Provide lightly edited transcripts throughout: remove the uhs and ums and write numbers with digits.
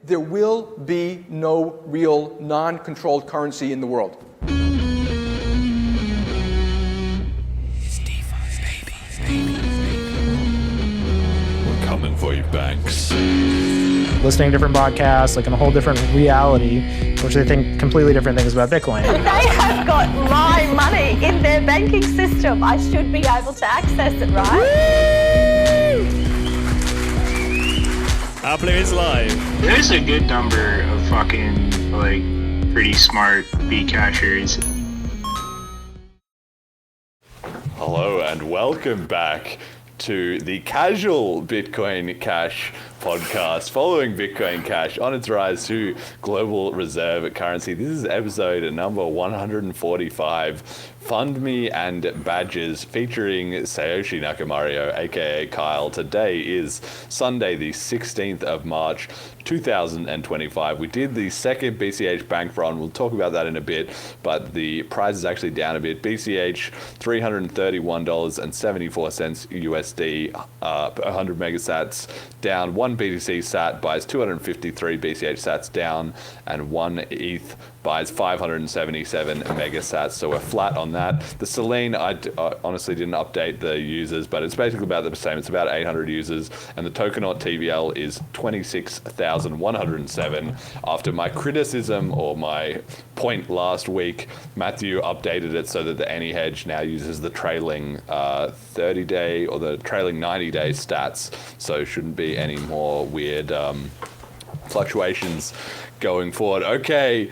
there will be no real non-controlled currency in the world. We're coming for you, banks. Listening to different podcasts, like in a whole different reality, which they think completely different things about Bitcoin. They have got my money in their banking system. I should be able to access it, right? Happening is live. There's a good number of fucking, pretty smart Bcashers. Hello and welcome back to the Casual Bitcoin Cash podcast, following Bitcoin Cash on its rise to global reserve currency. This is episode number 145, FundMe and Badges, featuring Sayoshi Nakamario, aka Kyle. Today is Sunday, the 16th of March, 2025. We did the second BCH Bank Run. We'll talk about that in a bit, but the price is actually down a bit. BCH $331.74 USD, 100 megasats down. 1 BTC sat buys 253 BCH sats down, and 1 ETH buys 577 megasats. So we're flat on that. The Selene, I honestly didn't update the users, but it's basically about the same. It's about 800 users, and the Tokenaut TVL is 26,107. After my criticism or my point last week, Matthew updated it so that the AnyHedge now uses the trailing 30-day or the trailing 90-day stats, so shouldn't be any more weird fluctuations going forward. Okay.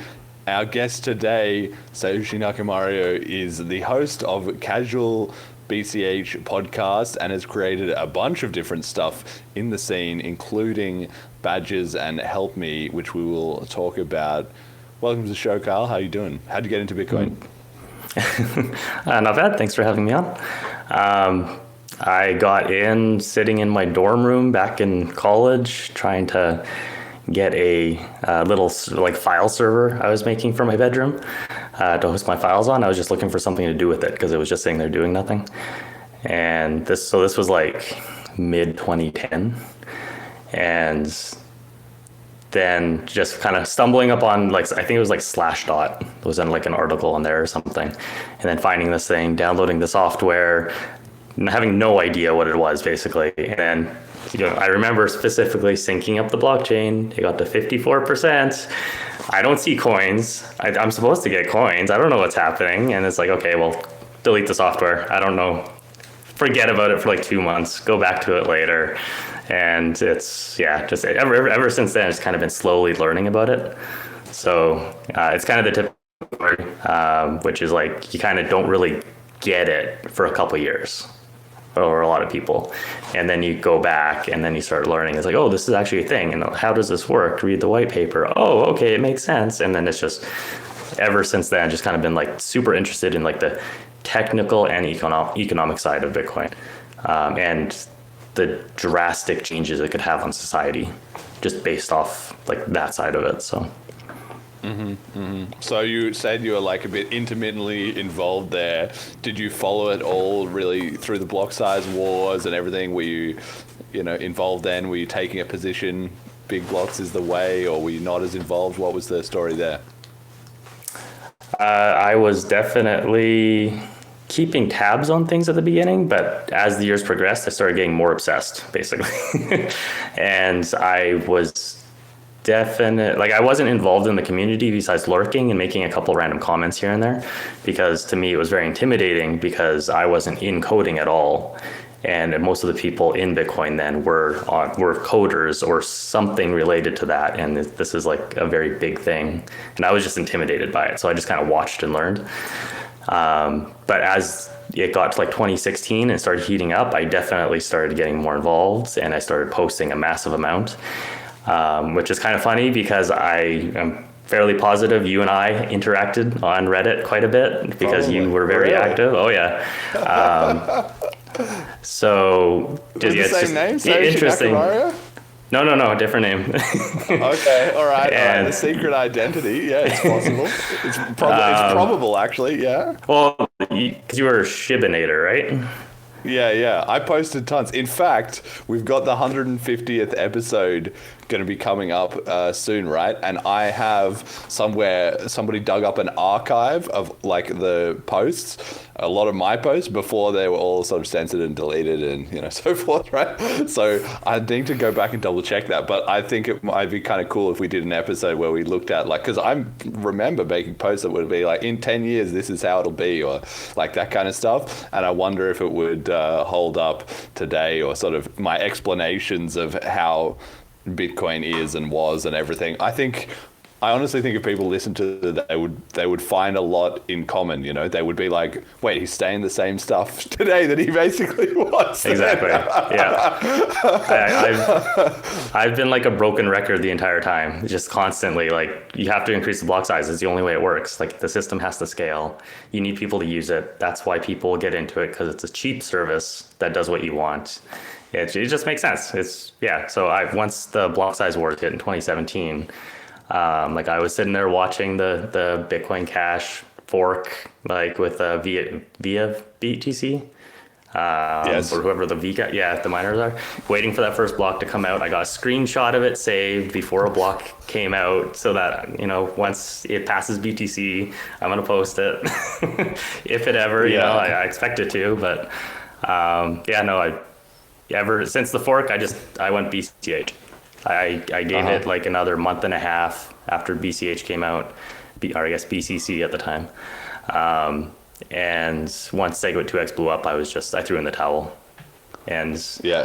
Our guest today, Sayoshi Nakamario, is the host of CasualBCH Podcast and has created a bunch of different stuff in the scene, including Badges and HelpMe, which we will talk about. Welcome to the show, Kyle. How are you doing? How'd you get into Bitcoin? Not bad. Thanks for having me on. I got in sitting in my dorm room back in college, trying to get a little file server I was making for my bedroom to host my files on. I was just looking for something to do with it because it was just sitting there doing nothing. And this was like mid 2010, and then just kind of stumbling upon I think it was Slashdot. It was in an article on there or something, and then finding this thing, downloading the software, and having no idea what it was basically, and then I remember specifically syncing up the blockchain. It got to 54%. I don't see coins. I'm supposed to get coins. I don't know what's happening. And it's okay, well, delete the software. I don't know. Forget about it for 2 months. Go back to it later. And it's, just ever since then, it's kind of been slowly learning about it. So it's kind of the typical which is you kind of don't really get it for a couple years. Or a lot of people, and then you go back and then you start learning. It's oh, this is actually a thing, and how does this work? Read the white paper. Oh, okay, it makes sense. And then it's just ever since then, just kind of been super interested in the technical and economic side of Bitcoin, and the drastic changes it could have on society, just based off that side of it. So. So you said you were a bit intermittently involved there. Did you follow it all really through the block size wars and everything? Were you, involved then? Were you taking a position, big blocks is the way, or were you not as involved? What was the story there? I was definitely keeping tabs on things at the beginning, but as the years progressed, I started getting more obsessed, basically. And I was I wasn't involved in the community besides lurking and making a couple random comments here and there, because to me it was very intimidating because I wasn't in coding at all, and most of the people in Bitcoin then were coders or something related to that, and this is a very big thing, and I was just intimidated by it, so I just kind of watched and learned. But as it got to 2016 and started heating up, I definitely started getting more involved, and I started posting a massive amount. Which is kind of funny because I am fairly positive you and I interacted on Reddit quite a bit because you were very active. Oh yeah. So just, the same name? Interesting. Nakamario? No, different name. Okay, all right. The secret identity, yeah, it's possible. It's probable, actually, yeah. Well, because you were a Shibanator, right? Yeah, I posted tons. In fact, we've got the 150th episode going to be coming up soon, right? And I have somebody dug up an archive of like the posts, a lot of my posts before they were all sort of censored and deleted and so forth, right? So I need to go back and double check that. But I think it might be kind of cool if we did an episode where we looked at because I remember making posts that would be like, in 10 years this is how it'll be, or like that kind of stuff. And I wonder if it would hold up today, or sort of my explanations of how Bitcoin is and was and everything. I honestly think if people listen to that, they would find a lot in common. They would be like, "Wait, he's saying the same stuff today that he basically was." Exactly. Yeah. I've been like a broken record the entire time, just constantly. Like, you have to increase the block size. It's the only way it works. Like, the system has to scale. You need people to use it. That's why people get into it, because it's a cheap service that does what you want. It just makes sense. So once the block size war hit in 2017. Like, I was sitting there watching the Bitcoin Cash fork, like with via BTC, yes, or whoever the the miners are, waiting for that first block to come out. I got a screenshot of it saved before a block came out, so that once it passes BTC, I'm gonna post it if it ever. I expect it to, but ever since the fork, I went BCH. I gave it like another month and a half after BCH came out, or I guess BCC at the time. And once Segwit 2x blew up, I threw in the towel. And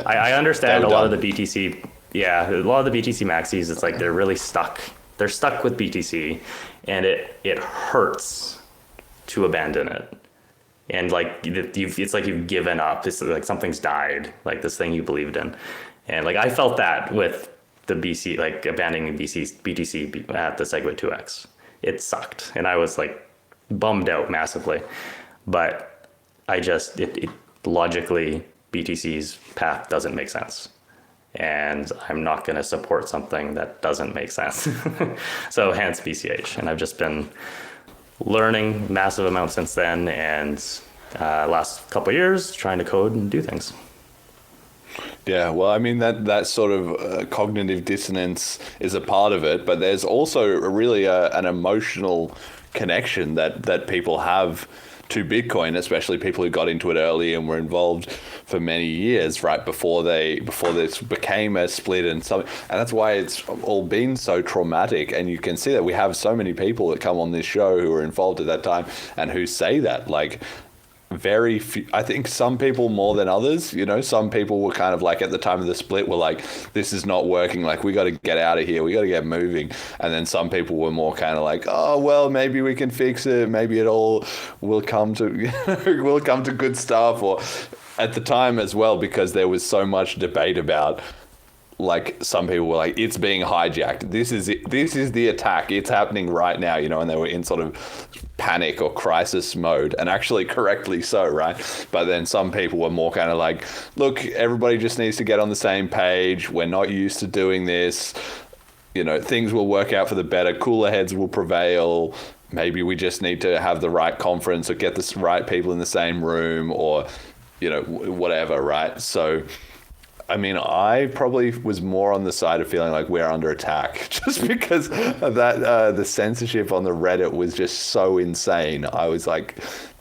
I understand a lot of the BTC, a lot of the BTC maxis, it's like they're really stuck. They're stuck with BTC, and it hurts to abandon it. And like it's like you've given up. It's like something's died, like this thing you believed in. And like I felt that with the BC, like abandoning BTC at the Segwit 2x. It sucked, and I was like bummed out massively. But it logically, BTC's path doesn't make sense, and I'm not going to support something that doesn't make sense. So hence BCH, and I've just been learning massive amounts since then, and last couple of years trying to code and do things. Yeah, well, I mean, that sort of cognitive dissonance is a part of it, but there's also really an emotional connection that people have to Bitcoin, especially people who got into it early and were involved for many years, right before this became a split and something. And that's why it's all been so traumatic. And you can see that we have so many people that come on this show who were involved at that time and who say that, like, very few, I think some people more than others, some people were kind of like at the time of the split were like, this is not working, like we got to get out of here, we got to get moving. And then some people were more kind of like, oh well, maybe we can fix it, maybe it all will come to good stuff. Or at the time as well, because there was so much debate about, like, some people were like, it's being hijacked, this is the attack, it's happening right now, and they were in sort of panic or crisis mode, and actually correctly so, right? But then some people were more kind of like, look, everybody just needs to get on the same page, we're not used to doing this, things will work out for the better, cooler heads will prevail, maybe we just need to have the right conference or get the right people in the same room, or whatever, right? So I mean, I probably was more on the side of feeling like we're under attack, just because of that the censorship on the Reddit was just so insane. I was like,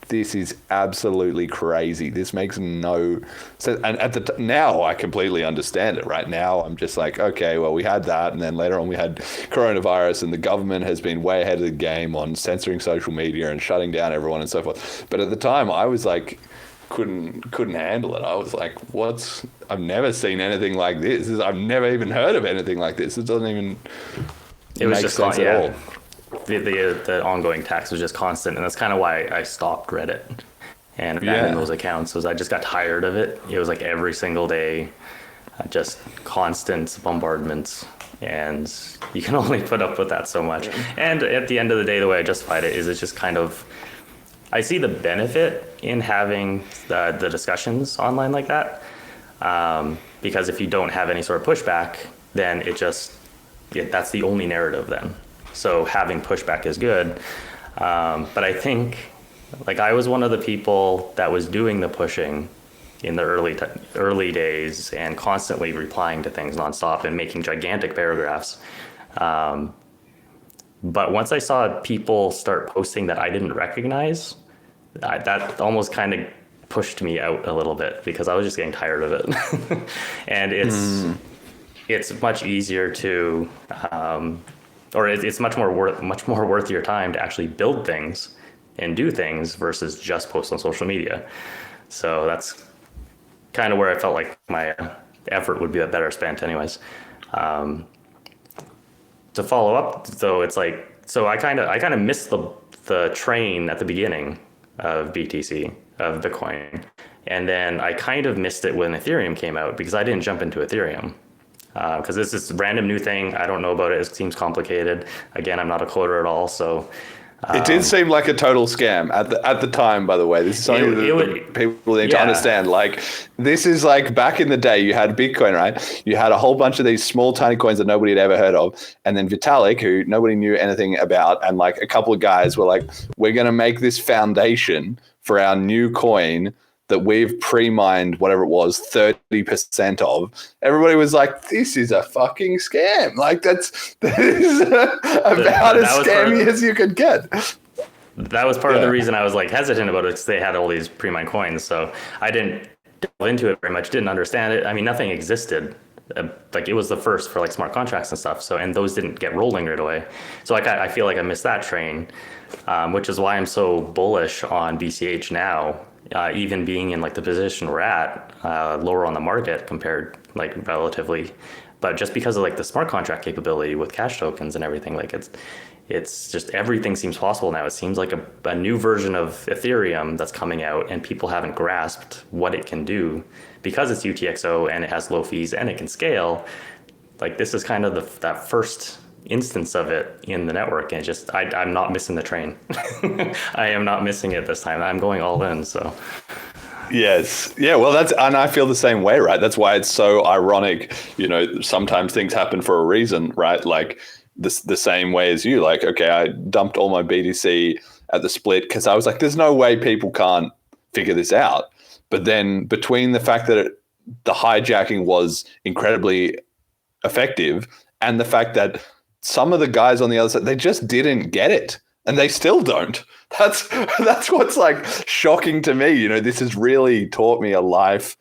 this is absolutely crazy. This makes no sense. And now I completely understand it. Right now, I'm just like, okay, well, we had that, and then later on we had coronavirus, and the government has been way ahead of the game on censoring social media and shutting down everyone and so forth. But at the time, I was like, couldn't handle it. I was like, I've never seen anything like this. I've never even heard of anything like this. It doesn't even make sense at all. The ongoing tax was just constant, and that's kind of why I stopped Reddit and abandoned those accounts. Was I just got tired of it. It was like every single day, just constant bombardments, and you can only put up with that so much. And at the end of the day, the way I justified it is it's just kind of, I see the benefit in having the discussions online like that, because if you don't have any sort of pushback, then that's the only narrative then. So having pushback is good. But I think, like, I was one of the people that was doing the pushing in the early days and constantly replying to things nonstop and making gigantic paragraphs. But once I saw people start posting that I didn't recognize, that almost kind of pushed me out a little bit because I was just getting tired of it. And it's much easier to, or it's much more worth your time to actually build things and do things versus just post on social media. So that's kind of where I felt like my effort would be better spent anyways. To follow up though, it's like, so I kind of missed the train at the beginning of BTC, of Bitcoin. And then I kind of missed it when Ethereum came out because I didn't jump into Ethereum. Because this is a random new thing. I don't know about it. It seems complicated. Again, I'm not a coder at all, so... It did seem like a total scam at the time, by the way. This is something that people need to understand. Like, this is like back in the day, you had Bitcoin, right? You had a whole bunch of these small, tiny coins that nobody had ever heard of. And then Vitalik, who nobody knew anything about, and like a couple of guys were like, we're going to make this foundation for our new coin that we've pre-mined, whatever it was, 30% of. Everybody was like, this is a fucking scam. Like, that is about as scammy as you could get. That was part of the reason I was like hesitant about it, because they had all these pre-mined coins. So I didn't delve into it very much, didn't understand it. I mean, nothing existed. Like, it was the first for like smart contracts and stuff. So, and those didn't get rolling right away. So like, I feel like I missed that train, which is why I'm so bullish on BCH now. Even being in like the position we're at, lower on the market compared, like, relatively, but just because of like the smart contract capability with cash tokens and everything, like it's just everything seems possible now. It seems like a new version of Ethereum that's coming out, and people haven't grasped what it can do because it's UTXO and it has low fees and it can scale. Like, this is kind of that first instance of it in the network, and just I'm not missing the train. I am not missing it this time. I'm going all in. So yes, yeah, well, and I feel the same way, right? That's why it's so ironic, you know, sometimes things happen for a reason, right? Like the same way as you, like, okay, I dumped all my BTC at the split because I was like, there's no way people can't figure this out. But then between the fact that the hijacking was incredibly effective and the fact that some of the guys on the other side, they just didn't get it, and they still don't. That's what's like shocking to me. You know, this has really taught me a life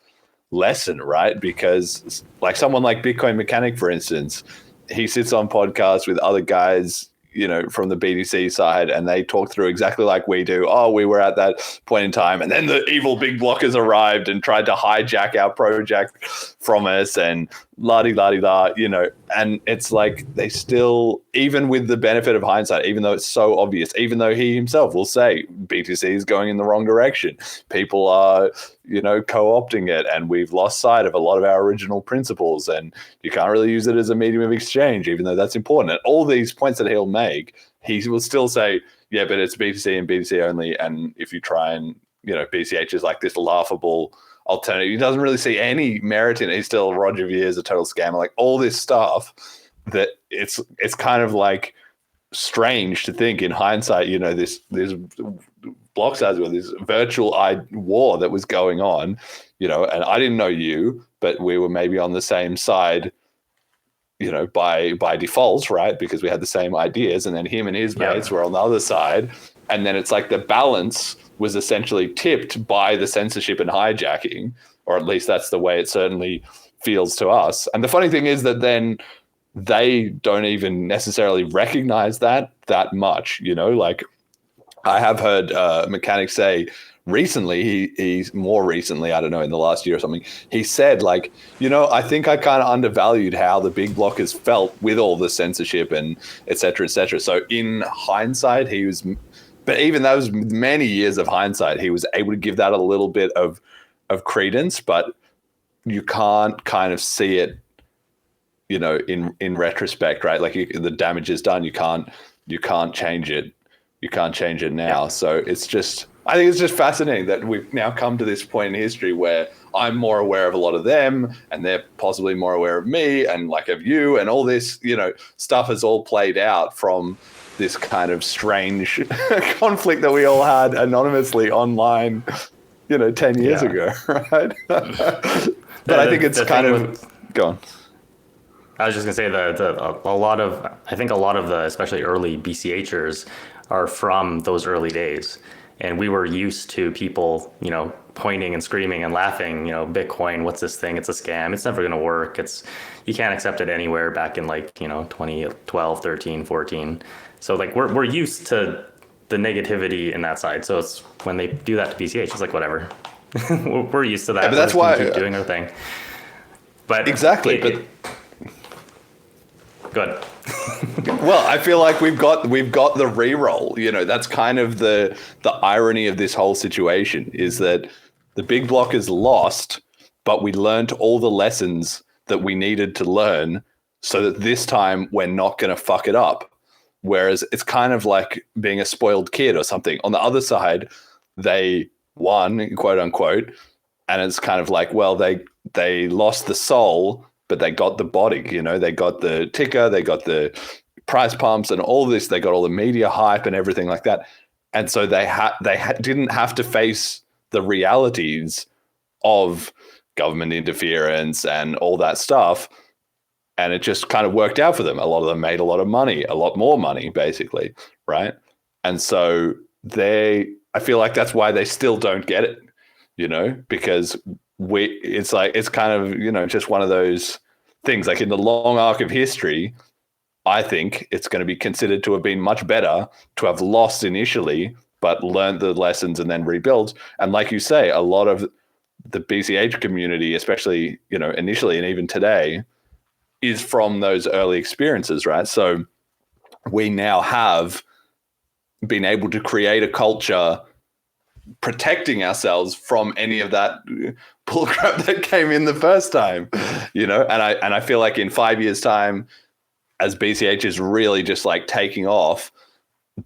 lesson, right? Because like someone like Bitcoin Mechanic, for instance, he sits on podcasts with other guys, you know, from the BTC side, and they talk through exactly like we do. Oh, we were at that point in time, and then the evil big blockers arrived and tried to hijack our project from us, and la-di-la-di-la, you know. And it's like they still, even with the benefit of hindsight, even though it's so obvious, even though he himself will say BTC is going in the wrong direction, people are, you know, co-opting it, and we've lost sight of a lot of our original principles, and you can't really use it as a medium of exchange, even though that's important. And all these points that he'll make, he will still say, yeah, but it's BTC and BTC only, and if you try and, you know, BCH is like this laughable alternative. He doesn't really see any merit in it. He's still Roger Vere's a total scammer, like all this stuff that it's kind of like strange to think in hindsight, you know, this block size with this virtual war that was going on, you know, and I didn't know you, but we were maybe on the same side, you know, by default, right? Because we had the same ideas, and then him and his mates were on the other side. And then it's like the balance was essentially tipped by the censorship and hijacking, or at least that's the way it certainly feels to us. And the funny thing is that then they don't even necessarily recognize that much, you know. Like, I have heard mechanics say recently, he's more recently, I don't know, in the last year or something, he said, like, you know, I think I kind of undervalued how the big blockers felt with all the censorship and et cetera, et cetera. So in hindsight, but even those many years of hindsight, he was able to give that a little bit of credence, but you can't kind of see it, you know, in retrospect, right? Like, the damage is done. You can't change it. You can't change it now. So I think it's just fascinating that we've now come to this point in history where I'm more aware of a lot of them, and they're possibly more aware of me, and like of you, and all this, you know, stuff has all played out from this kind of strange conflict that we all had anonymously online. 10 years ago, right? But I think it's kind of go on. I was just gonna say a lot of the especially early BCHers are from those early days, and we were used to people, pointing and screaming and laughing, Bitcoin, what's this thing? It's a scam. It's never gonna work. You can't accept it anywhere back in 2012, 13, 14. So we're used to the negativity in that side. So it's when they do that to BCH, it's like whatever. We're used to that. Yeah, but that's why keep doing our thing. But exactly. Good. Well, I feel like we've got the re-roll. That's kind of the irony of this whole situation is that the big block is lost, but we learned all the lessons that we needed to learn so that this time we're not going to fuck it up. Whereas it's kind of like being a spoiled kid or something. On the other side, they won, quote unquote, and it's kind of like, well, they lost the soul, but they got the body, they got the ticker, they got the price pumps and all this, they got all the media hype and everything like that. And so they didn't have to face the realities of government interference and all that stuff. And it just kind of worked out for them. A lot of them made a lot of money, a lot more money, basically, right? And so I feel like that's why they still don't get it, because it's kind of, just one of those things. Like in the long arc of history, I think it's going to be considered to have been much better to have lost initially, but learned the lessons and then rebuilt. And like you say, a lot of the BCH community, especially, initially and even today, is from those early experiences, right? So we now have been able to create a culture protecting ourselves from any of that bullcrap that came in the first time, and I feel like in 5 years' time, as BCH is really just like taking off,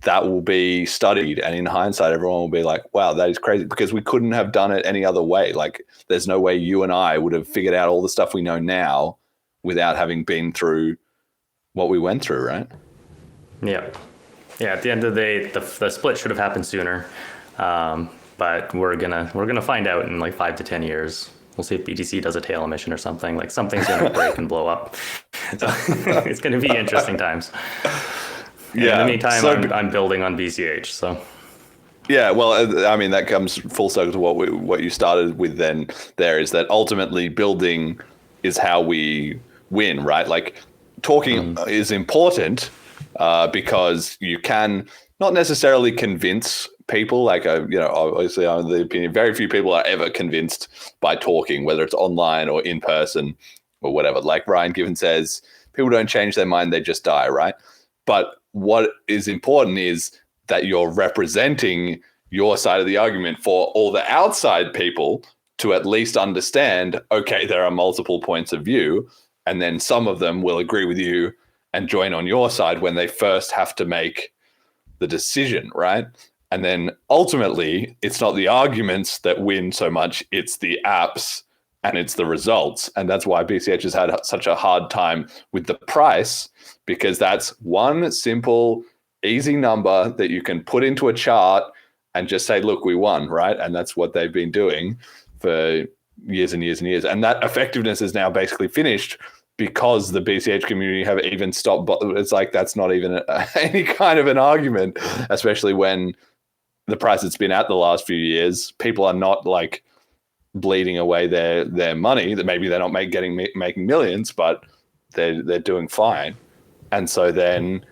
that will be studied, and in hindsight, everyone will be like, wow, that is crazy, because we couldn't have done it any other way. Like there's no way you and I would have figured out all the stuff we know now without having been through what we went through, right? Yeah. At the end of the day, the split should have happened sooner, but we're gonna find out in 5 to 10 years. We'll see if BTC does a tail emission or something. Something's gonna break and blow up. So it's gonna be interesting times. Yeah. In the meantime, I'm building on BCH. So. Yeah, well, I mean that comes full circle to what you started with. Then there is that ultimately building is how we win, right? Like talking is important because you can not necessarily convince people. Like, obviously I'm of the opinion very few people are ever convinced by talking, whether it's online or in person or whatever. Like Ryan Given says, people don't change their mind, they just die, right? But what is important is that you're representing your side of the argument for all the outside people to at least understand, okay, there are multiple points of view, and then some of them will agree with you and join on your side when they first have to make the decision, right? And then ultimately, it's not the arguments that win so much, it's the apps and it's the results. And that's why BCH has had such a hard time with the price, because that's one simple, easy number that you can put into a chart and just say, look, we won, right? And that's what they've been doing for years and years and years. And that effectiveness is now basically finished because the BCH community have even stopped. It's like that's not even any kind of an argument, especially when the price it's been at the last few years. People are not like bleeding away their money. That maybe they're not making millions, but they're doing fine. And so then,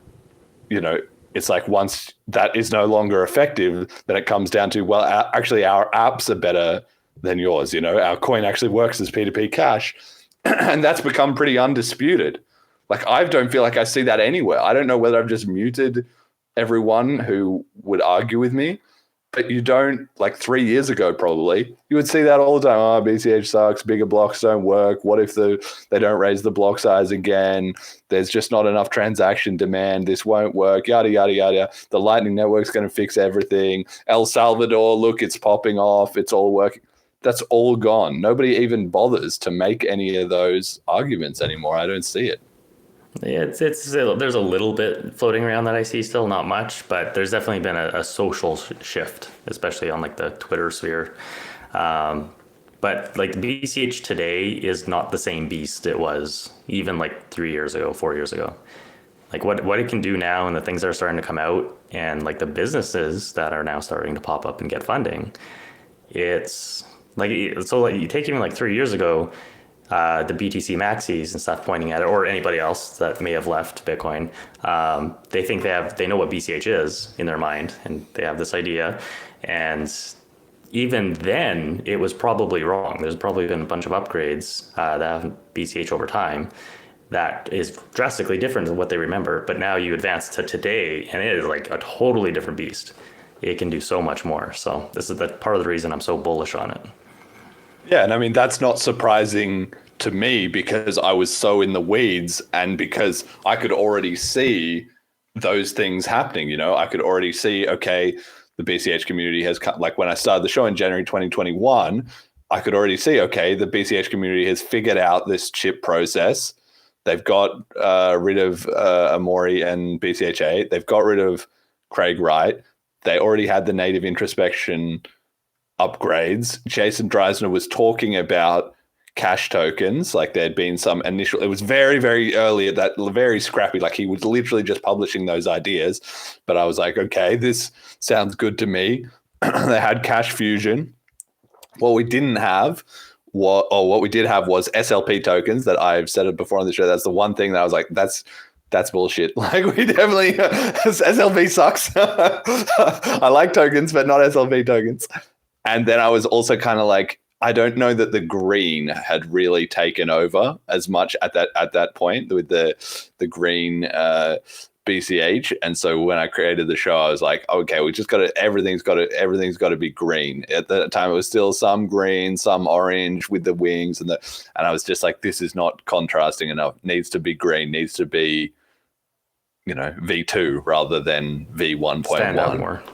it's like once that is no longer effective, then it comes down to, well, actually our apps are better than yours. Our coin actually works as P2P cash. And that's become pretty undisputed. Like, I don't feel like I see that anywhere. I don't know whether I've just muted everyone who would argue with me, but you don't, like 3 years ago, probably, you would see that all the time. Oh, BCH sucks. Bigger blocks don't work. What if they don't raise the block size again? There's just not enough transaction demand. This won't work. Yada, yada, yada. The Lightning Network's going to fix everything. El Salvador, look, it's popping off. It's all working. That's all gone. Nobody even bothers to make any of those arguments anymore. I don't see it. Yeah, there's a little bit floating around that I see still, not much, but there's definitely been a social shift, especially on like the Twitter sphere. But like the BCH today is not the same beast it was even like 3 years ago, 4 years ago. Like what it can do now and the things that are starting to come out and like the businesses that are now starting to pop up and get funding, it's like, so like you take even like 3 years ago, the BTC maxis and stuff pointing at it, or anybody else that may have left Bitcoin, they think they know what BCH is in their mind, and they have this idea. And even then, it was probably wrong. There's probably been a bunch of upgrades that have BCH over time that is drastically different than what they remember. But now you advance to today, and it is like a totally different beast. It can do so much more. So this is part of the reason I'm so bullish on it. Yeah, and I mean, that's not surprising to me because I was so in the weeds and because I could already see those things happening. You know, I could already see, okay, the BCH community has come, like when I started the show in January 2021, I could already see, okay, the BCH community has figured out this chip process. They've got rid of Amori and BCH8. They've got rid of Craig Wright. They already had the native introspection upgrades. Jason Dreisner was talking about cash tokens. Like there'd been some initial, it was very, very early at that, very scrappy. Like he was literally just publishing those ideas. But I was like, okay, this sounds good to me. They had cash fusion. What we didn't have, what we did have was SLP tokens that I've said it before on the show. That's the one thing that I was like, that's bullshit. Like we definitely, SLP sucks. I like tokens, but not SLP tokens. And then I was also kind of like, I don't know that the green had really taken over as much at that point with the green BCH. And so when I created the show, I was like, okay, we just got to, everything's got to be green. At that time, it was still some green, some orange with the wings, and I was just like, this is not contrasting enough. Needs to be green. Needs to be, you know, V2 rather than V1.1. Stand out more.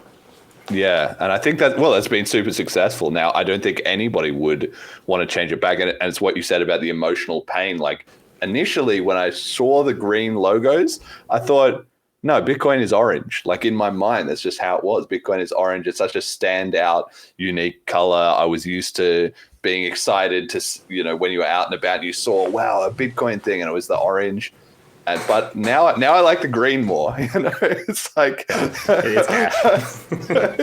Yeah, and I think that, well, it's been super successful. Now, I don't think anybody would want to change it back. And it's what you said about the emotional pain. Like, initially, when I saw the green logos, I thought, no, Bitcoin is orange. Like, in my mind, that's just how it was. Bitcoin is orange. It's such a standout, unique color. I was used to being excited to, you know, when you were out and about, you saw, wow, a Bitcoin thing, and it was the orange. But now I like the green more. You know, it's like,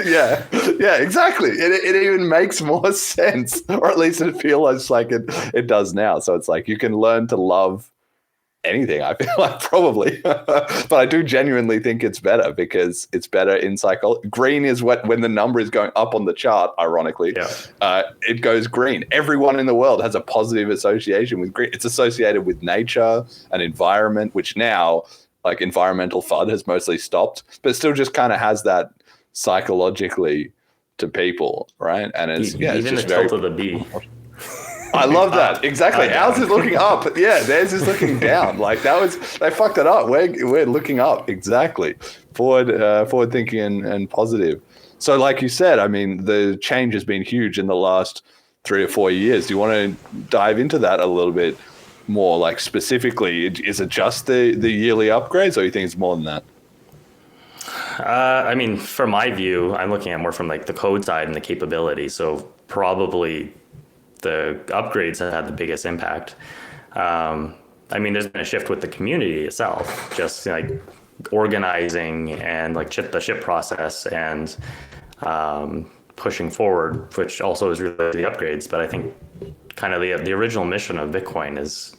yeah, exactly. It even makes more sense, or at least it feels like it does now. So it's like you can learn to love anything. I feel like probably, but I do genuinely think it's better because it's better in psychology. Green is when the number is going up on the chart. Ironically, it goes green. Everyone in the world has a positive association with green. It's associated with nature and environment, which now, like environmental FUD, has mostly stopped, but still just kind of has that psychologically to people, right? And it's even it's just the tilt of the B. I love that. Exactly. Ours is looking up. Yeah, theirs is looking down. Like they fucked it up. We're looking up. Exactly. Forward thinking and positive. So like you said, I mean, the change has been huge in the last 3 or 4 years. Do you want to dive into that a little bit more? Like specifically, is it just the yearly upgrades, or you think it's more than that? I mean, from my view, I'm looking at more from like the code side and the capability. So probably the upgrades have had the biggest impact. I mean, there's been a shift with the community itself, just like organizing and like the ship process and pushing forward, which also is related to the upgrades. But I think kind of the original mission of Bitcoin is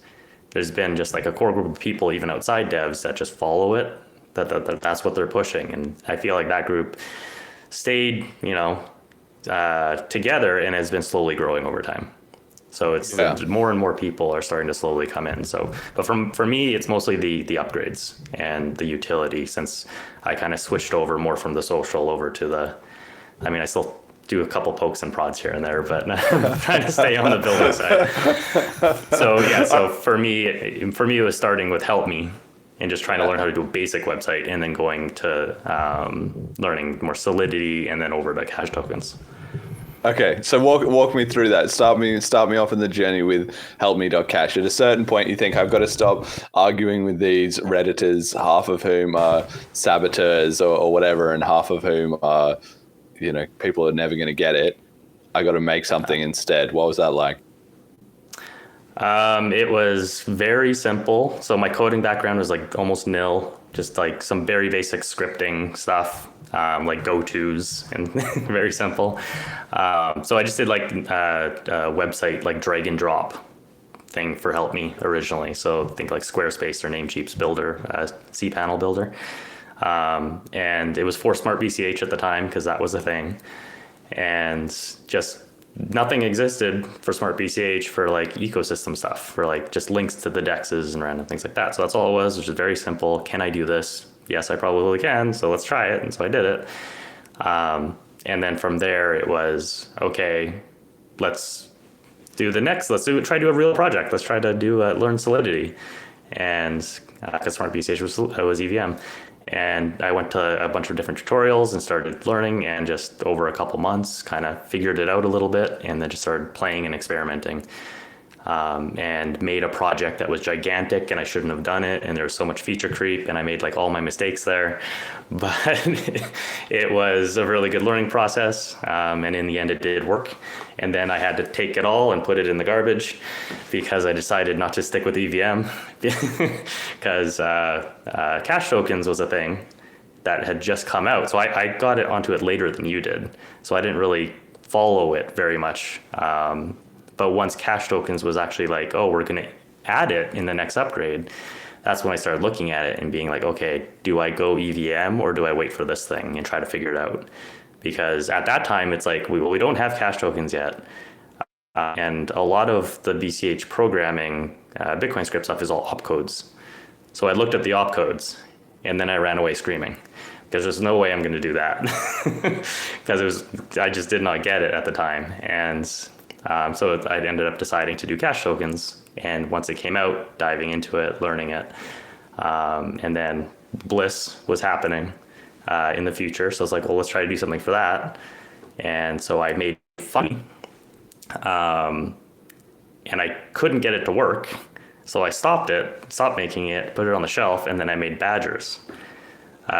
there's been just like a core group of people, even outside devs, that just follow it, that's what they're pushing. And I feel like that group stayed, you know, together and has been slowly growing over time. So it's more and more people are starting to slowly come in. So, but for me, it's mostly the upgrades and the utility, since I kind of switched over more from the social over to I mean, I still do a couple pokes and prods here and there, but I'm trying to stay on the building side. So for me, it was starting with HelpMe and just trying to learn how to do a basic website, and then going to learning more Solidity, and then over to cash tokens. Okay, so walk me through that. Start me off in the journey with HelpMe.cash. At a certain point, you think, I've got to stop arguing with these Redditors, half of whom are saboteurs or whatever, and half of whom are, you know, people are never going to get it. I got to make something instead. What was that like? It was very simple. So my coding background was like almost nil, just like some very basic scripting stuff, like go-tos and very simple. So I just did like a website, like drag and drop thing for HelpMe originally. So think like Squarespace or Namecheap's builder, cPanel builder. And it was for Smart BCH at the time because that was a thing. And just nothing existed for Smart BCH for like ecosystem stuff, for like just links to the dexes and random things like that. So that's all it was, which is very simple. Can I do this? Yes, I probably can. So let's try it. And so I did it. And then from there it was, okay, let's do the next, try to do a real project. Let's try to do learn Solidity. And because Smart BCH was EVM. And I went to a bunch of different tutorials and started learning, and just over a couple months kind of figured it out a little bit, and then just started playing and experimenting, and made a project that was gigantic and I shouldn't have done it. And there was so much feature creep and I made like all my mistakes there, but it was a really good learning process. And in the end it did work. And then I had to take it all and put it in the garbage because I decided not to stick with EVM because cash tokens was a thing that had just come out. So I got it onto it later than you did. So I didn't really follow it very much. But once cash tokens was actually like, oh, we're going to add it in the next upgrade, that's when I started looking at it and being like, okay, do I go EVM or do I wait for this thing and try to figure it out? Because at that time, it's like, we don't have cash tokens yet. And a lot of the BCH programming, Bitcoin script stuff is all opcodes. So I looked at the opcodes and then I ran away screaming because there's no way I'm going to do that because I just did not get it at the time. And so I ended up deciding to do cash tokens. And once it came out, diving into it, learning it. And then BLISS was happening in the future. So I was like, well, let's try to do something for that. And so I made FundMe. And I couldn't get it to work. So I stopped making it, put it on the shelf, and then I made badgers.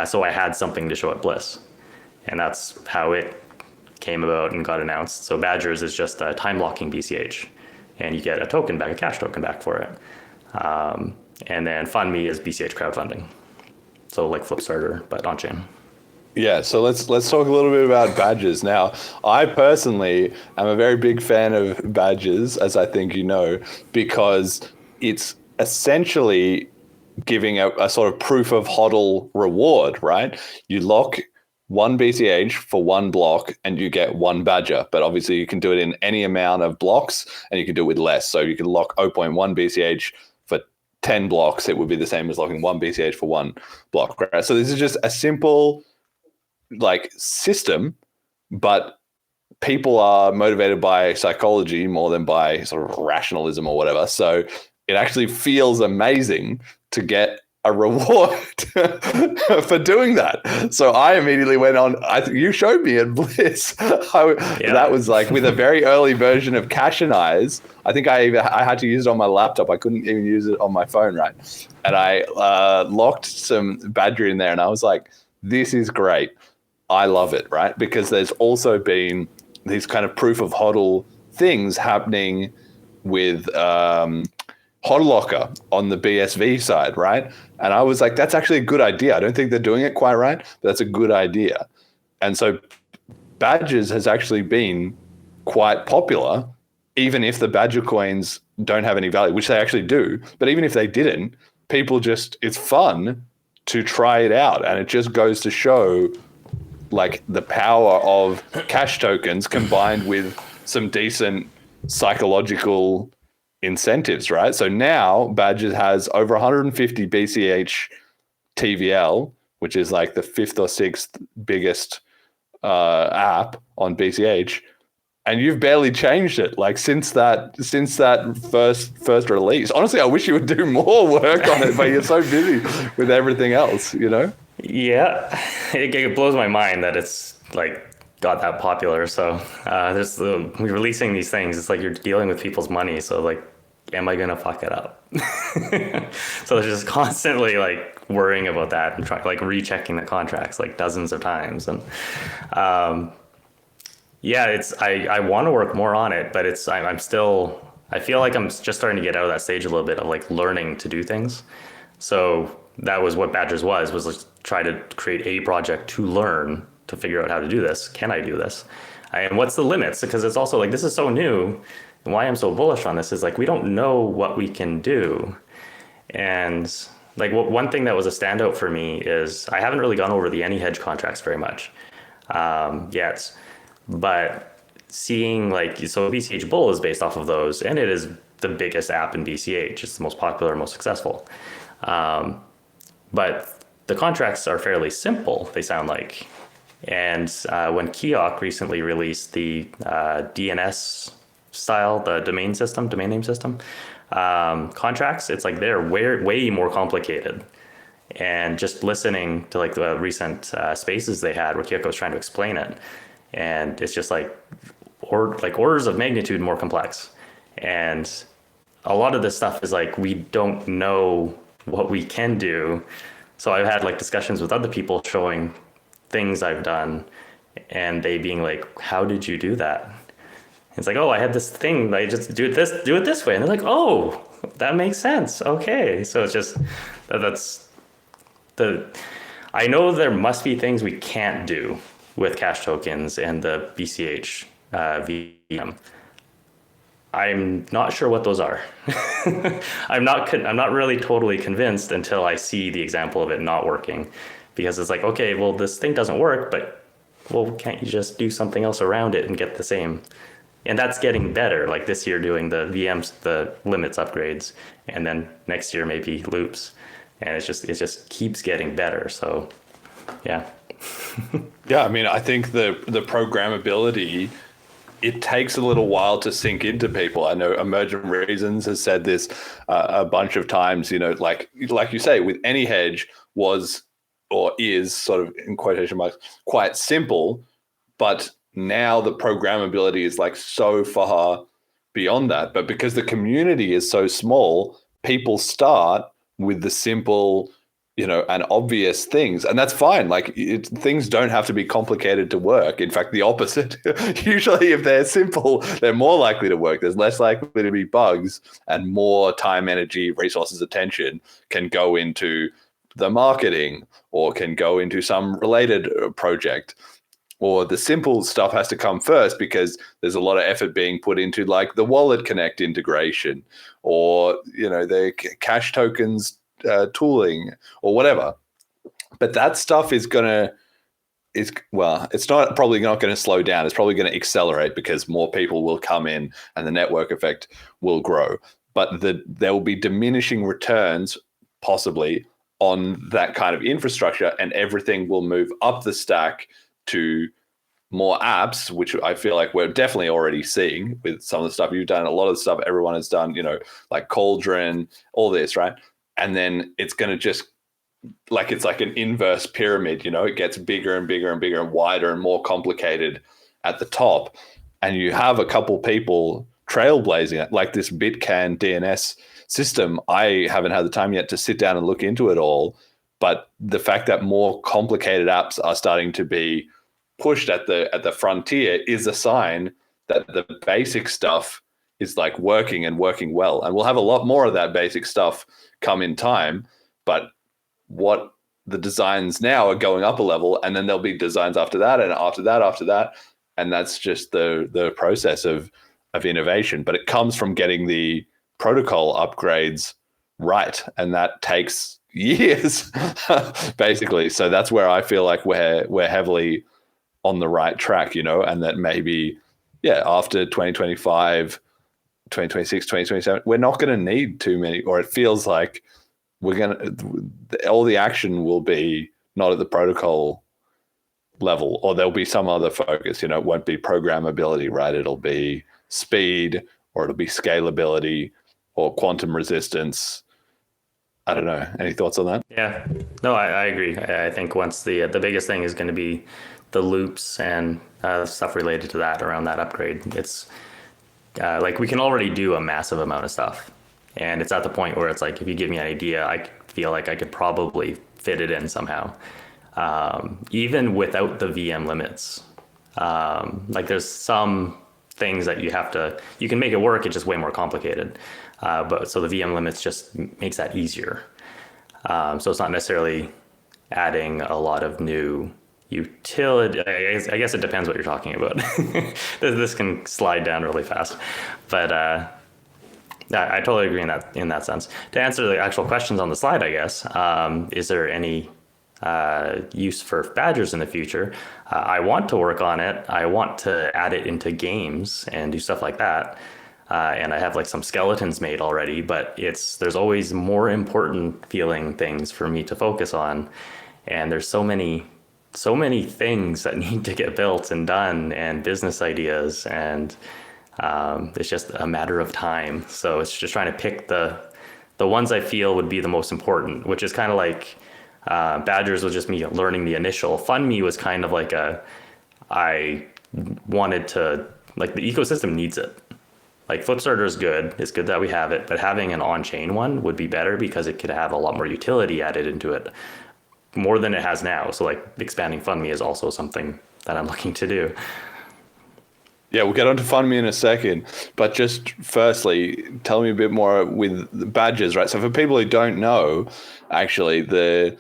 So I had something to show at BLISS. And that's how it came about and got announced. So badgers is just a time locking BCH, and you get a token back, a cash token back for it. And then FundMe is BCH crowdfunding. So like Flipstarter, but on chain. Yeah, so let's talk a little bit about badges now. I personally am a very big fan of badges, as I think you know, because it's essentially giving a sort of proof of HODL reward, right? You lock one BCH for one block and you get one badger, but obviously you can do it in any amount of blocks and you can do it with less. So you can lock 0.1 BCH for 10 blocks. It would be the same as locking one BCH for one block, right? So this is just a simple like system, but people are motivated by psychology more than by sort of rationalism or whatever. So it actually feels amazing to get a reward for doing that. So I immediately went on. You showed me at BLISS. That was like with a very early version of Cash and Eyes. I think I had to use it on my laptop. I couldn't even use it on my phone, right? And I locked some badger in there, and I was like, "This is great. I love it," right? Because there's also been these kind of proof of HODL things happening with HODL Locker on the BSV side, right? And I was like, that's actually a good idea. I don't think they're doing it quite right, but that's a good idea. And so badges has actually been quite popular, even if the badger coins don't have any value, which they actually do. But even if they didn't, people it's fun to try it out. And it just goes to show like the power of cash tokens combined with some decent psychological incentives, right? So now Badges has over 150 BCH TVL, which is like the fifth or sixth biggest app on BCH, and you've barely changed it like since that first release. Honestly, I wish you would do more work on it, but you're so busy with everything else, you know? Yeah, it blows my mind that it's like got that popular. So we're releasing these things. It's like you're dealing with people's money. So like, am I gonna fuck it up? So there's just constantly like worrying about that and like rechecking the contracts like dozens of times. And Yeah, I want to work more on it, but I'm still, I feel like I'm just starting to get out of that stage a little bit of like learning to do things. So that was what Badgers was like try to create a project to learn, to figure out how to do this. Can I do this? And what's the limits? Because it's also like, this is so new. And why I'm so bullish on this is like, we don't know what we can do. And like one thing that was a standout for me is I haven't really gone over the any hedge contracts very much yet. But seeing like, so BCH Bull is based off of those, and it is the biggest app in BCH. It's the most popular, most successful. But the contracts are fairly simple, they sound like. And when Kiosk recently released the DNS style, the domain name system, contracts, it's like they're way more complicated. And just listening to like the recent spaces they had where Kiosk was trying to explain it, and it's just like orders of magnitude more complex. And a lot of this stuff is like, we don't know what we can do. So I've had like discussions with other people showing things I've done, and they being like, how did you do that? It's like, oh, I had this thing, I just do it this way. And they're like, oh, that makes sense. Okay. So it's just, I know there must be things we can't do with cash tokens and the BCH VM. I'm not sure what those are. I'm not really totally convinced until I see the example of it not working, because it's like, okay, well, this thing doesn't work, but well, can't you just do something else around it and get the same? And that's getting better. Like this year doing the VMs, the limits upgrades, and then next year maybe loops, and it just keeps getting better. So, yeah. Yeah, I mean, I think the programmability, it takes a little while to sink into people. I know Emergent Reasons has said this a bunch of times, you know, like you say, with any hedge was or is sort of in quotation marks quite simple, but now the programmability is like so far beyond that. But because the community is so small, people start with the simple, you know, and obvious things, and that's fine. Like things don't have to be complicated to work. In fact, the opposite. Usually if they're simple, they're more likely to work. There's less likely to be bugs, and more time, energy, resources, attention can go into the marketing, or can go into some related project. Or the simple stuff has to come first because there's a lot of effort being put into like the Wallet Connect integration, or, you know, the cash tokens tooling or whatever. But that stuff it's not probably not going to slow down. It's probably going to accelerate because more people will come in and the network effect will grow. But there will be diminishing returns possibly on that kind of infrastructure, and everything will move up the stack to more apps, which I feel like we're definitely already seeing with some of the stuff you've done. A lot of the stuff everyone has done, you know, like Cauldron, all this, right? And then it's going to just, like, it's like an inverse pyramid, you know, it gets bigger and bigger and bigger and wider and more complicated at the top. And you have a couple people trailblazing it, like this Bitcan DNS system. I haven't had the time yet to sit down and look into it all, but the fact that more complicated apps are starting to be pushed at the frontier is a sign that the basic stuff is like working and working well. And we'll have a lot more of that basic stuff come in time, but what the designs now are going up a level, and then there'll be designs after that, and after that, and that's just the process of innovation. But it comes from getting the protocol upgrades right, and that takes years basically. So that's where I feel like we're heavily on the right track, you know, and that maybe after 2025, 2026, 2027, we're not going to need too many, or it feels like all the action will be not at the protocol level, or there'll be some other focus, you know. It won't be programmability, right? It'll be speed, or it'll be scalability, or quantum resistance. I don't know. Any thoughts on that? Yeah, no, I agree. I think once the biggest thing is going to be the loops and stuff related to that around that upgrade. It's like we can already do a massive amount of stuff, and it's at the point where it's like, if you give me an idea, I feel like I could probably fit it in somehow, even without the VM limits. Like there's some things that you can make it work, it's just way more complicated. But so the VM limits just makes that easier. So it's not necessarily adding a lot of new utility. I guess it depends what you're talking about. This can slide down really fast, but I totally agree in that sense. To answer the actual questions on the slide, I guess, is there any use for badgers in the future? I want to work on it. I want to add it into games and do stuff like that. And I have like some skeletons made already, but there's always more important feeling things for me to focus on. And there's so many things that need to get built and done, and business ideas, and it's just a matter of time. So it's just trying to pick the ones I feel would be the most important, which is kind of like badgers was just me learning the initial. FundMe was kind of like I wanted to, like, the ecosystem needs it. Like Flipstarter is good. It's good that we have it, but having an on-chain one would be better because it could have a lot more utility added into it, more than it has now. So like expanding FundMe is also something that I'm looking to do. Yeah, we'll get onto FundMe in a second, but just firstly, tell me a bit more with the badges, right? So for people who don't know, actually, the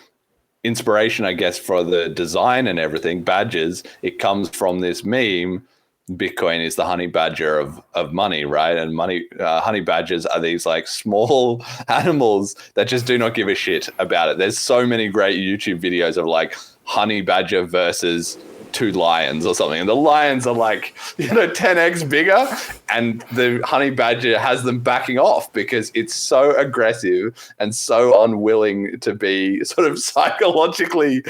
inspiration, I guess, for the design and everything, badges, it comes from this meme. Bitcoin is the honey badger of money, right? And honey badgers are these like small animals that just do not give a shit about it. There's so many great YouTube videos of like honey badger versus 2 lions or something, and the lions are like 10x bigger, and the honey badger has them backing off because it's so aggressive and so unwilling to be sort of psychologically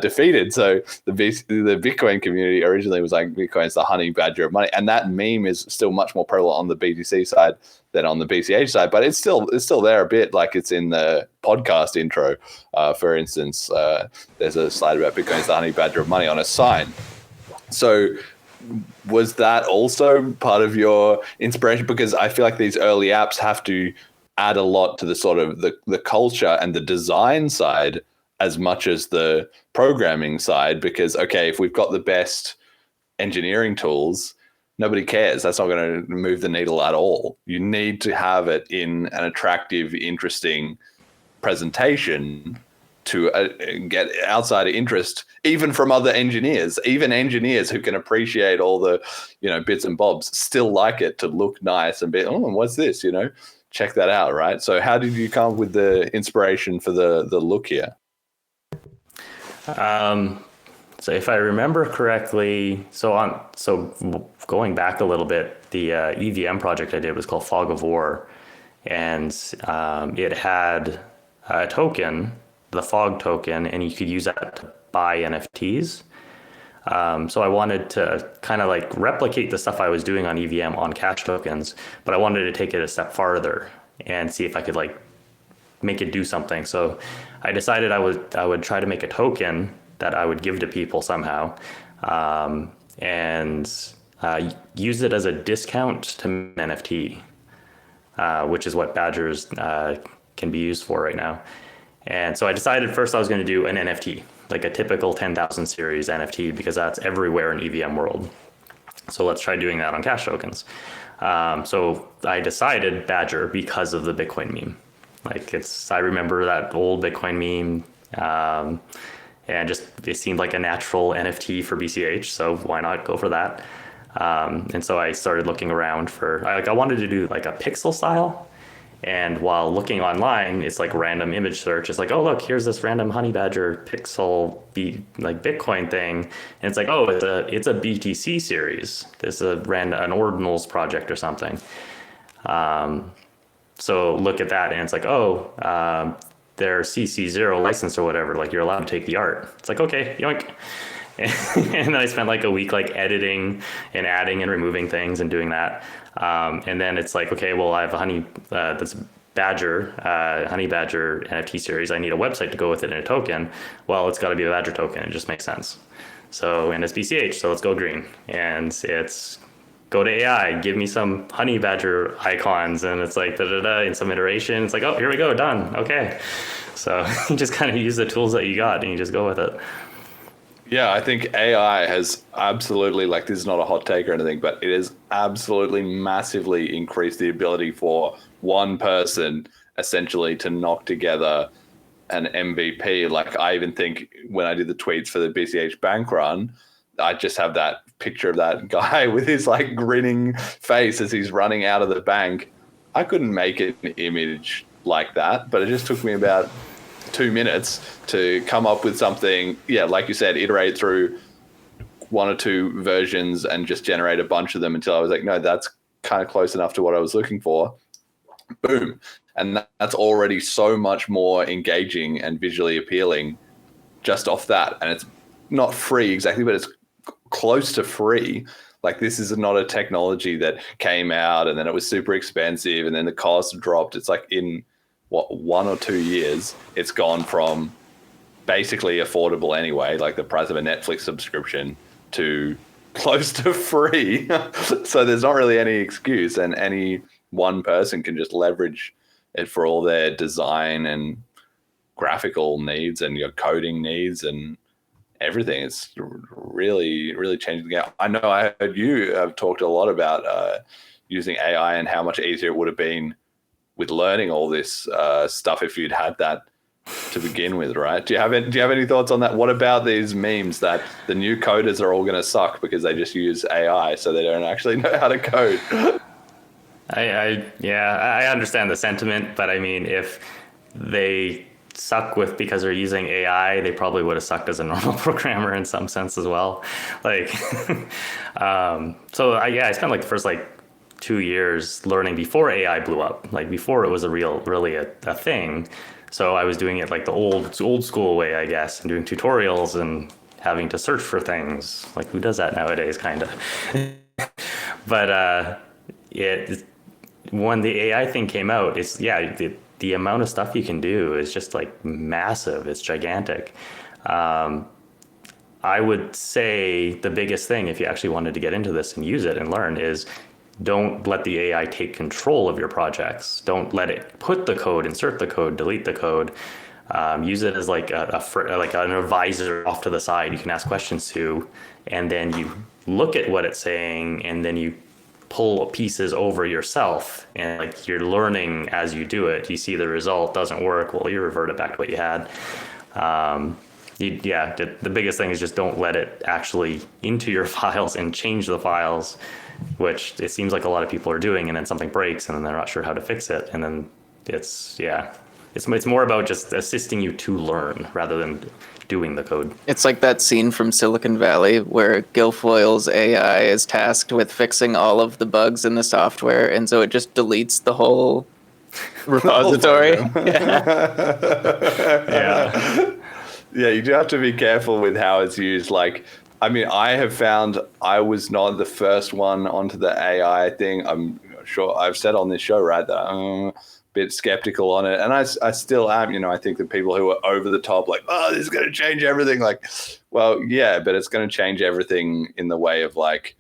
defeated. So the Bitcoin community originally was like, Bitcoin is the honey badger of money, and that meme is still much more prevalent on the BTC side than on the BCH side, but it's still there a bit. Like it's in the podcast intro, for instance. There's a slide about Bitcoin is the honey badger of money on a sign. So was that also part of your inspiration? Because I feel like these early apps have to add a lot to the sort of the culture and the design side as much as the programming side, because okay, if we've got the best engineering tools, nobody cares. That's not going to move the needle at all. You need to have it in an attractive, interesting presentation to get outside interest, even from other engineers. Even engineers who can appreciate all the, bits and bobs still like it to look nice and be, oh, what's this? Check that out, right? So how did you come up with the inspiration for the look here? So if I remember correctly, so going back a little bit, the EVM project I did was called Fog of War, and it had a token, the Fog token, and you could use that to buy NFTs. So I wanted to kind of like replicate the stuff I was doing on EVM on cash tokens, but I wanted to take it a step farther and see if I could like make it do something. So I decided I would try to make a token that I would give to people somehow, and use it as a discount to NFT, which is what badgers can be used for right now. And so I decided first I was going to do an NFT, like a typical 10,000 series NFT, because that's everywhere in EVM world. So let's try doing that on cash tokens. So I decided Badger because of the Bitcoin meme. I remember that old Bitcoin meme, and just it seemed like a natural NFT for BCH, so why not go for that? And so I started looking around for, I wanted to do like a pixel style, and while looking online, it's like random image search. It's like, oh look, here's this random honey badger pixel Bitcoin thing, and it's like, oh, it's a BTC series. This is an ordinals project or something. So look at that, and it's like, oh, their CC0 license or whatever, like you're allowed to take the art. It's like, okay, yoink. And then I spent like a week like editing and adding and removing things and doing that. And then it's like, okay, well, I have a this badger, honey badger NFT series. I need a website to go with it and a token. Well, it's got to be a badger token. It just makes sense. So, and it's BCH, so let's go green. And it's go to AI, give me some honey badger icons, and it's like in some iteration. It's like, oh, here we go, done. Okay. So you just kind of use the tools that you got and you just go with it. Yeah, I think AI has absolutely, like, this is not a hot take or anything, but it has absolutely massively increased the ability for one person essentially to knock together an MVP. Like, I even think when I did the tweets for the BCH Bank Run, I just have that picture of that guy with his like grinning face as he's running out of the bank. I couldn't make an image like that, but it just took me about 2 minutes to come up with something. Yeah, like you said, iterate through 1 or 2 versions and just generate a bunch of them until I was like, no, that's kind of close enough to what I was looking for. Boom. And that's already so much more engaging and visually appealing just off that. And it's not free exactly, but it's close to free. Like, this is not a technology that came out and then it was super expensive and then the cost dropped. It's like in 1 or 2 years, it's gone from basically affordable anyway, like the price of a Netflix subscription, to close to free. So there's not really any excuse, and any one person can just leverage it for all their design and graphical needs and your coding needs and everything. It's really, really changing the game. I know I heard you have talked a lot about using AI and how much easier it would have been with learning all this stuff if you'd had that to begin with, right? Do you have any thoughts on that? What about these memes that the new coders are all going to suck because they just use AI, so they don't actually know how to code? I understand the sentiment, but I mean, if they suck because they're using AI, they probably would have sucked as a normal programmer in some sense as well. Like, I spent like the first 2 years learning before AI blew up, like before it was really a thing. So I was doing it like the old school way, I guess, and doing tutorials and having to search for things. Like, who does that nowadays, kind of? But when the AI thing came out, the amount of stuff you can do is just like massive. It's gigantic. I would say the biggest thing, if you actually wanted to get into this and use it and learn, is don't let the AI take control of your projects. Don't let it put the code, insert the code, delete the code. Use it as like an advisor off to the side you can ask questions to, and then you look at what it's saying, and then you pull pieces over yourself, and like you're learning as you do it. You see the result doesn't work, well, you revert it back to what you had. The biggest thing is just don't let it actually into your files and change the files, which it seems like a lot of people are doing, and then something breaks and then they're not sure how to fix it, and then it's more about just assisting you to learn rather than doing the code. It's like that scene from Silicon Valley where Guilfoyle's AI is tasked with fixing all of the bugs in the software, and so it just deletes the whole repository. Yeah, you do have to be careful with how it's used. Like, I mean, I have found I was not the first one onto the AI thing. I'm sure I've said on this show, right, that I'm a bit skeptical on it. And I still am. I think that people who are over the top, like, oh, this is going to change everything. Like, well, yeah, but it's going to change everything in the way of like,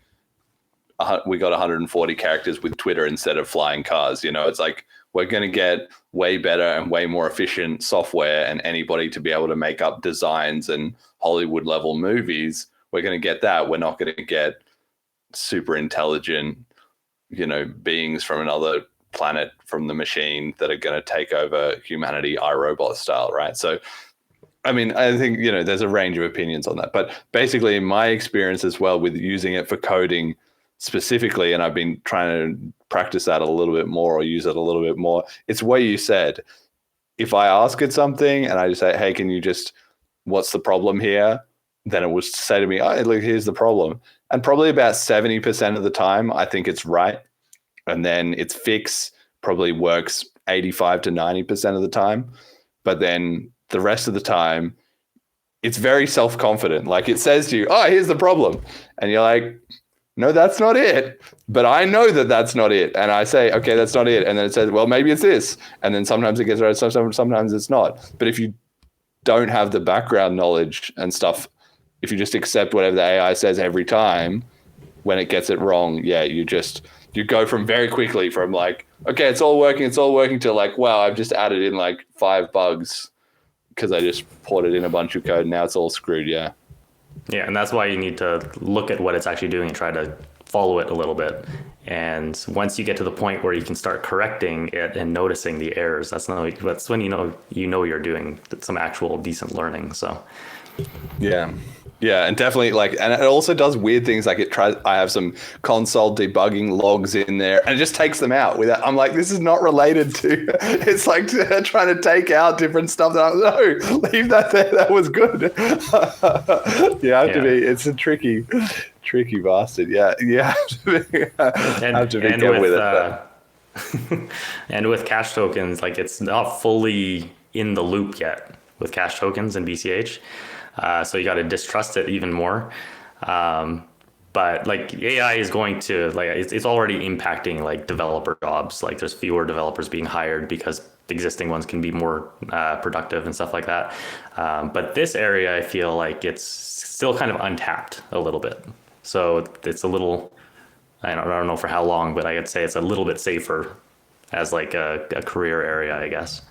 we got 140 characters with Twitter instead of flying cars. It's like, we're going to get way better and way more efficient software, and anybody to be able to make up designs and Hollywood level movies, we're going to get that. We're not going to get super intelligent, beings from another planet from the machine that are going to take over humanity, iRobot style, right? So, I mean, I think, there's a range of opinions on that. But basically, in my experience as well with using it for coding specifically, and I've been trying to practice that a little bit more or use it a little bit more, it's what you said. If I ask it something and I just say, hey, can you just, what's the problem here? Then it will say to me, oh, look, here's the problem. And probably about 70% of the time, I think it's right. And then its fix probably works 85 to 90% of the time. But then the rest of the time, it's very self-confident. Like, it says to you, oh, here's the problem. And you're like, no, that's not it. But I know that that's not it. And I say, okay, that's not it. And then it says, well, maybe it's this. And then sometimes it gets right, sometimes it's not. But if you don't have the background knowledge and stuff, if you just accept whatever the AI says every time, when it gets it wrong, you go from very quickly from like, okay, it's all working to like, wow, I've just added in like 5 bugs because I just ported in a bunch of code. Now it's all screwed. Yeah. Yeah, and that's why you need to look at what it's actually doing and try to follow it a little bit. And once you get to the point where you can start correcting it and noticing the errors, that's when you know you're doing some actual decent learning. So Yeah, and definitely and it also does weird things like I have some console debugging logs in there and it just takes them out without, I'm like, this is not related to, it's like trying to take out different stuff that no, leave that there, that was good. You have to be, it's a tricky bastard. Yeah, you have to be careful with it. And with cash tokens, like it's not fully in the loop yet with cash tokens and BCH. So you got to distrust it even more. But like AI is going to it's already impacting like developer jobs. Like there's fewer developers being hired because the existing ones can be more productive and stuff like that. But this area, I feel like it's still kind of untapped a little bit. So it's a little, I don't know for how long, but I could say it's a little bit safer as like a career area, I guess.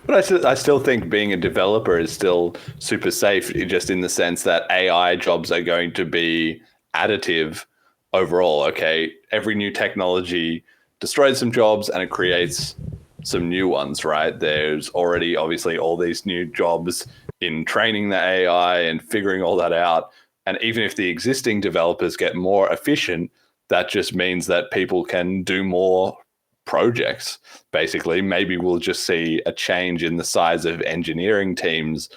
But I still think being a developer is still super safe, just in the sense that AI jobs are going to be additive overall. Okay, every new technology destroys some jobs and it creates some new ones, right? There's already obviously all these new jobs in training the AI and figuring all that out. And even if the existing developers get more efficient, that just means that people can do more projects. Basically, maybe we'll just see a change in the size of engineering teams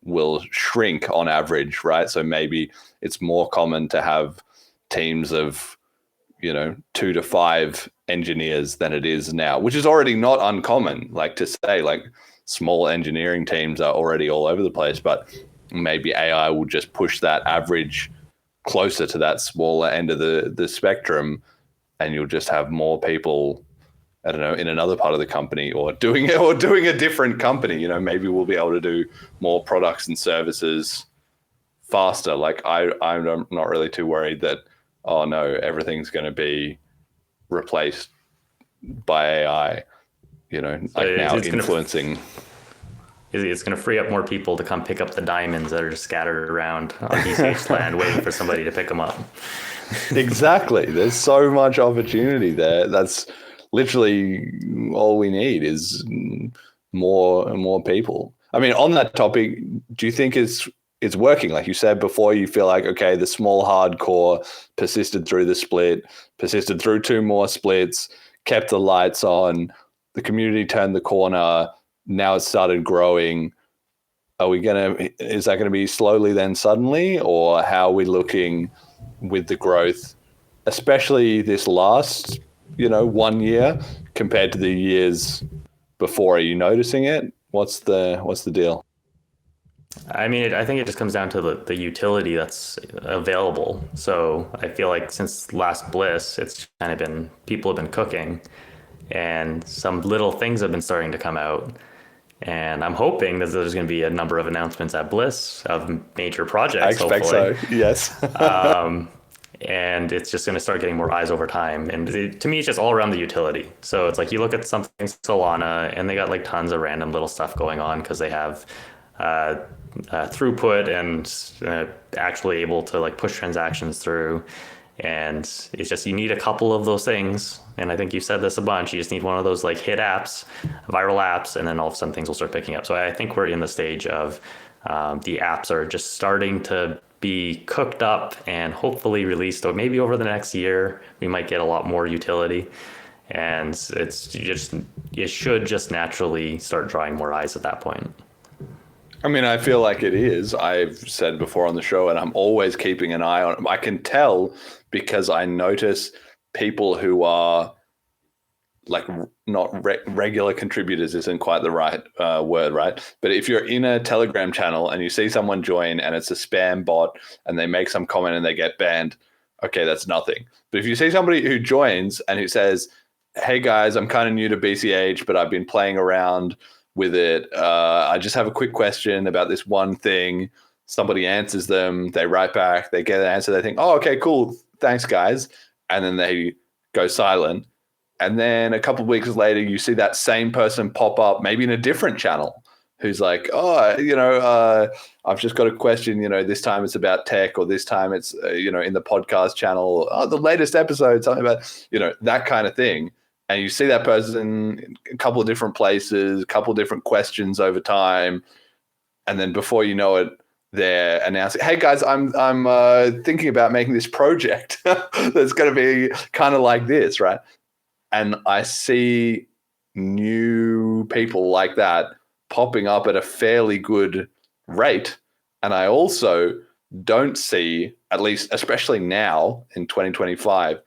will shrink on average, right? So maybe it's more common to have teams of 2 to 5 engineers than it is now, which is already not uncommon. Like to say, like small engineering teams are already all over the place, but maybe AI will just push that average closer to that smaller end of the spectrum, and you'll just have more people, I don't know, in another part of the company or doing a different company. Maybe we'll be able to do more products and services faster. Like I'm not really too worried that, oh no, everything's going to be replaced by AI, influencing. It's going to free up more people to come pick up the diamonds that are just scattered around on BCH land waiting for somebody to pick them up. Exactly. There's so much opportunity there. That's literally all we need is more and more people. I mean, on that topic, do you think it's working? Like you said before, you feel like, okay, the small hardcore persisted through the split, persisted through 2 more splits, kept the lights on, the community turned the corner, now it started growing. Is that going to be slowly then suddenly, or how are we looking with the growth, especially this last 1 year compared to the years before? Are you noticing it? What's the deal? I mean, I think it just comes down to the utility that's available. So I feel like since last BLISS, it's kind of been, people have been cooking and some little things have been starting to come out. And I'm hoping that there's going to be a number of announcements at BLISS of major projects. I expect hopefully. So, yes. And it's just going to start getting more eyes over time. And to me, it's just all around the utility. So it's like you look at something Solana and they got like tons of random little stuff going on because they have throughput and actually able to like push transactions through. And it's just, you need a couple of those things. And I think you said this a bunch. You just need one of those like hit apps, viral apps, and then all of a sudden things will start picking up. So I think we're in the stage of the apps are just starting to be cooked up and hopefully released, or maybe over the next year, we might get a lot more utility. And it should just naturally start drawing more eyes at that point. I mean, I feel like it is. I've said before on the show, and I'm always keeping an eye on it. I can tell because I notice people who are like not regular contributors isn't quite the right word, right? But if you're in a Telegram channel and you see someone join and it's a spam bot and they make some comment and they get banned, okay, that's nothing. But if you see somebody who joins and who says, hey guys, I'm kind of new to BCH, but I've been playing around with it. I just have a quick question about this one thing. Somebody answers them, they write back, they get an answer, they think, oh, okay, cool, thanks guys. And then they go silent. And then a couple of weeks later, you see that same person pop up, maybe in a different channel, who's like, oh, I've just got a question, this time it's about tech, or this time it's, in the podcast channel, the latest episode, something about, that kind of thing. And you see that person in a couple of different places, a couple of different questions over time. And then before you know it, they're announcing, hey guys, I'm thinking about making this project that's going to be kind of like this, right? And I see new people like that popping up at a fairly good rate. And I also don't see, at least especially now in 2025,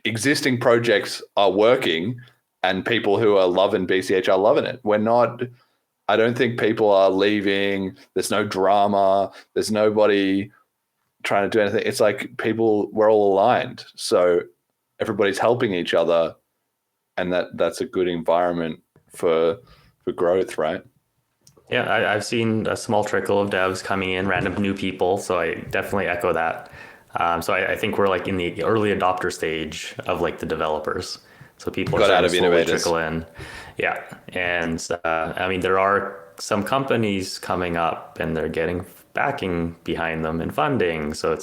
existing projects are working and people who are loving BCH are loving it. I don't think people are leaving. There's no drama. There's nobody trying to do anything. It's like we're all aligned. So everybody's helping each other. And that's a good environment for growth, right? Yeah, I've seen a small trickle of devs coming in, random new people. So I definitely echo that. So I think we're like in the early adopter stage of like the developers. So people are starting to slowly trickle in. Yeah. And there are some companies coming up and they're getting backing behind them and funding. So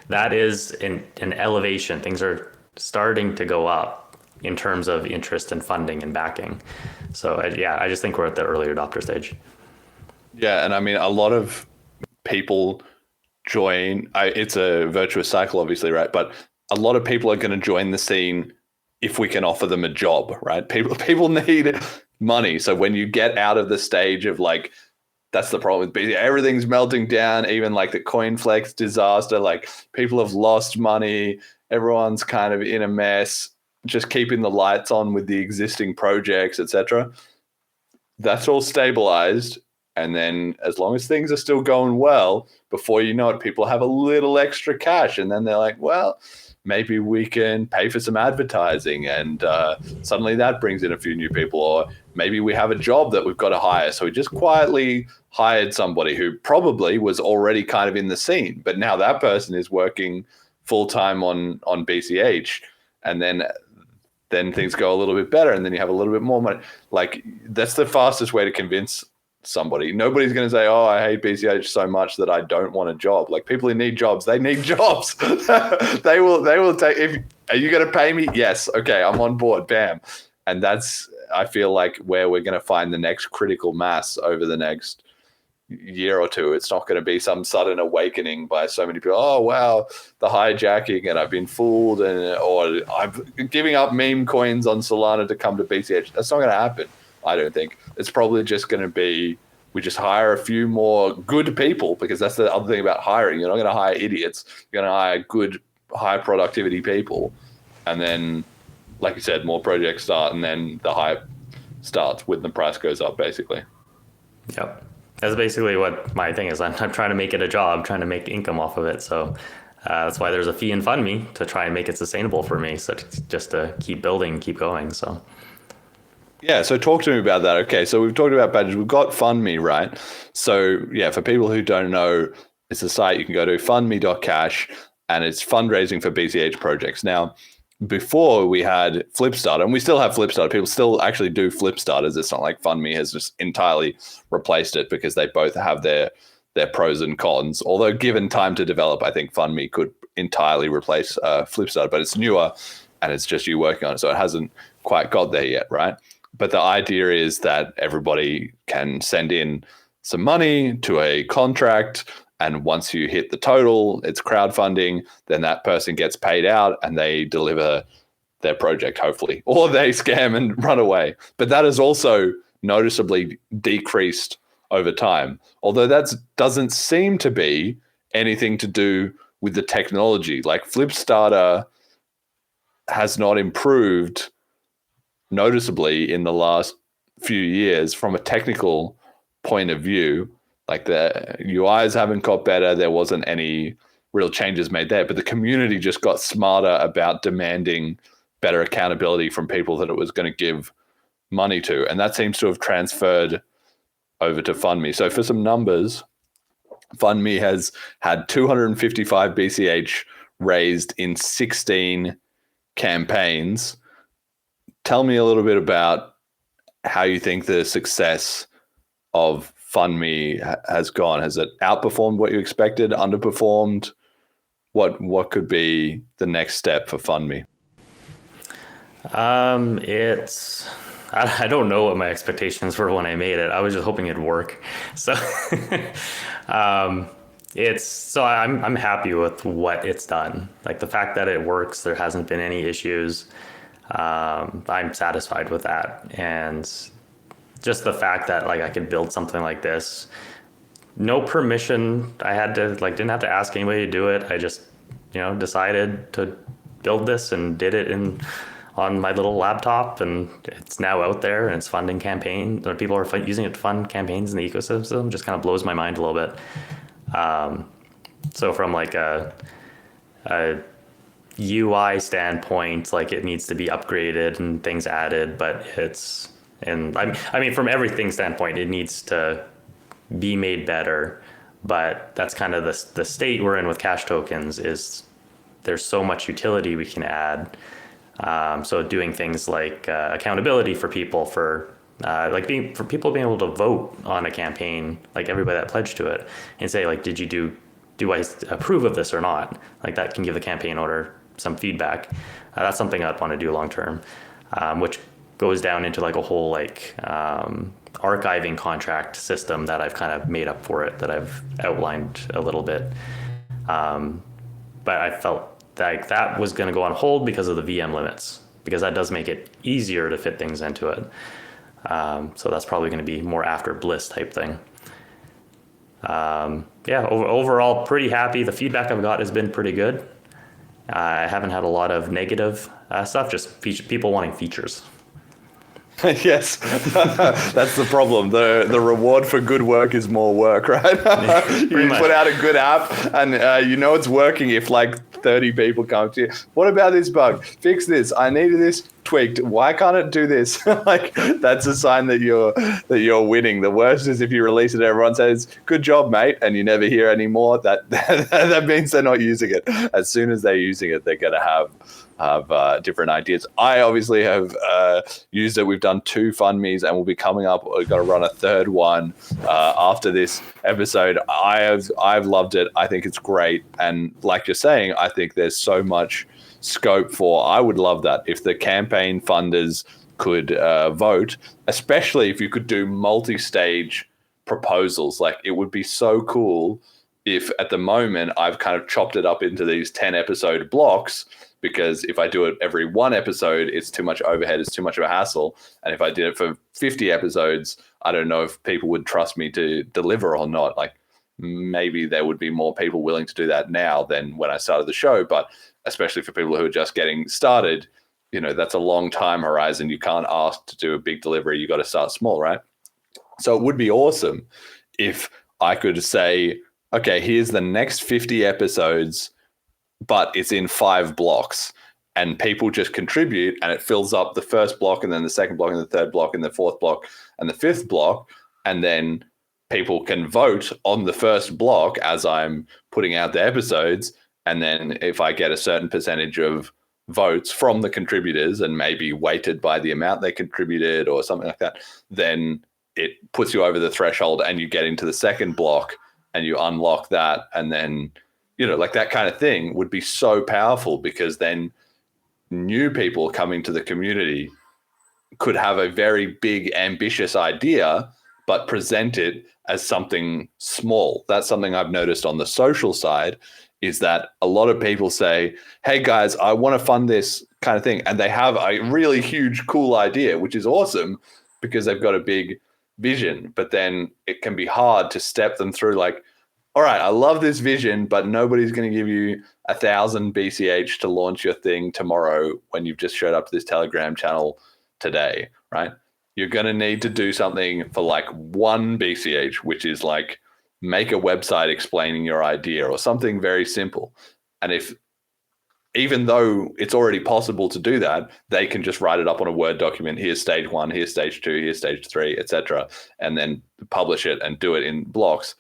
that is an elevation. Things are starting to go up in terms of interest and funding and backing. So I just think we're at the early adopter stage. Yeah. And a lot of people join, it's a virtuous cycle, obviously, right? But a lot of people are going to join the scene if we can offer them a job, right? People need money. So when you get out of the stage of like, that's the problem with BCH, everything's melting down, even like the CoinFlex disaster, like people have lost money, everyone's kind of in a mess, just keeping the lights on with the existing projects, etc. That's all stabilized. And then as long as things are still going well, before you know it, people have a little extra cash. And then they're like, well, maybe we can pay for some advertising. And suddenly that brings in a few new people. Or maybe we have a job that we've got to hire. So we just quietly hired somebody who probably was already kind of in the scene. But now that person is working full-time on BCH. And then things go a little bit better. And then you have a little bit more money. Like, that's the fastest way to convince somebody. Nobody's going to say, oh, I hate BCH so much that I don't want a job. Like, people who need jobs, they need jobs. they will take, are you going to pay me? Yes. Okay. I'm on board. Bam. And that's, I feel like, where we're going to find the next critical mass over the next year or two. It's not going to be some sudden awakening by so many people. Oh, wow, the hijacking and I've been fooled, or I'm giving up meme coins on Solana to come to BCH. That's not going to happen. I don't think. It's probably just going to be, we just hire a few more good people, because that's the other thing about hiring. You're not going to hire idiots. You're going to hire good, high productivity people. And then, like you said, more projects start, and then the hype starts when the price goes up, basically. Yep. That's basically what my thing is. I'm trying to make it a job, trying to make income off of it. So that's why there's a fee in FundMe, to try and make it sustainable for me. So just to keep building, keep going. So. Yeah, so talk to me about that. Okay, so we've talked about badges. We've got FundMe, right? So yeah, for people who don't know, it's a site you can go to, FundMe.cash, and it's fundraising for BCH projects. Now, before we had Flipstarter, and we still have Flipstarter. People still actually do Flipstarters. It's not like FundMe has just entirely replaced it, because they both have their pros and cons. Although given time to develop, I think FundMe could entirely replace Flipstarter, but it's newer and it's just you working on it. So it hasn't quite got there yet, right? But the idea is that everybody can send in some money to a contract, and once you hit the total, it's crowdfunding, then that person gets paid out and they deliver their project, hopefully, or they scam and run away. But that has also noticeably decreased over time, although that doesn't seem to be anything to do with the technology. Like, Flipstarter has not improved noticeably in the last few years from a technical point of view. Like, the UIs haven't got better. There wasn't any real changes made there, but the community just got smarter about demanding better accountability from people that it was going to give money to. And that seems to have transferred over to FundMe. So for some numbers, FundMe has had 255 BCH raised in 16 campaigns. Tell me a little bit about how you think the success of FundMe has gone? Has it outperformed what you expected, underperformed? What could be the next step for FundMe? I don't know what my expectations were when I made it. I was just hoping it'd work. So I'm happy with what it's done. Like the fact that it works, there hasn't been any issues. I'm satisfied with that. And just the fact that like I could build something like this, no permission. I had to didn't have to ask anybody to do it. I just, decided to build this and did it on my little laptop, and it's now out there and it's funding campaigns. People are using it to fund campaigns in the ecosystem. Just kind of blows my mind a little bit. So from like a UI standpoint, like it needs to be upgraded and things added, but from everything standpoint, it needs to be made better. But that's kind of the state we're in with cash tokens. Is there's so much utility we can add. So doing things like accountability for people, for people being able to vote on a campaign, like everybody that pledged to it, and say like, do I approve of this or not? Like that can give the campaign owner some feedback. That's something I'd want to do long term, which goes down into like a whole archiving contract system that I've kind of made up for it, that I've outlined a little bit. But I felt like that was going to go on hold because of the VM limits, because that does make it easier to fit things into it. So that's probably going to be more after BLISS type thing. Overall, pretty happy. The feedback I've got has been pretty good. I haven't had a lot of negative stuff, just people wanting features. Yes, that's the problem. The reward for good work is more work, right? You put out a good app and it's working if like 30 people come to you. What about this bug? Fix this. I needed this tweaked. Why can't it do this? Like that's a sign that you're winning. The worst is if you release it, everyone says, "Good job, mate," and you never hear any more. That means they're not using it. As soon as they're using it, they're going to have different ideas. I obviously have used it. We've done 2 FundMes and we'll be coming up. We've got to run a third one after this episode. I've loved it. I think it's great. And like you're saying, I think there's so much scope for, I would love that if the campaign funders could vote, especially if you could do multi-stage proposals. Like it would be so cool if at the moment I've kind of chopped it up into these 10 episode blocks, because if I do it every 1 episode, it's too much overhead, it's too much of a hassle. And if I did it for 50 episodes, I don't know if people would trust me to deliver or not. Like maybe there would be more people willing to do that now than when I started the show. But especially for people who are just getting started, that's a long time horizon. You can't ask to do a big delivery. You got to start small, right? So it would be awesome if I could say, okay, here's the next 50 episodes, but it's in 5 blocks, and people just contribute and it fills up the first block and then the second block and the third block and the fourth block and the fifth block. And then people can vote on the first block as I'm putting out the episodes. And then if I get a certain percentage of votes from the contributors and maybe weighted by the amount they contributed or something like that, then it puts you over the threshold and you get into the second block and you unlock that. And then, like that kind of thing would be so powerful, because then new people coming to the community could have a very big, ambitious idea, but present it as something small. That's something I've noticed on the social side, is that a lot of people say, hey guys, I want to fund this kind of thing. And they have a really huge, cool idea, which is awesome because they've got a big vision. But then it can be hard to step them through like, all right, I love this vision, but nobody's going to give you 1,000 BCH to launch your thing tomorrow when you've just showed up to this Telegram channel today, right? You're going to need to do something for like 1 BCH, which is like make a website explaining your idea or something very simple. And even though it's already possible to do that, they can just write it up on a Word document. Here's stage 1, here's stage 2, here's stage 3, etc., and then publish it and do it in blocks.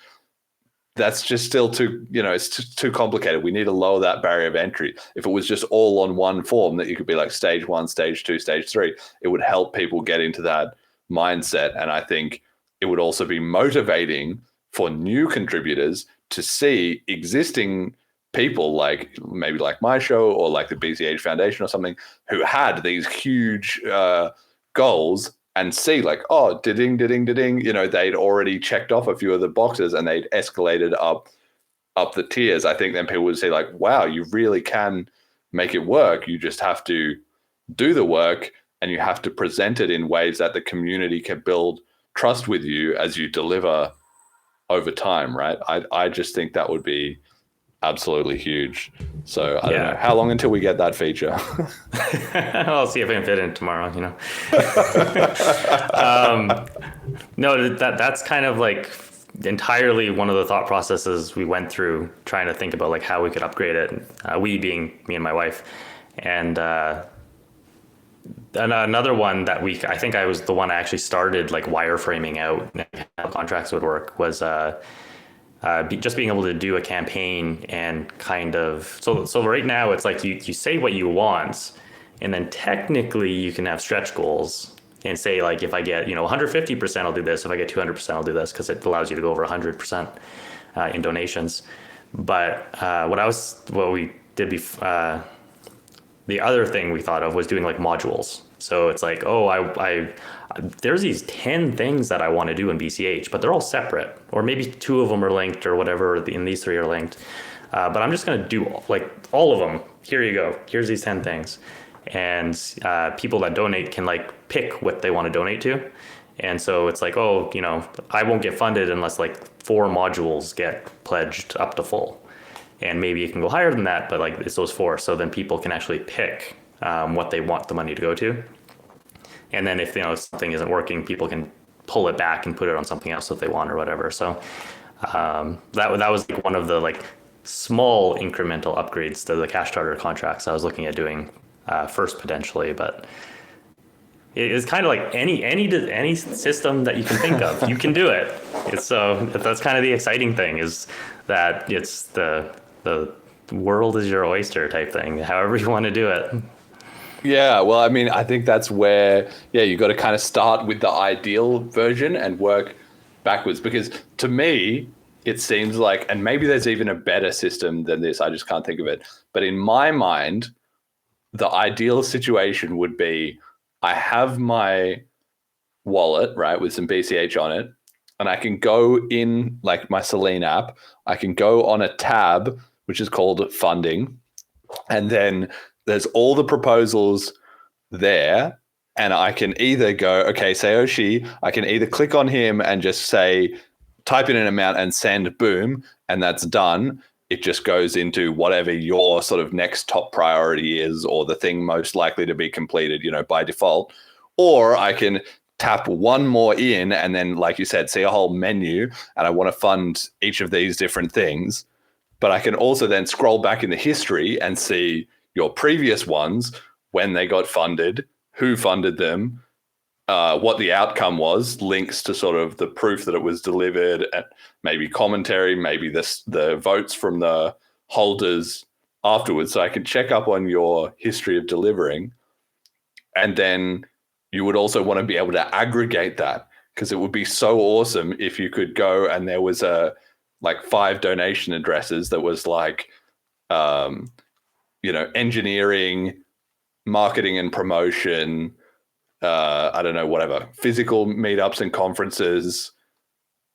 That's just still too, it's too complicated. We need to lower that barrier of entry. If it was just all on one form that you could be like stage 1, stage 2, stage 3, it would help people get into that mindset. And I think it would also be motivating for new contributors to see existing people like maybe like my show or like the BCH Foundation or something who had these huge goals and see like, oh, ding, they'd already checked off a few of the boxes and they'd escalated up the tiers. I think then people would say like, wow, you really can make it work. You just have to do the work and you have to present it in ways that the community can build trust with you as you deliver over time, right? I just think that would be absolutely huge. So I don't know how long until we get that feature. I'll see if I can fit in tomorrow, No, that's kind of like entirely one of the thought processes we went through trying to think about like how we could upgrade it. We being me and my wife. And another one that I think I was the one I actually started like wireframing out how contracts would work was just being able to do a campaign and kind of so right now it's like you say what you want and then technically you can have stretch goals and say like if I get 150% I'll do this, if I get 200% I'll do this, because it allows you to go over 100% in donations. But what we did before, the other thing we thought of was doing like modules. So it's like, there's these 10 things that I want to do in BCH, but they're all separate, or maybe 2 of them are linked or whatever, and these 3 are linked. But I'm just going to do like all of them. Here you go. Here's these 10 things. And people that donate can like pick what they want to donate to. And so it's like, I won't get funded unless like 4 modules get pledged up to full. And maybe it can go higher than that, but like it's those 4. So then people can actually pick what they want the money to go to. And then if something isn't working, people can pull it back and put it on something else if they want or whatever. So that was like one of the like small incremental upgrades to the cash starter contracts I was looking at doing first potentially, but it is kind of like any system that you can think of, you can do it. That's kind of the exciting thing, is that it's the world is your oyster type thing, however you want to do it. Yeah, well, I mean, I think that's where, you got to kind of start with the ideal version and work backwards. Because to me, it seems like, and maybe there's even a better system than this, I just can't think of it. But in my mind, the ideal situation would be I have my wallet, right, with some BCH on it, and I can go in like my Selene app, I can go on a tab, which is called funding, and then there's all the proposals there, and I can either go, okay, Sayoshi, I can either click on him and just say, type in an amount and send, boom, and that's done. It just goes into whatever your sort of next top priority is, or the thing most likely to be completed, by default. Or I can tap one more in and then, like you said, see a whole menu, and I want to fund each of these different things. But I can also then scroll back in the history and see your previous ones, when they got funded, who funded them, what the outcome was, links to sort of the proof that it was delivered, and maybe commentary, maybe the votes from the holders afterwards. So I can check up on your history of delivering. And then you would also want to be able to aggregate that, because it would be so awesome if you could go and there was like 5 donation addresses that was like, engineering, marketing and promotion, I don't know, whatever, physical meetups and conferences,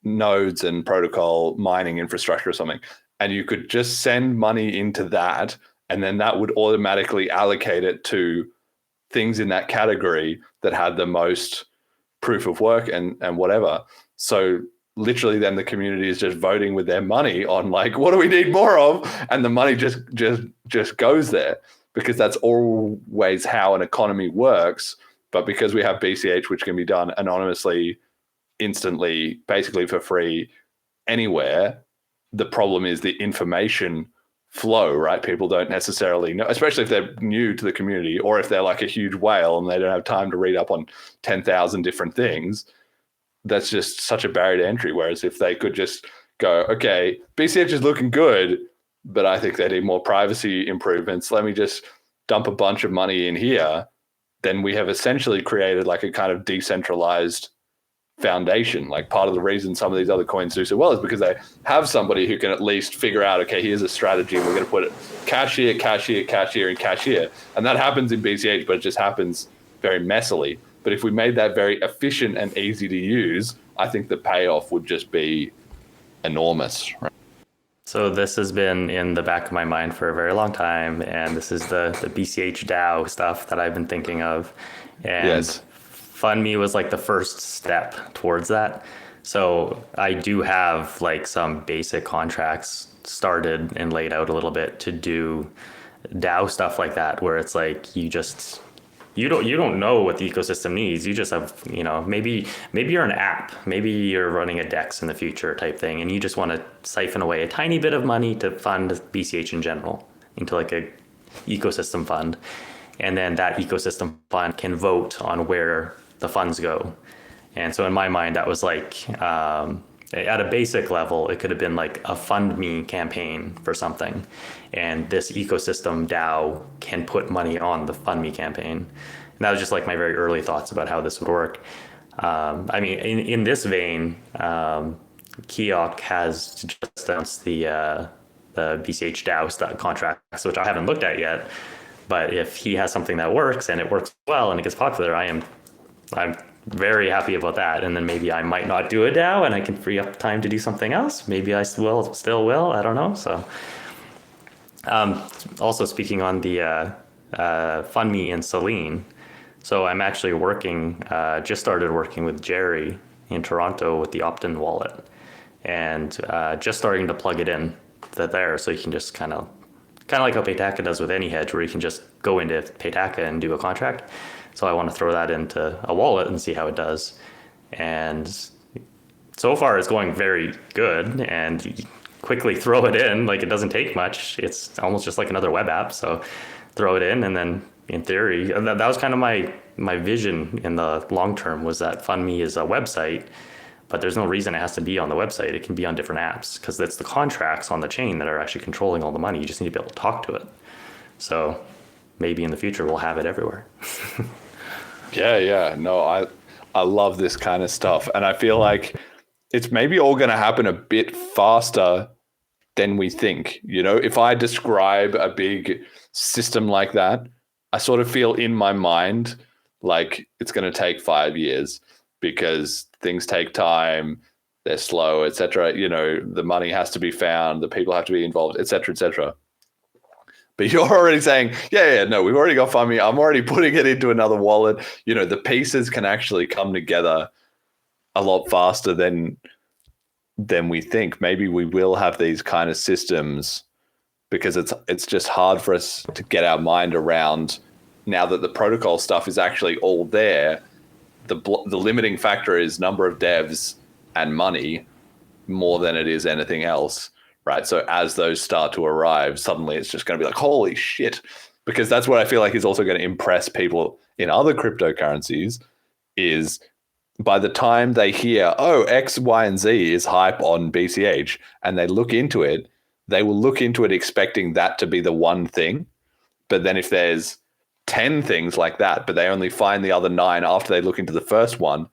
nodes and protocol, mining infrastructure or something. And you could just send money into that, and then that would automatically allocate it to things in that category that had the most proof of work and whatever. So literally then the community is just voting with their money on like, what do we need more of? And the money just goes there, because that's always how an economy works. But because we have BCH, which can be done anonymously, instantly, basically for free, anywhere, the problem is the information flow, right? People don't necessarily know, especially if they're new to the community, or if they're like a huge whale and they don't have time to read up on 10,000 different things. That's just such a barrier to entry. Whereas if they could just go, okay, BCH is looking good, but I think they need more privacy improvements. Let me just dump a bunch of money in here. Then we have essentially created like a kind of decentralized foundation. Like part of the reason some of these other coins do so well is because they have somebody who can at least figure out, okay, here's a strategy. We're going to put it cash here, cash here, cash here, and cash here. And that happens in BCH, but it just happens very messily. But if we made that very efficient and easy to use, I think the payoff would just be enormous. Right? So this has been in the back of my mind for a very long time, and this is the BCH DAO stuff that I've been thinking of. And Yes. FundMe was like the first step towards that. So I do have like some basic contracts started and laid out a little bit to do DAO stuff like that, where it's like you don't know what the ecosystem needs. You just have, maybe you're an app, maybe you're running a DEX in the future type thing, and you just want to siphon away a tiny bit of money to fund BCH in general into like a ecosystem fund. And then that ecosystem fund can vote on where the funds go. And so in my mind, that was like, at a basic level, it could have been like a FundMe campaign for something. And this ecosystem DAO can put money on the FundMe campaign. And that was just like my very early thoughts about how this would work. I mean, in this vein, Keok has just announced the BCH DAO contracts, which I haven't looked at yet. But if he has something that works and it works well and it gets popular, I'm very happy about that. And then maybe I might not do a DAO and I can free up time to do something else. Maybe I still will. I don't know. So, also speaking on the FundMe in Selene. So I'm actually just started working with Jerry in Toronto with the opt-in wallet, and just starting to plug it in there, so you can just kind of like how Paytaka does with any hedge, where you can just go into Paytaka and do a contract. So I want to throw that into a wallet and see how it does. And so far it's going very good, and you quickly throw it in, like it doesn't take much. It's almost just like another web app. So throw it in, and then in theory, that was kind of my vision in the long term, was that FundMe is a website, but there's no reason it has to be on the website. It can be on different apps, because it's the contracts on the chain that are actually controlling all the money. You just need to be able to talk to it. So maybe in the future we'll have it everywhere. Yeah. No, I love this kind of stuff. And I feel like it's maybe all going to happen a bit faster than we think. If I describe a big system like that, I sort of feel in my mind like it's going to take 5 years, because things take time, they're slow, etc. The money has to be found, the people have to be involved, etc., etc. But you're already saying, no, we've already got FundMe. I'm already putting it into another wallet. The pieces can actually come together a lot faster than we think. Maybe we will have these kind of systems, because it's just hard for us to get our mind around now that the protocol stuff is actually all there. The limiting factor is number of devs and money more than it is anything else, right? So as those start to arrive, suddenly it's just going to be like, holy shit, because that's what I feel like is also going to impress people in other cryptocurrencies, is by the time they hear, oh, X, Y, and Z is hype on BCH, and they look into it, they will look into it expecting that to be the one thing. But then if there's 10 things like that, but they only find the other 9 after they look into the first one,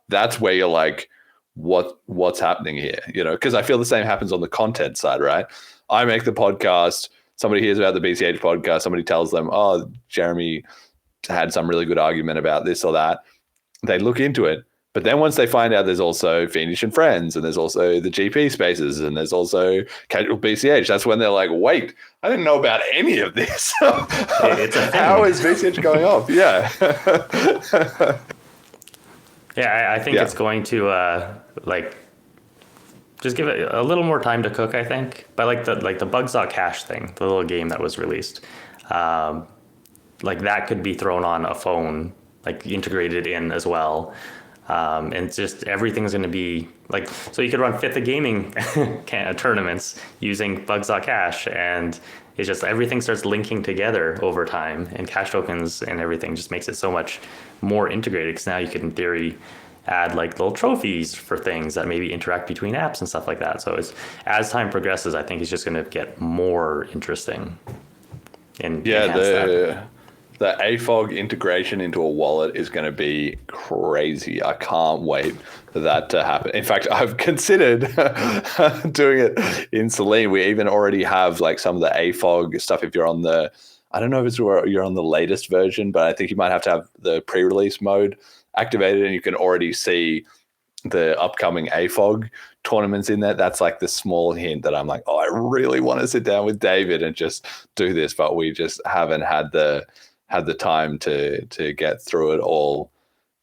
that's where you're like, what's happening here? Because I feel the same happens on the content side, right? I make the podcast, somebody hears about the BCH podcast, somebody tells them, oh, Jeremy had some really good argument about this or that. They look into it. But then once they find out there's also Fiendish and Friends, and there's also the GP spaces, and there's also CasualBCH, that's when they're like, wait, I didn't know about any of this. It's a thing. How is BCH going off? Yeah. Yeah, I think it's going to just give it a little more time to cook, I think. But like the BCH thing, the little game that was released, like that could be thrown on a phone, like integrated in as well. And it's just everything's going to be like, so you could run Fifth of Gaming tournaments using BCH, and it's just everything starts linking together over time, and cash tokens and everything just makes it so much more integrated, because now you could in theory add like little trophies for things that maybe interact between apps and stuff like that. So as time progresses, I think it's just going to get more interesting. And The AFOG integration into a wallet is going to be crazy. I can't wait for that to happen. In fact, I've considered doing it in Selene. We even already have like some of the AFOG stuff. If you're on the, I don't know if you're on the latest version, but I think you might have to have the pre-release mode activated, and you can already see the upcoming AFOG tournaments in there. That's like the small hint that I'm like, oh, I really want to sit down with David and just do this, but we just haven't had the time to get through it all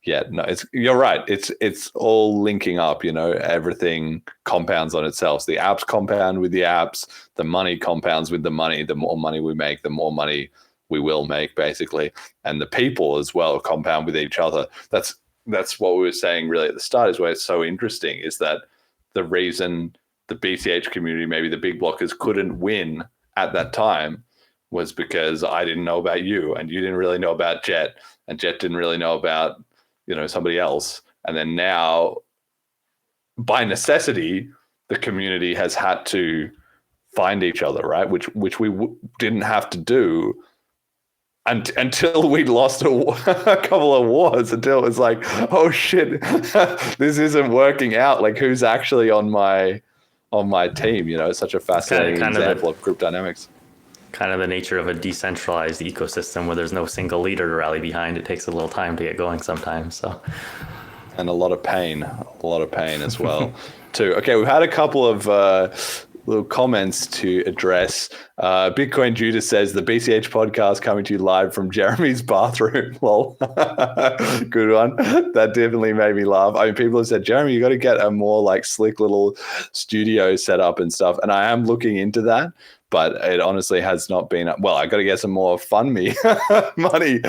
yet. No, you're right. It's all linking up, everything compounds on itself. So the apps compound with the apps, the money compounds with the money. The more money we make, the more money we will make, basically. And the people as well compound with each other. That's what we were saying really at the start, is where it's so interesting, is that the reason the BCH community, maybe the big blockers, couldn't win at that time was because I didn't know about you, and you didn't really know about Jet, and Jet didn't really know about, somebody else. And then now, by necessity, the community has had to find each other, right? Which we didn't have to do until we lost a couple of wars, until it was like, oh shit, this isn't working out. Like, who's actually on my team? It's such a fascinating example of group dynamics. Kind of the nature of a decentralized ecosystem where there's no single leader to rally behind. It takes a little time to get going sometimes. So, and a lot of pain as well, too. Okay, we've had a couple of little comments to address. Bitcoin Judas says the BCH podcast coming to you live from Jeremy's bathroom. Lol. Good one. That definitely made me laugh. I mean, people have said, Jeremy, you got to get a more like slick little studio set up and stuff. And I am looking into that, but it honestly has not been. Well, I got to get some more FundMe money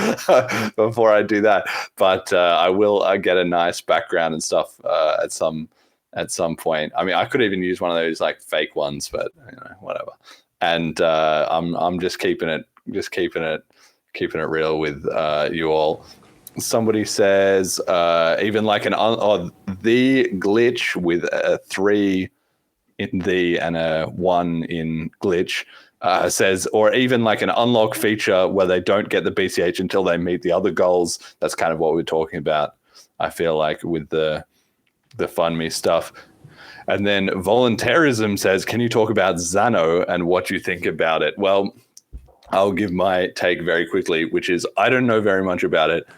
before I do that. But I will get a nice background and stuff at some point. I mean, I could even use one of those like fake ones, but whatever. And I'm just keeping it real with you all. Somebody says even like the glitch with a 3 in the and a 1 in glitch says, or even like an unlock feature where they don't get the BCH until they meet the other goals. That's kind of what we're talking about, I feel like, with the FundMe stuff. And then voluntarism says, can you talk about Zano and what you think about it? Well, I'll give my take very quickly, which is I don't know very much about it.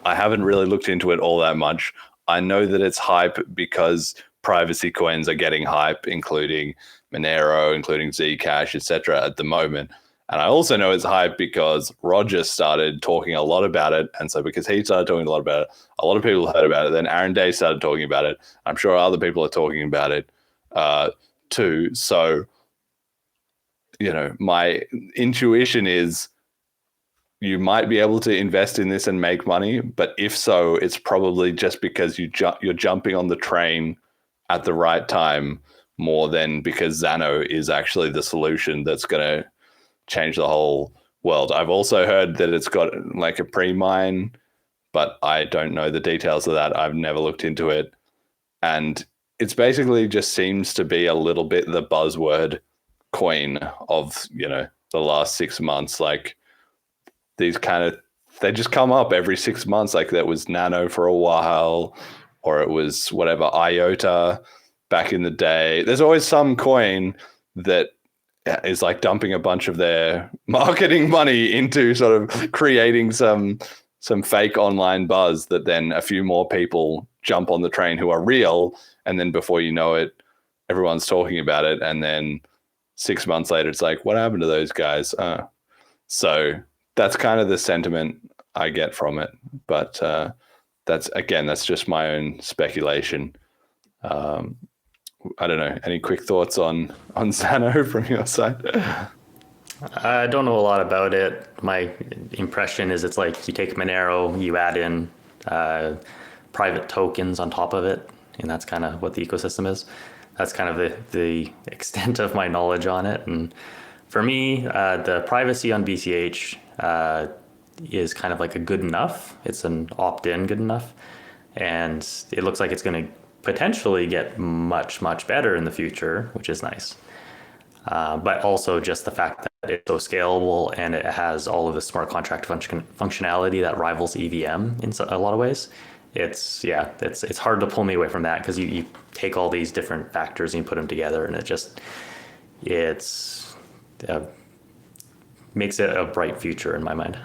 I haven't really looked into it all that much. I know that it's hype because privacy coins are getting hype, including Monero, including Zcash, etc. at the moment. And I also know it's hype because Roger started talking a lot about it. And so because he started talking a lot about it, a lot of people heard about it. Then Aaron Day started talking about it. I'm sure other people are talking about it too. So, my intuition is you might be able to invest in this and make money. But if so, it's probably just because you're jumping on the train at the right time more than because Zano is actually the solution that's going to change the whole world. I've also heard that it's got like a pre-mine, but I don't know the details of that. I've never looked into it. And it's basically just seems to be a little bit the buzzword coin of, the last 6 months. Like these they just come up every 6 months. Like that was Nano for a while, or it was whatever, IOTA back in the day. There's always some coin that is like dumping a bunch of their marketing money into sort of creating some fake online buzz that then a few more people jump on the train who are real. And then before you know it, everyone's talking about it. And then 6 months later, it's like, what happened to those guys? So that's kind of the sentiment I get from it. But that's just my own speculation. I don't know. Any quick thoughts on Zano from your side? I don't know a lot about it. My impression is it's like you take Monero, you add in private tokens on top of it, and that's kind of what the ecosystem is. That's kind of the extent of my knowledge on it. And for me, the privacy on BCH is kind of like a good enough. It's an opt-in good enough. And it looks like it's going to potentially get much, much better in the future, which is nice. but also just the fact that it's so scalable and it has all of the smart contract functionality that rivals EVM in a lot of ways. It's hard to pull me away from that, because you take all these different factors and you put them together, and it's makes it a bright future in my mind.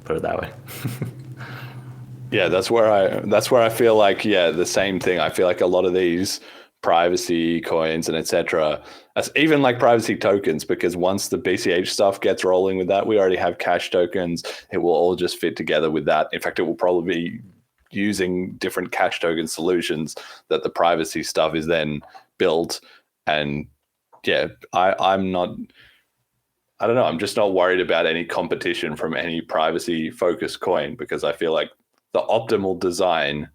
Put it that way. Yeah, that's where I feel like, the same thing. I feel like a lot of these privacy coins and etc., even like privacy tokens, because once the BCH stuff gets rolling with that, we already have cash tokens. It will all just fit together with that. In fact, it will probably be using different cash token solutions that the privacy stuff is then built. And I'm just not worried about any competition from any privacy focused coin, because I feel like the optimal design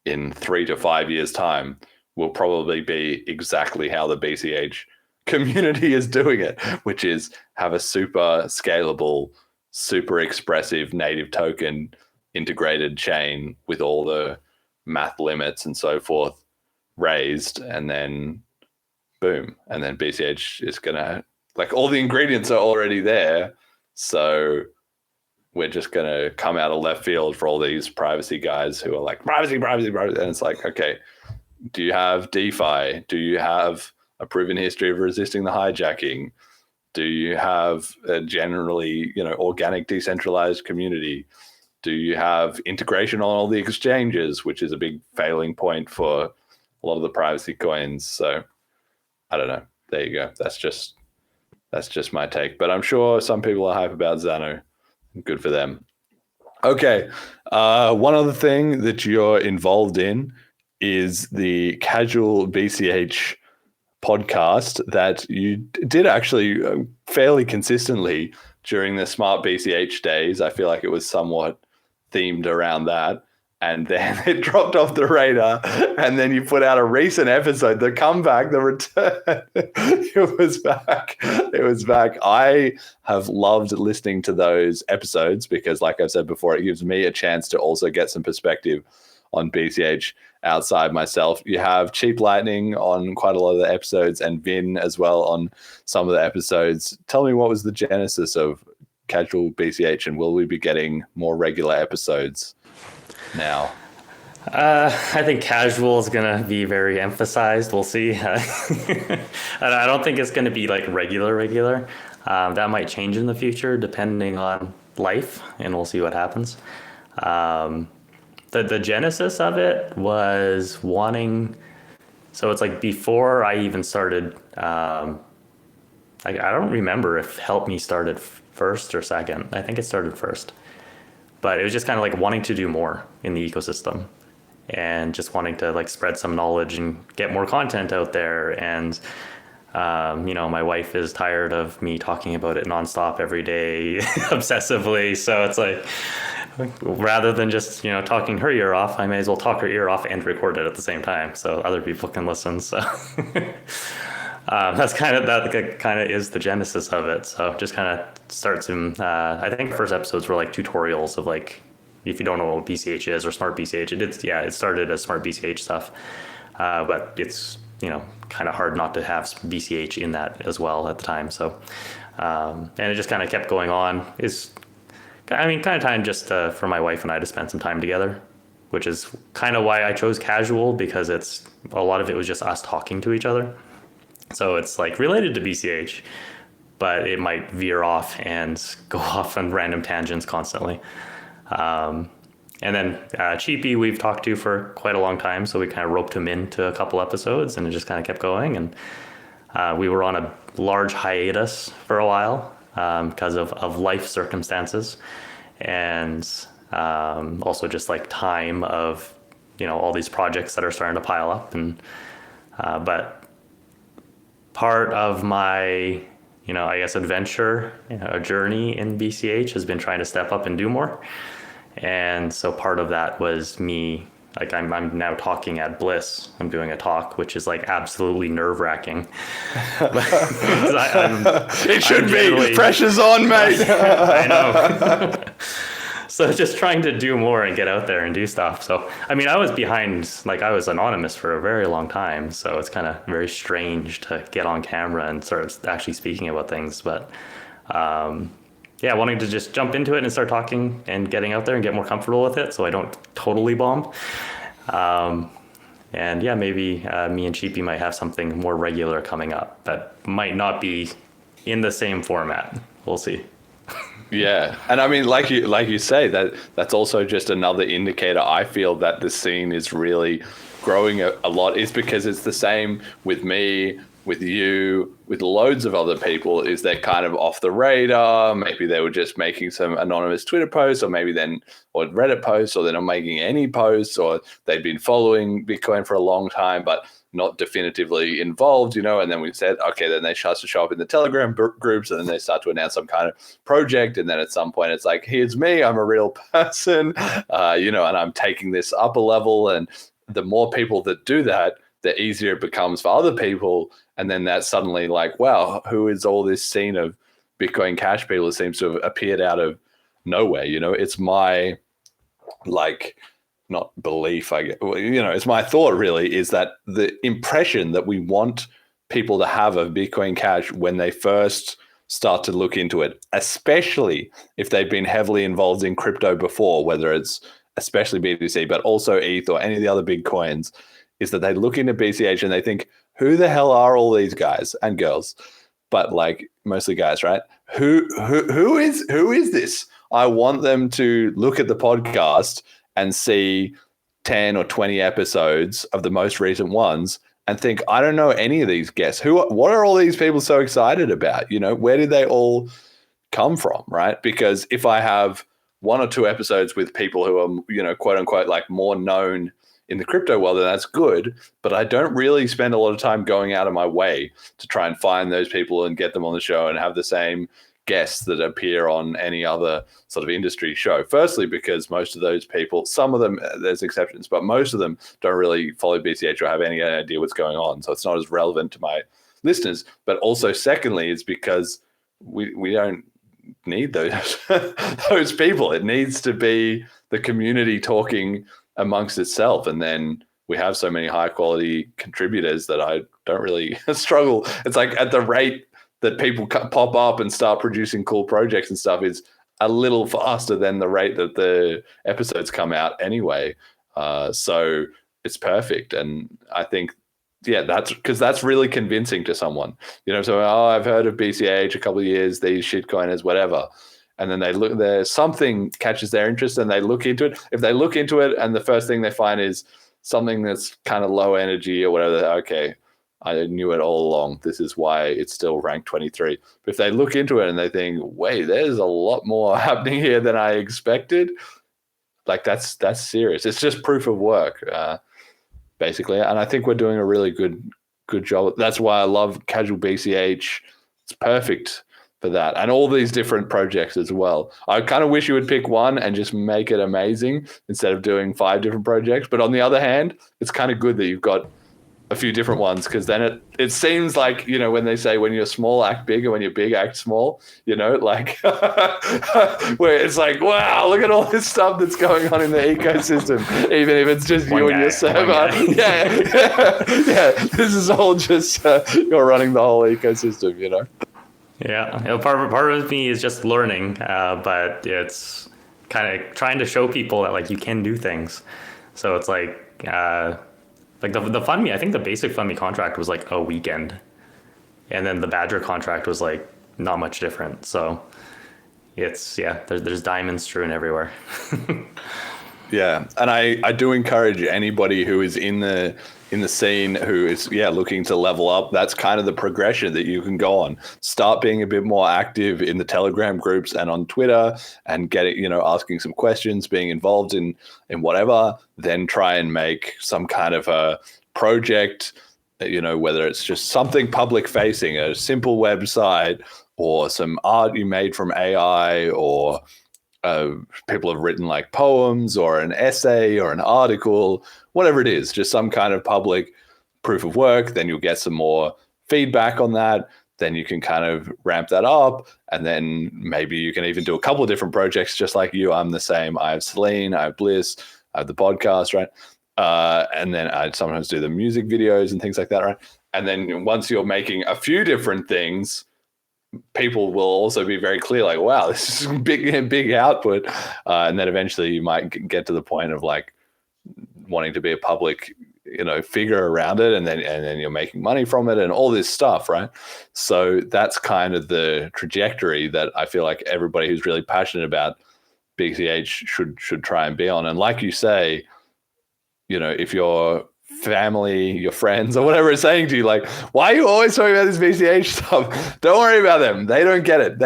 in 3 to 5 years time will probably be exactly how the BCH community is doing it, which is have a super scalable, super expressive native token integrated chain with all the math limits and so forth raised, and then boom. And then BCH is going to, like, all the ingredients are already there. So we're just going to come out of left field for all these privacy guys who are like, privacy. And it's like, okay, do you have DeFi? Do you have a proven history of resisting the hijacking? Do you have a generally, organic decentralized community? Do you have integration on all the exchanges, which is a big failing point for a lot of the privacy coins? So I don't know. There you go. That's just my take. But I'm sure some people are hype about Zano. Good for them. Okay. One other thing that you're involved in is the CasualBCH podcast that you did actually fairly consistently during the Smart BCH days. I feel like it was somewhat themed around that. And then it dropped off the radar. And then you put out a recent episode, the comeback, the return. It was back. I have loved listening to those episodes because, like I've said before, it gives me a chance to also get some perspective on BCH outside myself. You have Cheap Lightning on quite a lot of the episodes, and Vin as well on some of the episodes. Tell me, what was the genesis of CasualBCH, and will we be getting more regular episodes now? I think casual is going to be very emphasized. We'll see. I don't think it's going to be like regular. That might change in the future depending on life, and we'll see what happens. The genesis of it was wanting, so it's like before I even started, I don't remember if HelpMe started first or second. I think it started first. But it was just kind of like wanting to do more in the ecosystem and just wanting to like spread some knowledge and get more content out there. And, my wife is tired of me talking about it nonstop every day, obsessively. So it's like, rather than just, talking her ear off, I may as well talk her ear off and record it at the same time so other people can listen. So that kind of is the genesis of it. So just kind of starts in, I think the first episodes were like tutorials of like, if you don't know what BCH is or Smart BCH, it started as Smart BCH stuff. But it's, kind of hard not to have BCH in that as well at the time. So, and it just kind of kept going on. Kind of time just for my wife and I to spend some time together, which is kind of why I chose casual, because a lot of it was just us talking to each other. So it's like related to BCH, but it might veer off and go off on random tangents constantly. And then Cheapy we've talked to for quite a long time, so we kind of roped him into a couple episodes, and it just kind of kept going. And we were on a large hiatus for a while because of life circumstances, and also just like time of all these projects that are starting to pile up. And but part of my I guess adventure, journey in BCH has been trying to step up and do more. And so part of that was me, like I'm now talking at BLISS. I'm doing a talk, which is like absolutely nerve-wracking. It should be. Pressure's on, mate. I know. So just trying to do more and get out there and do stuff. So, I mean, I was behind, like I was anonymous for a very long time. So it's kind of very strange to get on camera and start actually speaking about things. But yeah, wanting to just jump into it and start talking and getting out there and get more comfortable with it so I don't totally bomb. And yeah, maybe me and Cheapy might have something more regular coming up that might not be in the same format. We'll see. Yeah, and I mean, like you say, that's also just another indicator. I feel that the scene is really growing a lot. Is because it's the same with me, with you, with loads of other people. Is they're kind of off the radar. Maybe they were just making some anonymous Twitter posts, or Reddit posts, or they're not making any posts, or they've been following Bitcoin for a long time, but not definitively involved, and then we said, okay, then they start to show up in the Telegram groups, and then they start to announce some kind of project, and then at some point it's like, here's me, I'm a real person, and I'm taking this up a level, and the more people that do that, the easier it becomes for other people, and then that's suddenly like, wow, who is all this scene of Bitcoin Cash people that seems to have appeared out of nowhere? It's my, not belief, I guess, it's my thought really, is that the impression that we want people to have of Bitcoin Cash when they first start to look into it, especially if they've been heavily involved in crypto before, whether it's especially BTC, but also ETH or any of the other big coins, is that they look into BCH and they think, who the hell are all these guys and girls? But mostly guys, right? Who is this? I want them to look at the podcast and see 10 or 20 episodes of the most recent ones and think, I don't know any of these guests. What are all these people so excited about? Where did they all come from, right? Because if I have one or two episodes with people who are, quote unquote, more known in the crypto world, then that's good. But I don't really spend a lot of time going out of my way to try and find those people and get them on the show and have the same guests that appear on any other sort of industry show. Firstly, because most of those people, some of them, there's exceptions, but most of them don't really follow BCH or have any idea what's going on. So it's not as relevant to my listeners. But also, secondly, it's because we don't need those those people. It needs to be the community talking amongst itself. And then we have so many high quality contributors that I don't really struggle. It's like at the rate that people pop up and start producing cool projects and stuff is a little faster than the rate that the episodes come out anyway. So it's perfect. And I think, yeah, that's because that's really convincing to someone, so, I've heard of BCH a couple of years, these shitcoiners, whatever. And then they look there, something catches their interest and they look into it. If they look into it and the first thing they find is something that's kind of low energy or whatever, okay, I knew it all along. This is why it's still ranked 23. But if they look into it and they think, wait, there's a lot more happening here than I expected, that's serious. It's just proof of work, basically. And I think we're doing a really good job. That's why I love CasualBCH. It's perfect for that. And all these different projects as well. I kind of wish you would pick one and just make it amazing instead of doing 5 different projects. But on the other hand, it's kind of good that you've got a few different ones, because then it seems like, when they say when you're small, act big, and when you're big, act small, where it's like, wow, look at all this stuff that's going on in the ecosystem, even if it's just you and your server. Yeah. This is all just you're running the whole ecosystem, Yeah, part of me is just learning, but it's kind of trying to show people that you can do things. So it's like the FundMe, I think the basic FundMe contract was a weekend, and then the Badger contract was not much different. So it's there's diamonds strewn everywhere. Yeah, and I do encourage anybody who is in the scene who is looking to level up. That's kind of the progression that you can go on. Start being a bit more active in the Telegram groups and on Twitter, and asking some questions, being involved in whatever. Then try and make some kind of a project, whether it's just something public facing, a simple website, or some art you made from AI, or people have written poems or an essay or an article, whatever it is, just some kind of public proof of work. Then you'll get some more feedback on that. then you can kind of ramp that up. And then maybe you can even do a couple of different projects just like you. I'm the same. I have Celine, I have Bliss, I have the podcast, right? And then I sometimes do the music videos and things like that, right? And then once you're making a few different things, people will also be very clear, like, wow, this is big output. And then eventually you might get to the point of like wanting to be a public, figure around it. And then you're making money from it and all this stuff, right? So that's kind of the trajectory that I feel like everybody who's really passionate about BCH should try and be on. And like you say, if your family, your friends, or whatever is saying to you, like, why are you always talking about this BCH stuff? Don't worry about them. They don't get it.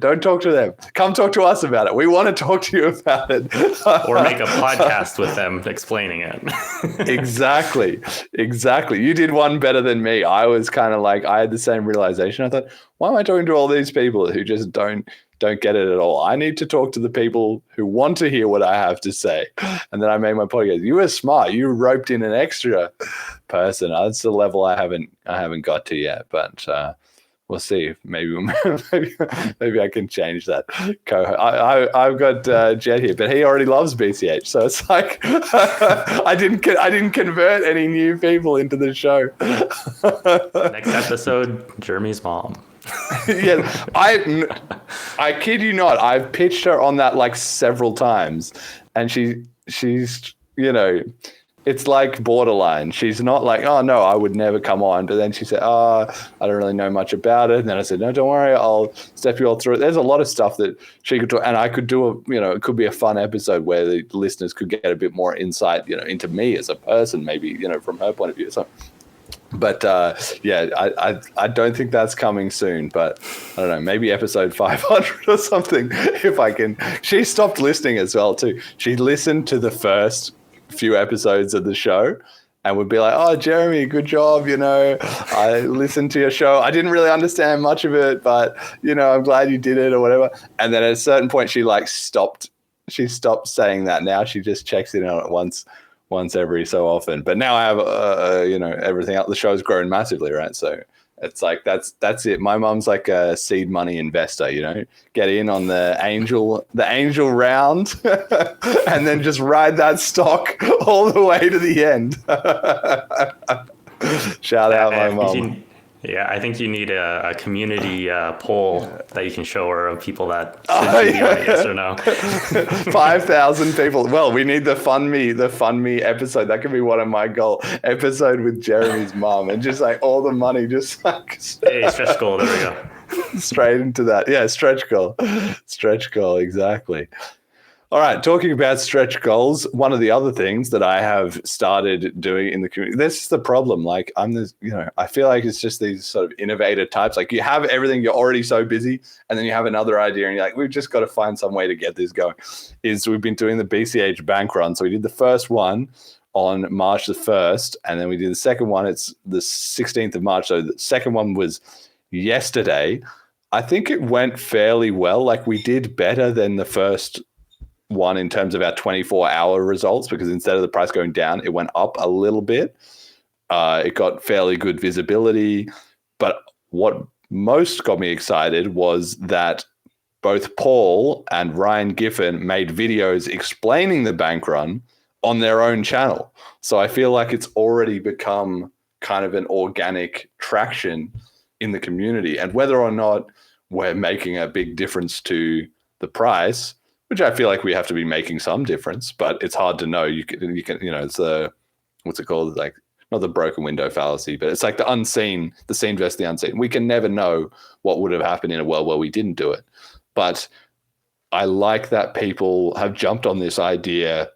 Don't talk to them. Come talk to us about it. We want to talk to you about it. Or make a podcast with them explaining it. Exactly. You did one better than me. I was kind of like, I had the same realization. I thought, why am I talking to all these people who just don't get it at all? I need to talk to the people who want to hear what I have to say. And then I made my podcast. You were smart. You roped in an extra person. That's the level I haven't got to yet. But we'll see. Maybe I can change that. I've got Jed here, but he already loves BCH. So it's like I didn't convert any new people into the show. Next episode, Jeremy's mom. Yeah, I kid you not. I've pitched her on that like several times, and she's it's like borderline. She's not like, oh no, I would never come on. But then she said, I don't really know much about it. And then I said, no, don't worry, I'll step you all through it. There's a lot of stuff that she could talk, and I could do it could be a fun episode where the listeners could get a bit more insight, into me as a person, maybe, from her point of view. So. But I don't think that's coming soon. But I don't know, maybe episode 500 or something, if I can. She stopped listening as well too. She listened to the first few episodes of the show and would be like, "Oh, Jeremy, good job. I listened to your show. I didn't really understand much of it, but I'm glad you did it or whatever." And then at a certain point, she stopped. She stopped saying that. Now she just checks in on it once every so often. But now I have everything else. The show's grown massively, right? So it's like that's it. My mom's like a seed money investor, get in on the angel round and then just ride that stock all the way to the end. Shout out my mom. Yeah, I think you need a community poll that you can show her of people that should be on it, yes or no. 5,000 people. Well, we need the FundMe episode. That could be one of my goal episode with Jeremy's mom, and just like all the money, just like hey, stretch goal. There we go. Straight into that. Yeah, stretch goal, exactly. All right, talking about stretch goals, one of the other things that I have started doing in the community, this is the problem. Like I feel like it's just these sort of innovator types. Like you have everything, you're already so busy, and then you have another idea and you're like, we've just got to find some way to get this going. We've been doing the BCH Bank Run. So we did the first one on March the 1st, and then we did the second one. It's the 16th of March. So the second one was yesterday. I think it went fairly well. Like we did better than the first one in terms of our 24-hour results, because instead of the price going down, it went up a little bit. It got fairly good visibility. But what most got me excited was that both Paul and Ryan Giffen made videos explaining the bank run on their own channel. So I feel like it's already become kind of an organic traction in the community. And whether or not we're making a big difference to the price, which I feel like we have to be making some difference, but it's hard to know. You can, it's what's it called? Like not the broken window fallacy, but it's like the seen versus the unseen. We can never know what would have happened in a world where we didn't do it. But I like that people have jumped on this idea,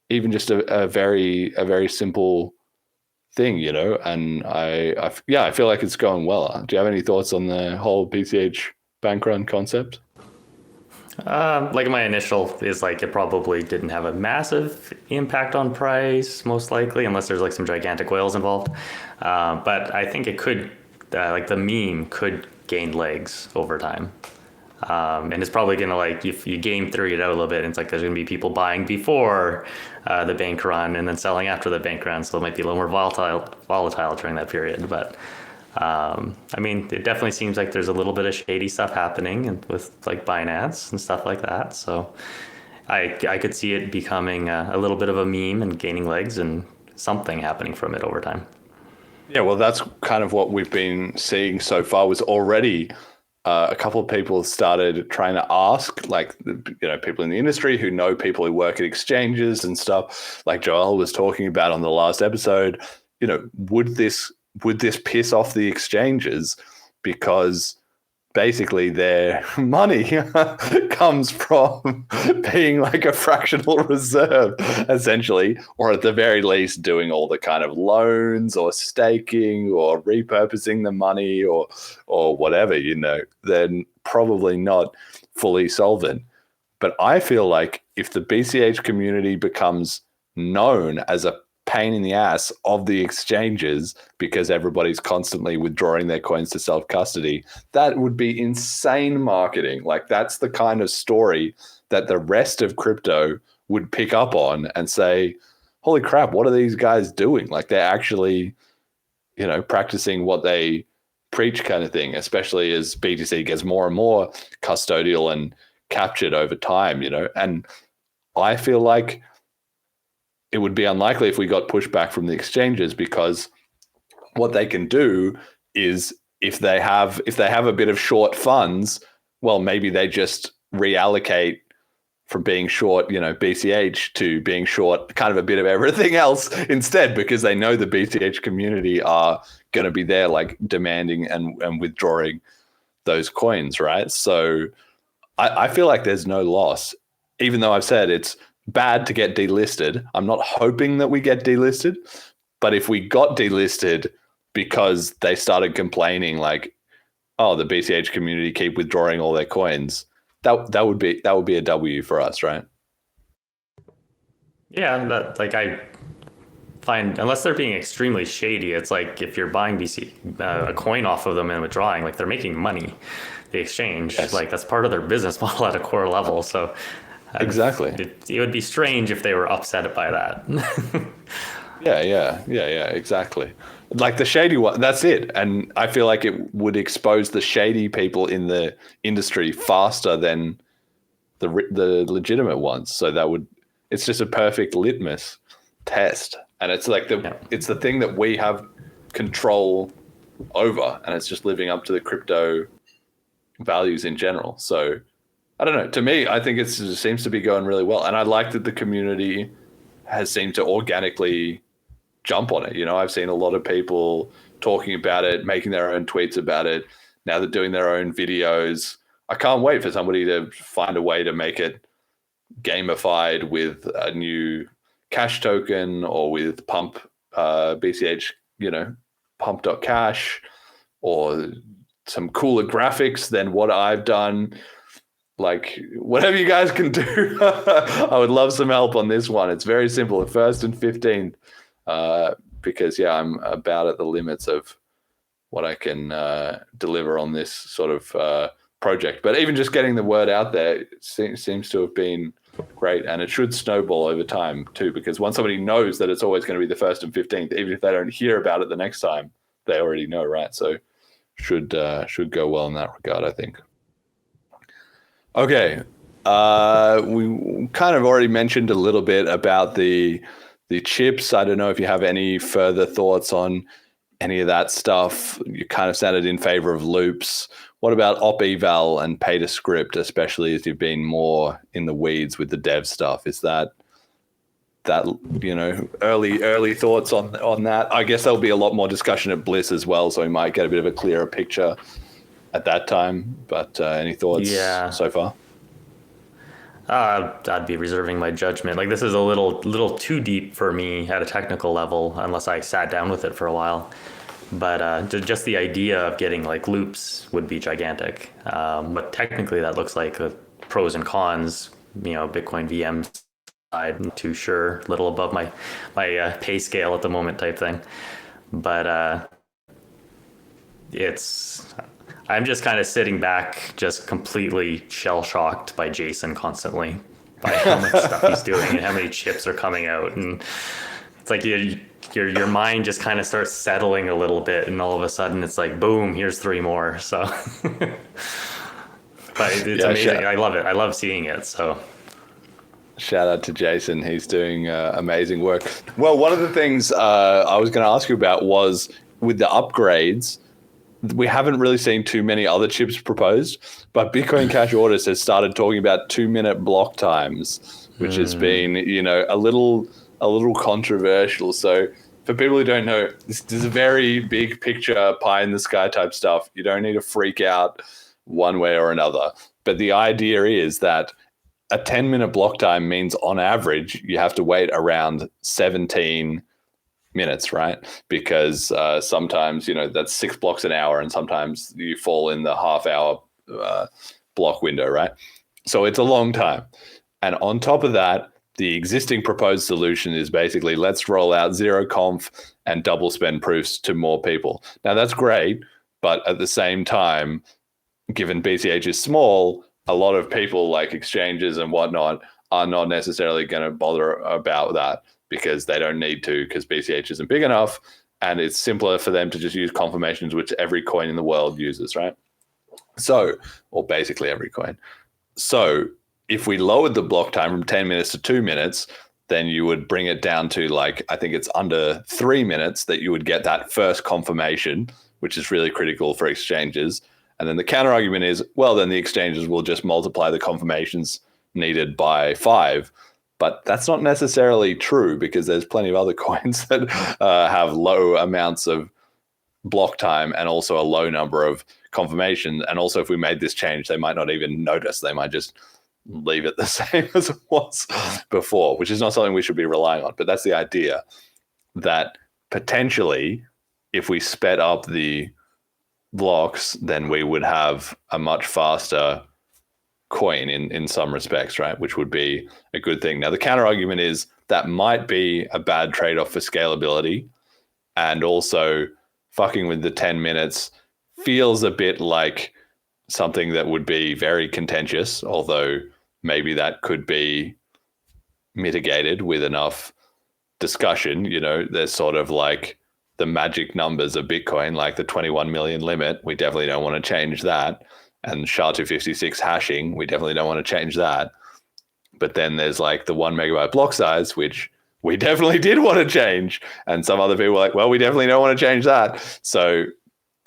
even just a very simple thing, and I feel like it's going well. Do you have any thoughts on the whole BCH Bank Run concept? Like my initial is like it probably didn't have a massive impact on price, most likely, unless there's like some gigantic whales involved. But I think it could, like the meme could gain legs over time. And it's probably going to, like, if you game theory it out a little bit, it's like there's going to be people buying before the bank run and then selling after the bank run. So it might be a little more volatile during that period. But I mean, it definitely seems like there's a little bit of shady stuff happening with like Binance and stuff like that. So I could see it becoming a little bit of a meme and gaining legs and something happening from it over time. Yeah, well, that's kind of what we've been seeing so far. Was already a couple of people started trying to ask, like, people in the industry who know people who work at exchanges and stuff, like Joel was talking about on the last episode. Would this piss off the exchanges, because basically their money comes from being like a fractional reserve, essentially, or at the very least doing all the kind of loans or staking or repurposing the money or whatever, then probably not fully solvent. But I feel like if the BCH community becomes known as a pain in the ass of the exchanges because everybody's constantly withdrawing their coins to self-custody, that would be insane marketing. Like, that's the kind of story that the rest of crypto would pick up on and say, holy crap, what are these guys doing? Like, they're actually, practicing what they preach, kind of thing, especially as BTC gets more and more custodial and captured over time, and I feel like it would be unlikely if we got pushback from the exchanges, because what they can do is if they have a bit of short funds, well, maybe they just reallocate from being short, BCH to being short kind of a bit of everything else instead, because they know the BCH community are going to be there, like, demanding and withdrawing those coins, right? So I feel like there's no loss, even though I've said it's bad to get delisted. I'm not hoping that we get delisted, but if we got delisted because they started complaining, like, oh, the BCH community keep withdrawing all their coins, that would be a W for us, right? Yeah, I find, unless they're being extremely shady, it's like if you're buying a coin off of them and withdrawing, like, they're making money, the exchange. Yes. Like, that's part of their business model at a core level. So exactly, it would be strange if they were upset by that. Yeah, exactly. Like the shady one, that's it. And I feel like it would expose the shady people in the industry faster than the legitimate ones. So it's just a perfect litmus test. And it's like it's the thing that we have control over, and it's just living up to the crypto values in general. So I don't know. To me, I think it seems to be going really well. And I like that the community has seemed to organically jump on it. I've seen a lot of people talking about it, making their own tweets about it. Now they're doing their own videos. I can't wait for somebody to find a way to make it gamified with a new cash token, or with pump BCH, pump.cash, or some cooler graphics than what I've done. Like, whatever you guys can do, I would love some help on this one. It's very simple, 1st and 15th, because I'm about at the limits of what I can deliver on this sort of project. But even just getting the word out there seems to have been great, and it should snowball over time too, because once somebody knows that it's always going to be the 1st and 15th, even if they don't hear about it the next time, they already know, right? So should go well in that regard, I think. Okay, we kind of already mentioned a little bit about the chips. I don't know if you have any further thoughts on any of that stuff. You kind of sounded in favor of loops. What about op eval and pay to script, especially as you've been more in the weeds with the dev stuff? Is that early thoughts on that? I guess there'll be a lot more discussion at BLISS as well, so we might get a bit of a clearer picture at that time. But any thoughts so far? I'd be reserving my judgment. Like, this is a little too deep for me at a technical level, unless I sat down with it for a while. But just the idea of getting like loops would be gigantic. But technically, that looks like the pros and cons. Bitcoin VM side, not too sure, little above my pay scale at the moment type thing. But I'm just kind of sitting back, just completely shell-shocked by Jason constantly, by how much stuff he's doing and how many chips are coming out. And it's like your mind just kind of starts settling a little bit, and all of a sudden it's like, boom, here's 3 more. So, but it's amazing. I love it. I love seeing it. So. Shout out to Jason. He's doing amazing work. Well, one of the things I was going to ask you about was with the upgrades, we haven't really seen too many other chips proposed, but Bitcoin Cash Orders has started talking about 2-minute block times, which has been, a little controversial. So for people who don't know, this is a very big picture, pie in the sky type stuff. You don't need to freak out one way or another. But the idea is that a 10-minute block time means on average, you have to wait around 17 minutes, right? Because sometimes, that's 6 blocks an hour, and sometimes you fall in the half-hour block window, right? So it's a long time. And on top of that, the existing proposed solution is basically let's roll out zero conf and double spend proofs to more people. Now, that's great, but at the same time, given BCH is small, a lot of people like exchanges and whatnot are not necessarily going to bother about that because they don't need to, because BCH isn't big enough, and it's simpler for them to just use confirmations, which every coin in the world uses, right? So, or basically every coin. So if we lowered the block time from 10 minutes to 2 minutes, then you would bring it down to I think it's under 3 minutes that you would get that first confirmation, which is really critical for exchanges. And then the counter argument is, well, then the exchanges will just multiply the confirmations needed by 5. But that's not necessarily true, because there's plenty of other coins that have low amounts of block time and also a low number of confirmation. And also, if we made this change, they might not even notice. They might just leave it the same as it was before, which is not something we should be relying on. But that's the idea, that potentially, if we sped up the blocks, then we would have a much faster coin in some respects, right? Which would be a good thing. Now, the counter argument is that might be a bad trade-off for scalability, and also fucking with the 10 minutes feels a bit like something that would be very contentious, although maybe that could be mitigated with enough discussion. There's sort of like the magic numbers of Bitcoin, like the 21 million limit. We definitely don't want to change that. And SHA-256 hashing, we definitely don't want to change that. But then there's like the 1 megabyte block size, which we definitely did want to change. And some other people were like, well, we definitely don't want to change that. So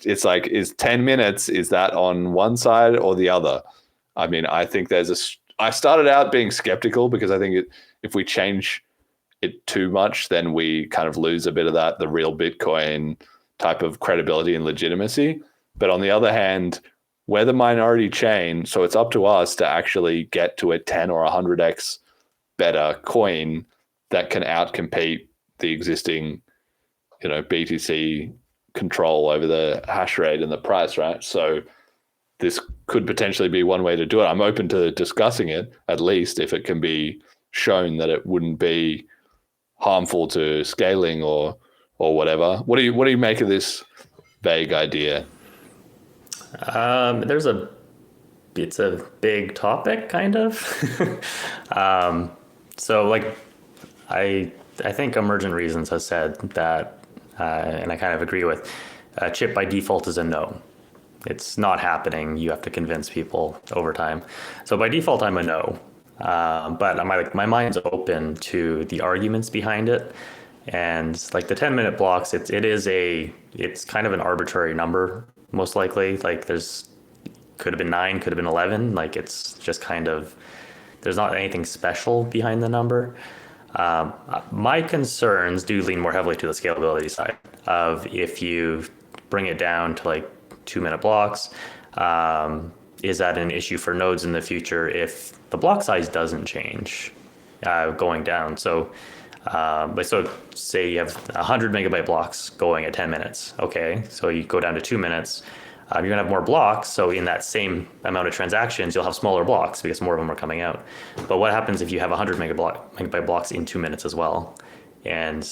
it's like, is 10 minutes, is that on one side or the other? I mean, I think I started out being skeptical, because I think if we change it too much, then we kind of lose a bit of the real Bitcoin type of credibility and legitimacy. But on the other hand, we're the minority chain, so it's up to us to actually get to a 10 or 100x better coin that can outcompete the existing, BTC control over the hash rate and the price, right? So this could potentially be one way to do it. I'm open to discussing it, at least if it can be shown that it wouldn't be harmful to scaling or whatever. What do you make of this vague idea? It's a big topic, kind of. So I think Emergent Reasons has said that, and I kind of agree with, chip by default is a no. It's not happening. You have to convince people over time. So by default, I'm a no. But my mind's open to the arguments behind it. And like the 10-minute blocks, it's kind of an arbitrary number, most likely. Like could have been 9, could have been 11. Like it's just kind of, there's not anything special behind the number. My concerns do lean more heavily to the scalability side of, if you bring it down to like 2-minute blocks, is that an issue for nodes in the future if the block size doesn't change going down? So say you have 100 megabyte blocks going at 10 minutes. Okay, so you go down to 2 minutes. You're going to have more blocks. So in that same amount of transactions, you'll have smaller blocks because more of them are coming out. But what happens if you have 100 megabyte blocks in 2 minutes as well? And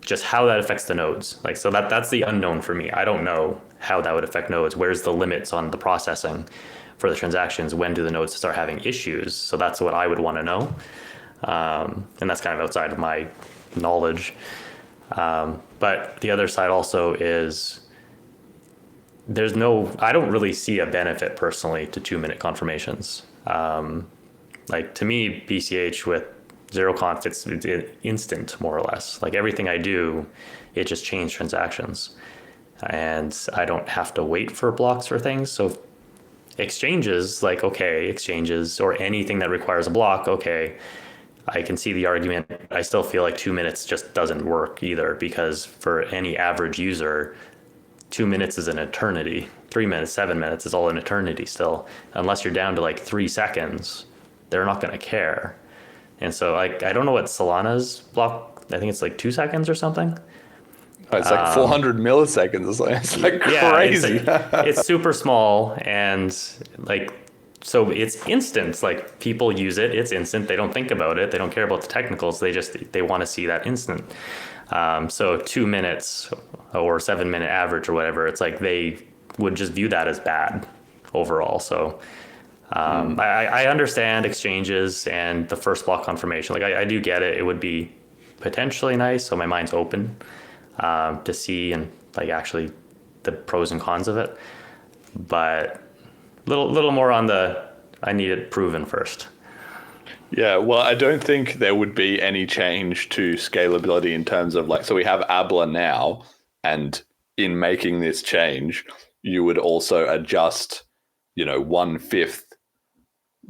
just how that affects the nodes. So that's the unknown for me. I don't know how that would affect nodes. Where's the limits on the processing for the transactions? When do the nodes start having issues? So that's what I would want to know. And that's kind of outside of my knowledge. But the other side also is I don't really see a benefit personally to 2-minute confirmations. Like to me, BCH with zero conf, it's instant more or less. Like everything I do, it just changes transactions, and I don't have to wait for blocks for things. So exchanges, like, okay, exchanges or anything that requires a block, okay, I can see the argument. I still feel like 2 minutes just doesn't work either, because for any average user, 2 minutes is an eternity. 3 minutes, 7 minutes is all an eternity still. Unless you're down to like 3 seconds, they're not going to care. And so I don't know what Solana's block, I think it's like 2 seconds or something. It's like 400 milliseconds or something. It's like crazy. Yeah, it's super small, and like, so it's instant. Like people use it, it's instant. They don't think about it. They don't care about the technicals. They want to see that instant. So 2 minutes or 7 minute average or whatever, it's like they would just view that as bad overall. So I understand exchanges and the first block confirmation. Like I do get it. It would be potentially nice. So my mind's open to see and like actually the pros and cons of it. But little more on I need it proven first. Yeah, well, I don't think there would be any change to scalability in terms of like, so we have ABLA now, and in making this change, you would also adjust, 1/5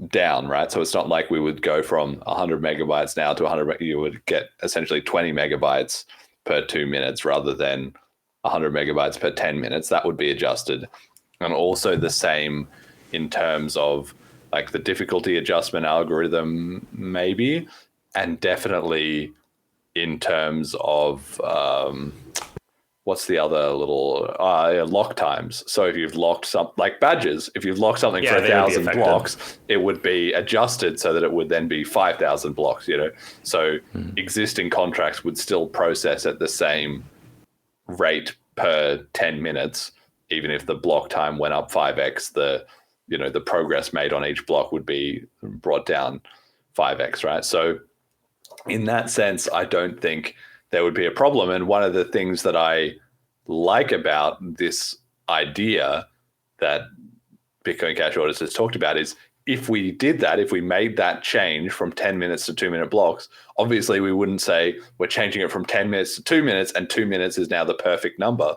down, right? So it's not like we would go from 100 megabytes now to 100, you would get essentially 20 megabytes per 2 minutes rather than 100 megabytes per 10 minutes. That would be adjusted. And also the same in terms of like the difficulty adjustment algorithm, maybe, and definitely in terms of what's the other little lock times. So if you've locked some like badges, if you've locked something for 1,000 blocks, it would be adjusted so that it would then be 5,000 blocks. So existing contracts would still process at the same rate per 10 minutes, even if the block time went up 5x. The progress made on each block would be brought down 5x, right? So in that sense, I don't think there would be a problem. And one of the things that I like about this idea that Bitcoin Cash Orders has talked about is if we did that, if we made that change from 10 minutes to 2 minute blocks, obviously we wouldn't say we're changing it from 10 minutes to 2 minutes and 2 minutes is now the perfect number.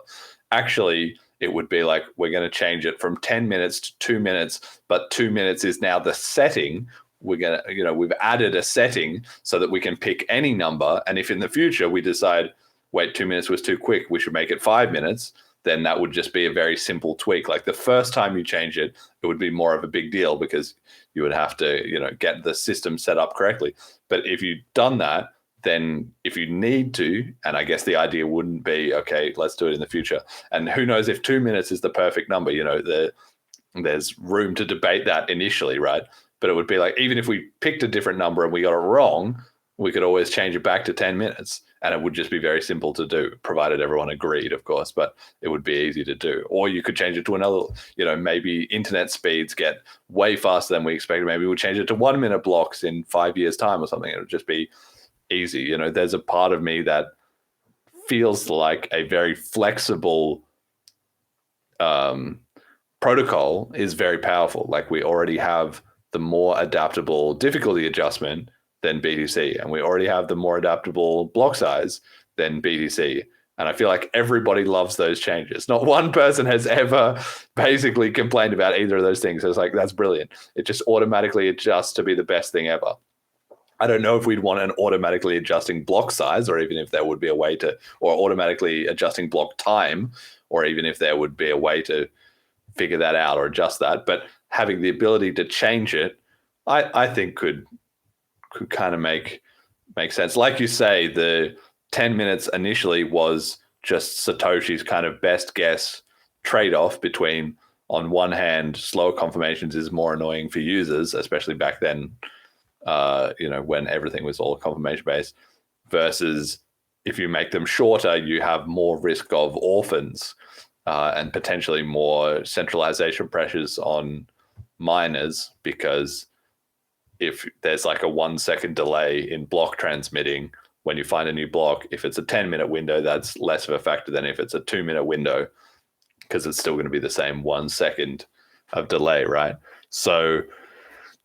Actually, it would be like, we're going to change it from 10 minutes to 2 minutes, but 2 minutes is now the setting. We're going to, we've added a setting so that we can pick any number. And if in the future we decide, wait, 2 minutes was too quick, we should make it 5 minutes, then that would just be a very simple tweak. Like the first time you change it, it would be more of a big deal because you would have to, get the system set up correctly. But if you've done that, then if you need to, and I guess the idea wouldn't be, okay, let's do it in the future. And who knows if 2 minutes is the perfect number, there's room to debate that initially, right? But it would be like, even if we picked a different number and we got it wrong, we could always change it back to 10 minutes. And it would just be very simple to do, provided everyone agreed, of course, but it would be easy to do. Or you could change it to another, maybe internet speeds get way faster than we expected. Maybe we'll change it to 1 minute blocks in 5 years' time or something. It would just be easy. There's a part of me that feels like a very flexible protocol is very powerful. Like we already have the more adaptable difficulty adjustment than BTC, and we already have the more adaptable block size than BTC. And I feel like everybody loves those changes. Not one person has ever basically complained about either of those things. So it's like, that's brilliant. It just automatically adjusts to be the best thing ever. I don't know if we'd want an automatically adjusting block size, or even if there would be a way to, or automatically adjusting block time, or even if there would be a way to figure that out or adjust that. But having the ability to change it, I think could kind of make sense. Like you say, the 10 minutes initially was just Satoshi's kind of best guess trade-off between, on one hand, slower confirmations is more annoying for users, especially back then, when everything was all confirmation based, versus if you make them shorter, you have more risk of orphans and potentially more centralization pressures on miners, because if there's like a 1 second delay in block transmitting, when you find a new block. If it's a 10-minute window, that's less of a factor than if it's a 2-minute window, because it's still going to be the same 1 second of delay, right? So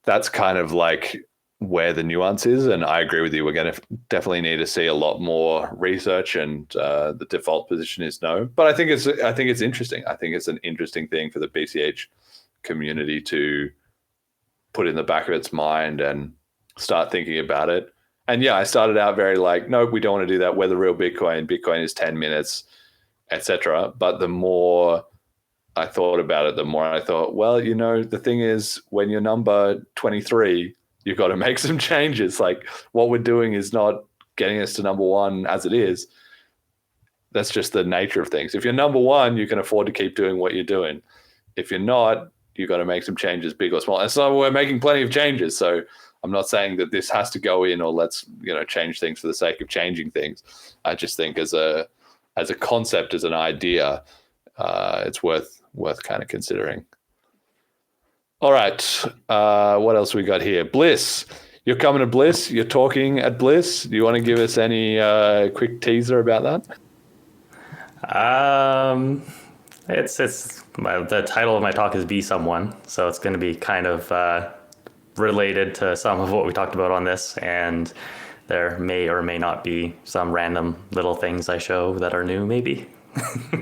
that's kind of like where the nuance is. And I agree with you. We're going to definitely need to see a lot more research, and the default position is no. But I think it's interesting. I think it's an interesting thing for the BCH community to put in the back of its mind and start thinking about it. And yeah, I started out very like, no, we don't want to do that. We're the real Bitcoin. Bitcoin is 10 minutes, etc. But the more I thought about it, the more I thought, well, you know, the thing is, when you're number 23, you've got to make some changes. Like, what we're doing is not getting us to number one as it is. That's just the nature of things. If you're number one, you can afford to keep doing what you're doing. If you're not, you've got to make some changes, big or small. And so we're making plenty of changes. So I'm not saying that this has to go in, or let's, you know, change things for the sake of changing things. I just think as a concept, as an idea, it's worth kind of considering. All right. What else we got here? BLISS. You're coming to BLISS. You're talking at BLISS. Do you want to give us any quick teaser about that? The title of my talk is Be Someone. So it's going to be kind of related to some of what we talked about on this. And there may or may not be some random little things I show that are new, maybe.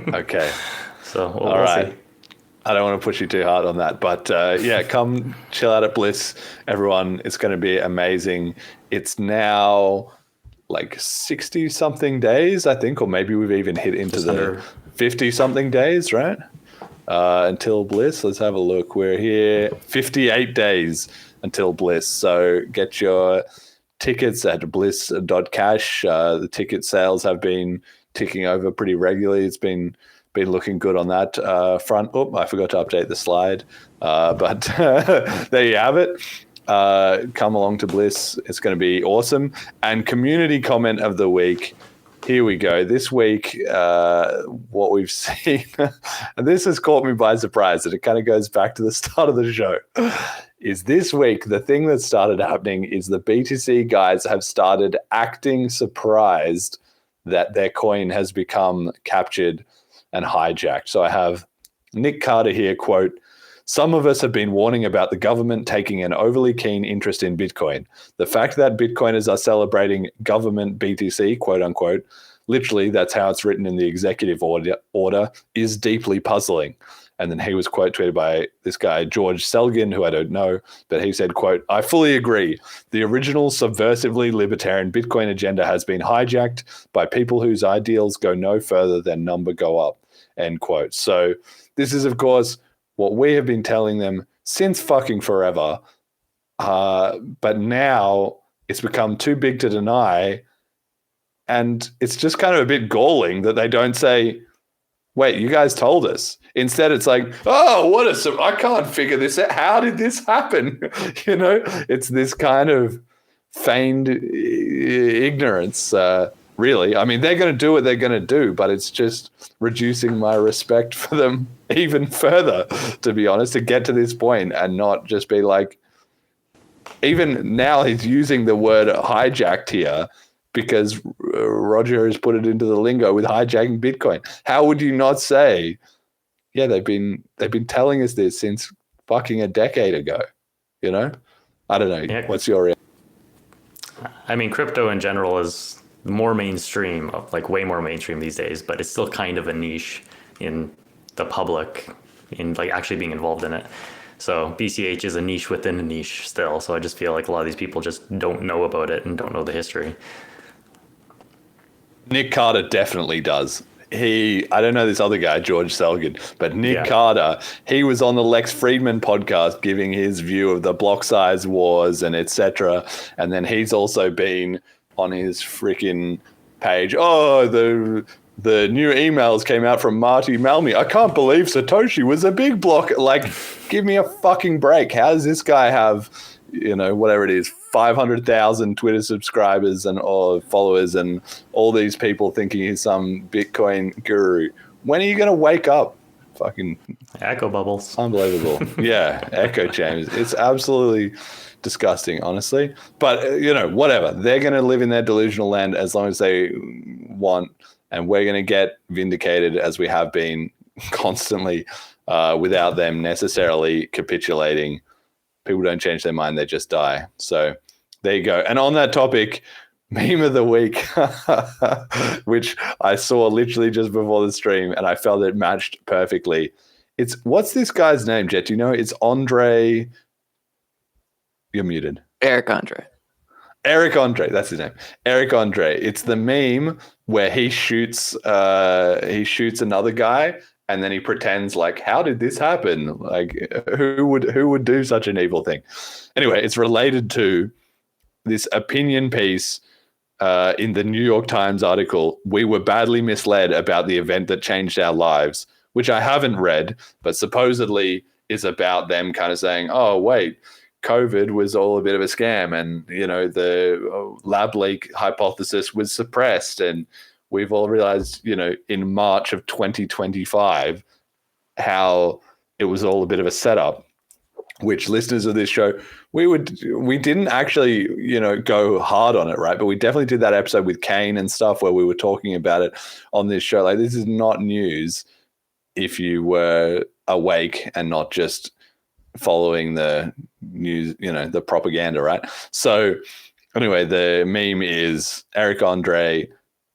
Okay. So all right. See. I don't want to push you too hard on that, but yeah, come chill out at BLISS, everyone. It's going to be amazing. It's now like 60 something days, I think, or maybe we've even hit into the 50 something days, right? Until BLISS. Let's have a look. We're here 58 days until BLISS. So get your tickets at BLISS.cash. The ticket sales have been ticking over pretty regularly. It's been looking good on that front. Oh, I forgot to update the slide. But there you have it. Come along to BLISS. It's going to be awesome. And community comment of the week. Here we go. This week, what we've seen, and this has caught me by surprise, and it kind of goes back to the start of the show, is this week, the thing that started happening is the BTC guys have started acting surprised that their coin has become captured and hijacked. So I have Nic Carter here, quote, "Some of us have been warning about the government taking an overly keen interest in Bitcoin. The fact that Bitcoiners are celebrating government BTC, quote unquote, literally that's how it's written in the executive order, is deeply puzzling." And then he was quote tweeted by this guy, George Selgin, who I don't know, but he said, quote, "I fully agree. The original subversively libertarian Bitcoin agenda has been hijacked by people whose ideals go no further than number go up," end quote. So this is, of course, what we have been telling them since fucking forever. But now it's become too big to deny. And it's just kind of a bit galling that they don't say, wait, you guys told us. Instead, it's like, oh, I can't figure this out. How did this happen? You know, it's this kind of feigned ignorance, really. I mean, they're going to do what they're going to do, but it's just reducing my respect for them even further, to be honest, to get to this point and not just be like, even now he's using the word hijacked here because Roger has put it into the lingo with hijacking Bitcoin. How would you not say, yeah, they've been telling us this since fucking a decade ago, you know? I don't know. Yeah. What's your reaction? I mean, crypto in general is more mainstream, like way more mainstream these days, but it's still kind of a niche in the public, in like actually being involved in it. So BCH is a niche within a niche still. So I just feel like a lot of these people just don't know about it and don't know the history. Nic Carter definitely does. I don't know this other guy, George Selgin, but Nic Carter, he was on the Lex Friedman podcast giving his view of the block size wars and etc. And then he's also been on his freaking page, oh, the new emails came out from Marty Malmy. I can't believe Satoshi was a big block. Like, give me a fucking break. How does this guy have, you know, whatever it is, 500,000 Twitter subscribers or followers and all these people thinking he's some Bitcoin guru? When are you going to wake up? Fucking Echo bubbles. unbelievable. Yeah, echo chambers. It's absolutely disgusting, honestly. But, whatever. They're going to live in their delusional land as long as they want, and we're going to get vindicated as we have been constantly without them necessarily capitulating. People don't change their mind, they just die. So there you go. And on that topic, meme of the week, which I saw literally just before the stream, and I felt it matched perfectly. What's this guy's name, Jet? Do you know? It's Andre. You're muted. Eric Andre. Eric Andre, that's his name. Eric Andre. It's the meme where he shoots another guy, and then he pretends like, how did this happen? Like, who would do such an evil thing? Anyway, it's related to this opinion piece in the New York Times article. We were badly misled about the event that changed our lives, which I haven't read, but supposedly is about them kind of saying, oh, wait, COVID was all a bit of a scam, and, the lab leak hypothesis was suppressed, and we've all realized, in March of 2025, how it was all a bit of a setup, which listeners of this show, we didn't actually, go hard on it, right? But we definitely did that episode with Kane and stuff where we were talking about it on this show. Like, this is not news if you were awake and not just following the news, the propaganda, right? So anyway, the meme is Eric Andre,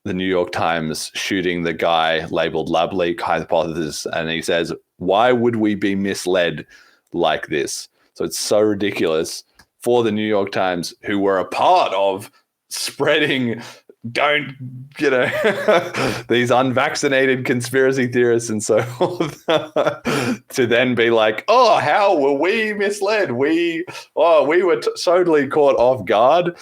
the New York Times, shooting the guy labeled lab leak hypothesis, and he says, why would we be misled like this? So it's so ridiculous for the New York Times, who were a part of spreading these unvaccinated conspiracy theorists and so forth, to then be like, oh, how were we misled? We were totally caught off guard.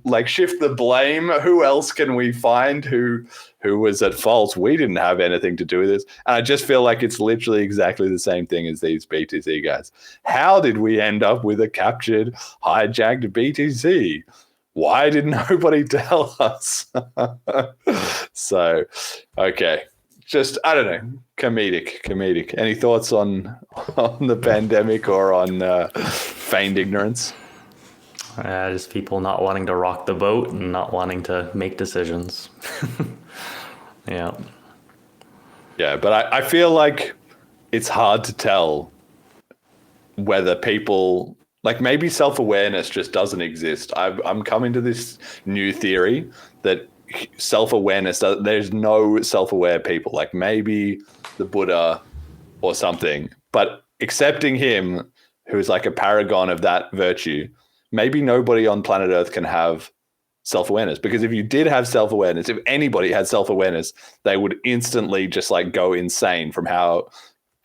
Like, shift the blame. Who else can we find who was at fault? We didn't have anything to do with this. And I just feel like it's literally exactly the same thing as these BTC guys. How did we end up with a captured, hijacked BTC? Why didn't nobody tell us? So, okay. Just, I don't know, comedic. Any thoughts on the pandemic or on feigned ignorance? Just people not wanting to rock the boat and not wanting to make decisions. Yeah. Yeah, but I feel like it's hard to tell whether people, like, maybe self-awareness just doesn't exist. I'm coming to this new theory that self-awareness, there's no self-aware people. Like, maybe the Buddha or something, but accepting him, who is like a paragon of that virtue, maybe nobody on planet Earth can have self-awareness, because if you did have self-awareness, if anybody had self-awareness, they would instantly just like go insane from how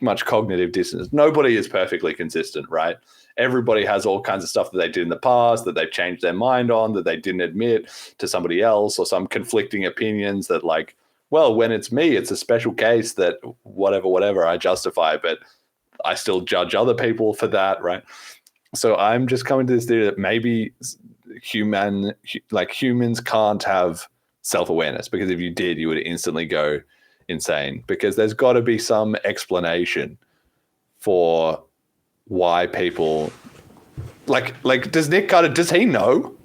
much cognitive dissonance. Nobody is perfectly consistent, right? Everybody has all kinds of stuff that they did in the past that they've changed their mind on, that they didn't admit to somebody else, or some conflicting opinions that, like, well, when it's me, it's a special case that whatever, I justify, but I still judge other people for that, right? So I'm just coming to this theory that maybe humans can't have self-awareness, because if you did, you would instantly go insane, because there's got to be some explanation for why people like does Nic Carter, does he know?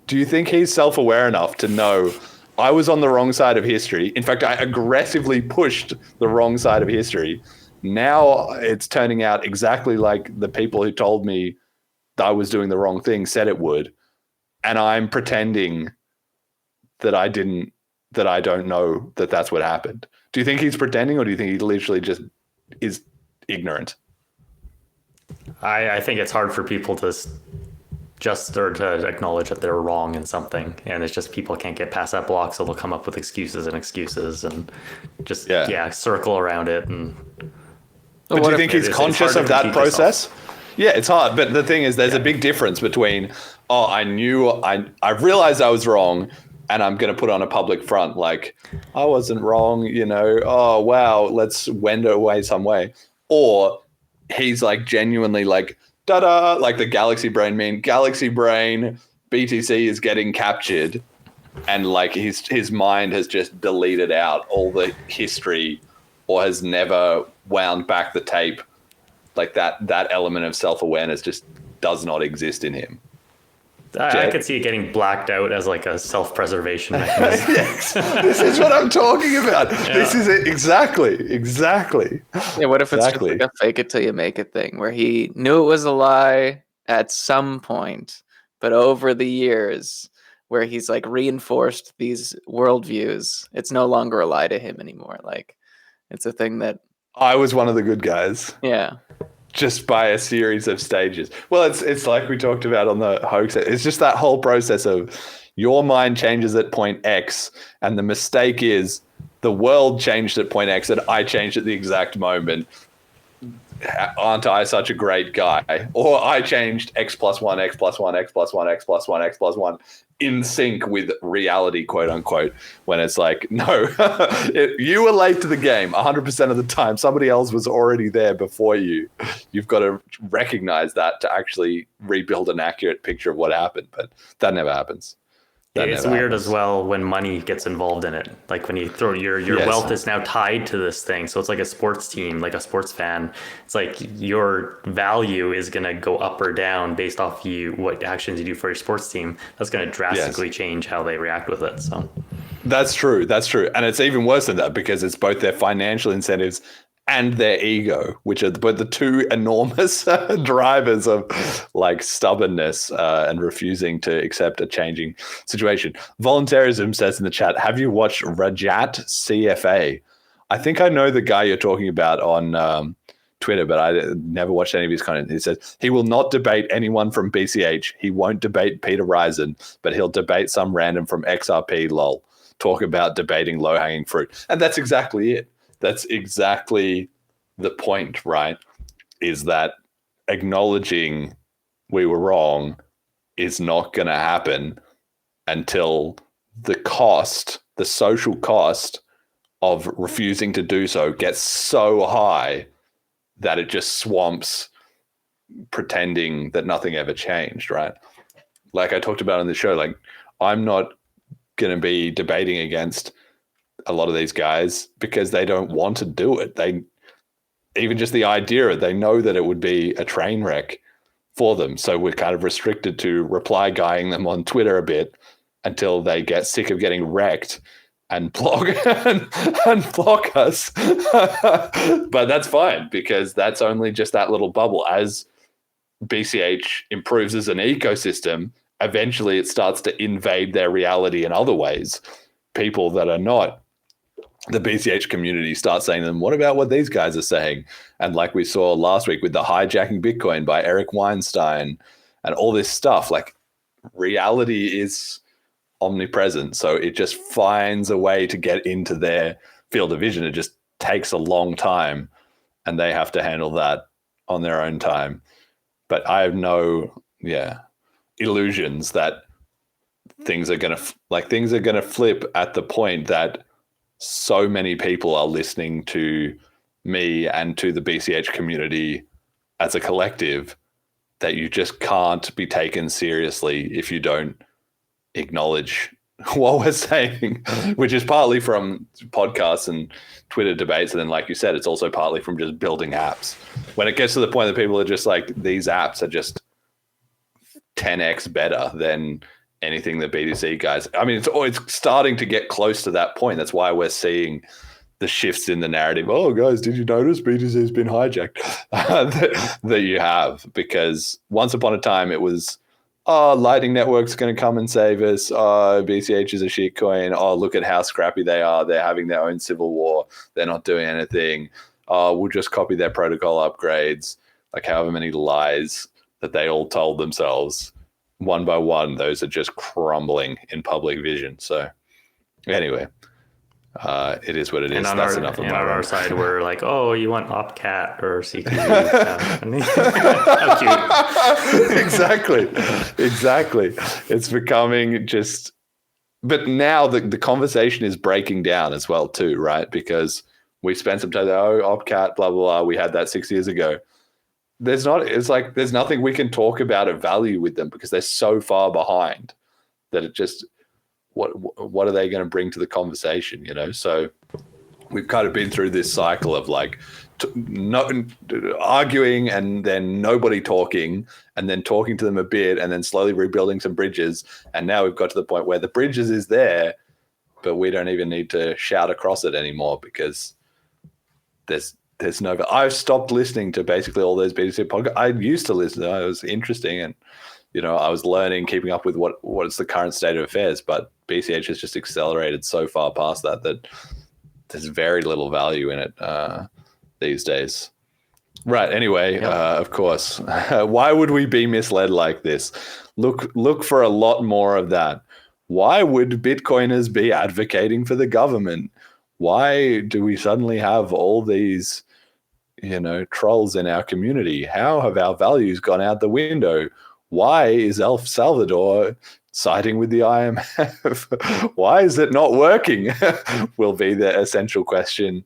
Do you think he's self-aware enough to know I was on the wrong side of history? In fact, I aggressively pushed the wrong side of history. Now it's turning out exactly like the people who told me I was doing the wrong thing said it would, and I'm pretending that I don't know that that's what happened. Do you think he's pretending, or do you think he literally just is ignorant? I think it's hard for people to to acknowledge that they're wrong in something, and it's just people can't get past that block, so they'll come up with excuses and just circle around it. And but do you think he's conscious of that process? Yeah, it's hard. But the thing is, there's a big difference between, I realized I was wrong, and I'm going to put on a public front like, I wasn't wrong, oh, wow, let's wend away some way. Or he's like genuinely like, da-da, like the Galaxy Brain meme, Galaxy Brain, BTC is getting captured, and like his mind has just deleted out all the history or has never wound back the tape, like that element of self-awareness just does not exist in him. I could see it getting blacked out as like a self-preservation mechanism. Yes, this is what I'm talking about. Yeah. This is it. Exactly. Yeah, what if it's just like a fake it till you make it thing, where he knew it was a lie at some point, but over the years, where he's like reinforced these worldviews, it's no longer a lie to him anymore. Like, it's a thing that I was one of the good guys. Yeah. Just by a series of stages. Well, it's like we talked about on the hoax. It's just that whole process of your mind changes at point X, and the mistake is the world changed at point X and I changed at the exact moment. Aren't I such a great guy? Or I changed X plus one, X plus one, X plus one, X plus one, X plus one in sync with reality, quote unquote, when it's like, no, you were late to the game 100% of the time. Somebody else was already there before you. You've got to recognize that to actually rebuild an accurate picture of what happened. But that never happens. It's weird as well when money gets involved in it. Like when you throw your wealth is now tied to this thing. So it's like a sports team, like a sports fan. It's like your value is going to go up or down based off what actions you do for your sports team. That's going to drastically change how they react with it. So that's true. And it's even worse than that because it's both their financial incentives and their ego, which are both the two enormous drivers of like stubbornness and refusing to accept a changing situation. Voluntarism says in the chat, have you watched Rajat CFA? I think I know the guy you're talking about on Twitter, but I never watched any of his content. He says he will not debate anyone from BCH. He won't debate Peter Risen, but he'll debate some random from XRP, lol. Talk about debating low-hanging fruit. And that's exactly it. That's exactly the point, right? Is that acknowledging we were wrong is not going to happen until the social cost of refusing to do so gets so high that it just swamps pretending that nothing ever changed, right? Like I talked about on the show, like I'm not going to be debating against a lot of these guys because they don't want to do it. They even just the idea, they know that it would be a train wreck for them. So we're kind of restricted to reply guying them on Twitter a bit until they get sick of getting wrecked and block and block us. But that's fine because that's only just that little bubble. As BCH improves as an ecosystem, eventually it starts to invade their reality in other ways. People that are not the BCH community start saying to them, what about what these guys are saying? And like we saw last week with the hijacking Bitcoin by Eric Weinstein and all this stuff, like reality is omnipresent. So it just finds a way to get into their field of vision. It just takes a long time and they have to handle that on their own time. But I have no illusions that things are going to flip at the point that so many people are listening to me and to the BCH community as a collective that you just can't be taken seriously if you don't acknowledge what we're saying, which is partly from podcasts and Twitter debates. And then, like you said, it's also partly from just building apps. When it gets to the point that people are just like, these apps are just 10x better than anything the BTC guys. I mean, it's starting to get close to that point. That's why we're seeing the shifts in the narrative. Oh, guys, did you notice BTC has been hijacked? that you have, because once upon a time it was, oh, Lightning Network's going to come and save us. Oh, BCH is a shitcoin. Oh, look at how scrappy they are. They're having their own civil war. They're not doing anything. Oh, we'll just copy their protocol upgrades. Like however many lies that they all told themselves. One by one, those are just crumbling in public vision. So anyway, it is what it is. That's enough of my on our side, we're like, oh, you want OpCat or CQB? How cute. Exactly. It's becoming just, but now the conversation is breaking down as well too, right? Because we spent some time, OpCat, blah, blah, blah. We had that 6 years ago. There's nothing we can talk about of value with them because they're so far behind that it just, what are they going to bring to the conversation, you know? So we've kind of been through this cycle of like arguing and then nobody talking and then talking to them a bit and then slowly rebuilding some bridges. And now we've got to the point where the bridges is there, but we don't even need to shout across it anymore because there's no. I've stopped listening to basically all those BCH podcasts. I used to listen. It was interesting, and I was learning, keeping up with what is the current state of affairs. But BCH has just accelerated so far past that there's very little value in it these days. Right. Anyway, of course, why would we be misled like this? Look for a lot more of that. Why would Bitcoiners be advocating for the government? Why do we suddenly have all these, trolls in our community? How have our values gone out the window? Why is El Salvador siding with the IMF? Why is it not working? Will be the essential question.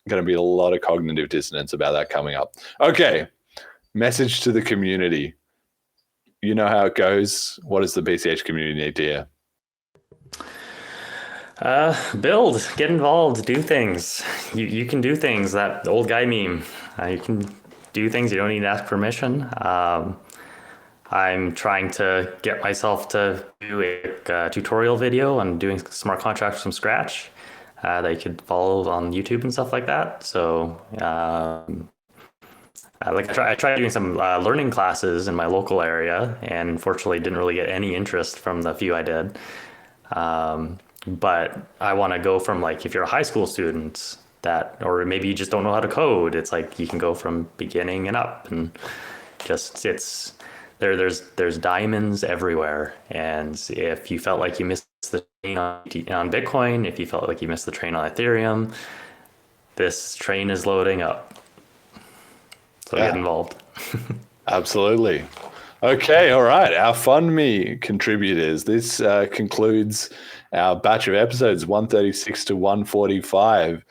Going to be a lot of cognitive dissonance about that coming up. Okay, message to the community. You know how it goes. What does the BCH community need to hear? Build, get involved, do things. You can do things. That old guy meme. You can do things. You don't need to ask permission. I'm trying to get myself to do a tutorial video on doing smart contracts from scratch that you could follow on YouTube and stuff like that. So I tried doing some learning classes in my local area, and unfortunately didn't really get any interest from the few I did. But I want to go from, like, if you're a high school student or maybe you just don't know how to code, it's like you can go from beginning and up, and just there's diamonds everywhere. And if you felt like you missed the train on Bitcoin, if you felt like you missed the train on Ethereum, this train is loading up. So get involved. Absolutely. Okay, all right. Our FundMe contributors. This concludes our batch of episodes, 136 to 145.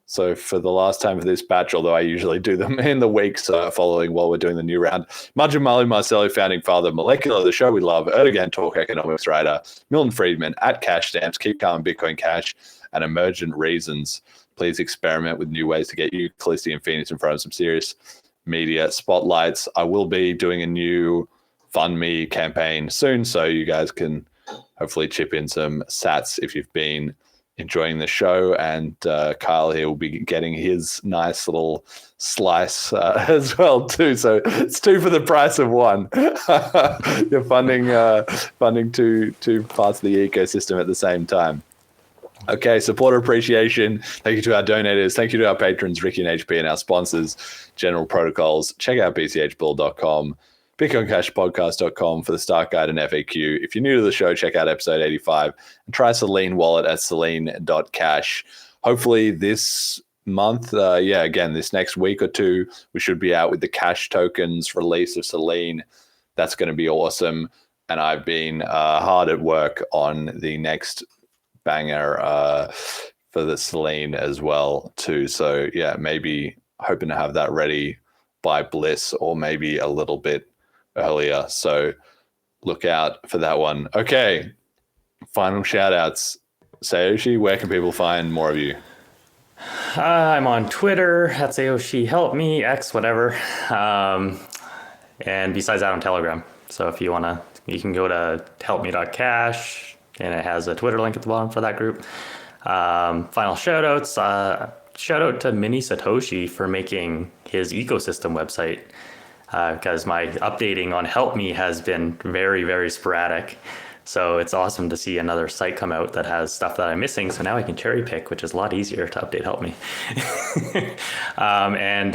So for the last time for this batch, although I usually do them in the weeks following while we're doing the new round, Majimalu Marcello, founding father of Molecular, the show we love, Erdogan Talk, economics writer, Milton Friedman, at Cash Stamps, Keep Calm, Bitcoin Cash, and Emergent Reasons. Please experiment with new ways to get you, Callisti, and Phoenix in front of some serious media spotlights. I will be doing a new FundMe campaign soon, so you guys can hopefully chip in some sats if you've been enjoying the show. And Kyle here will be getting his nice little slice as well too. So it's two for the price of one. You're funding two parts of the ecosystem at the same time. Okay, supporter appreciation. Thank you to our donators. Thank you to our patrons, Ricky and HP, and our sponsors, General Protocols. Check out bchbull.com, bitcoincashpodcast.com for the start guide and FAQ. If you're new to the show, check out episode 85 and try Selene Wallet at Selene.cash. Hopefully this month, this next week or two, we should be out with the Cash tokens release of Selene. That's going to be awesome. And I've been hard at work on the next banger for the Selene as well too. So yeah, maybe hoping to have that ready by BLISS or maybe a little bit earlier. So look out for that one. Okay, final shout outs. Sayoshi, where can people find more of you? I'm on Twitter at Sayoshi, help me, X, whatever. And besides that, on Telegram. So if you want to, you can go to HelpMe.cash, and it has a Twitter link at the bottom for that group. Final shoutouts. Shout out to Mini Satoshi for making his ecosystem website, because my updating on HelpMe has been very, very sporadic. So it's awesome to see another site come out that has stuff that I'm missing. So now I can cherry pick, which is a lot easier to update HelpMe. And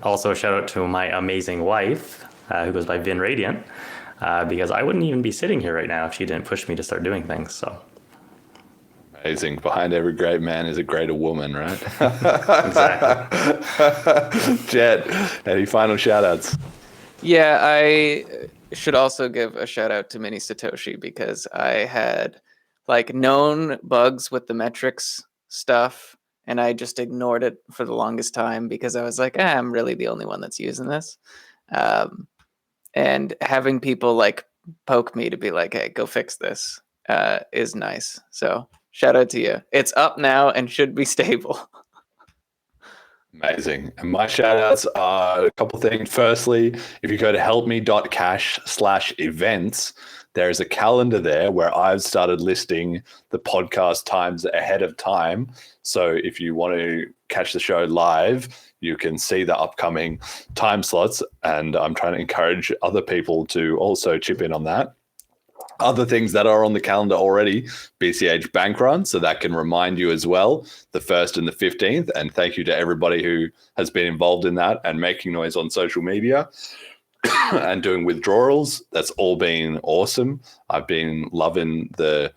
also shout out to my amazing wife, who goes by Vin Radiant. Because I wouldn't even be sitting here right now if she didn't push me to start doing things. So amazing. Behind every great man is a greater woman, right? Exactly. Jet, any final shout outs? Yeah, I should also give a shout out to Mini Satoshi, because I had known bugs with the metrics stuff, and I just ignored it for the longest time because I was like, I'm really the only one that's using this. And having people poke me to be like, hey, go fix this is nice. So Shout out to you. It's up now and should be stable. Amazing. And my shout outs are a couple things. Firstly, if you go to HelpMe.cash/events, there is a calendar there where I've started listing the podcast times ahead of time. So if you want to catch the show live, you can see the upcoming time slots. And I'm trying to encourage other people to also chip in on that. Other things that are on the calendar already, BCH Bank Run, so that can remind you as well, the 1st and the 15th. And thank you to everybody who has been involved in that and making noise on social media and doing withdrawals. That's all been awesome. I've been loving the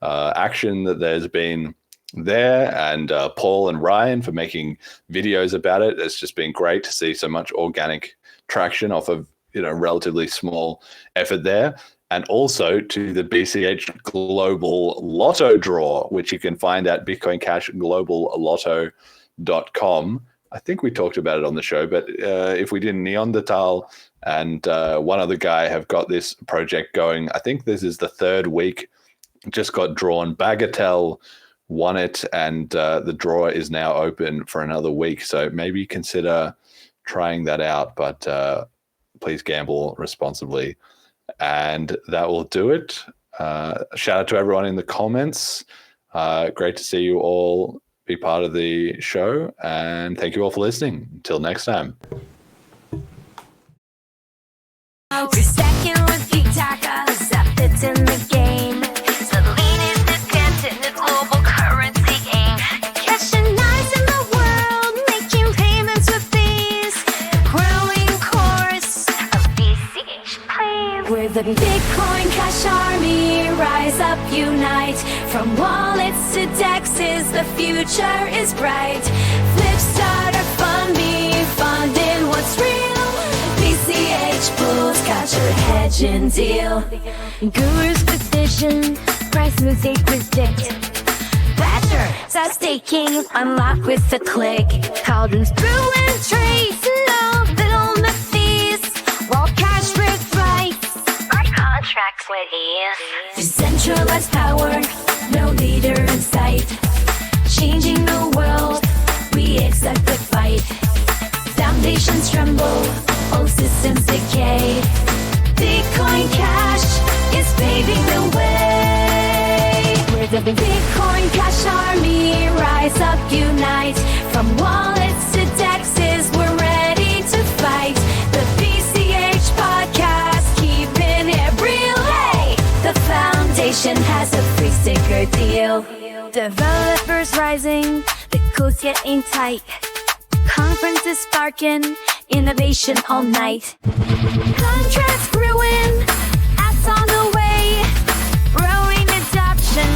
action that there's been there, and Paul and Ryan for making videos about it. It's just been great to see so much organic traction off of, relatively small effort there. And also to the BCH Global Lotto Draw, which you can find at bitcoincashgloballotto.com. I think we talked about it on the show, but if we didn't, Neanderthal and one other guy have got this project going. I think this is the 3rd week. Just got drawn. Bagatelle won it, and the draw is now open for another week. So maybe consider trying that out, but please gamble responsibly. And that will do it. Shout out to everyone in the comments. Great to see you all be part of the show. And thank you all for listening. Until next time. We're stacking with P-Tackers, it's in the game. So lean independent, the global currency game. Cashing eyes in the world, making payments with these. Growing course of BCH, please. We're the Bitcoin Cash Army, rise up, unite. From wallets to dexes, the future is bright. Flipstart or FundMe, funding what's real. BCH Bulls got your hedging deal. Gurus with vision, price music predict. Badger, start staking, unlock with a click. Cauldrons brew and trade, no middleman fees. Raw cash with rights, smart contracts with ease. Decentralized power, no leader in sight. Changing the world, we accept the fight. Foundations tremble, all systems decay. Bitcoin Cash is paving the way. We're the Bitcoin Cash Army, rise up, unite. From wallets to dexes, we're ready to fight. The BCH Podcast, keeping it real. Hey, the foundation has a free sticker deal. Developers rising, the code's getting tight. Conferences sparking, innovation all night. Contracts brewing, apps on the way. Growing adoption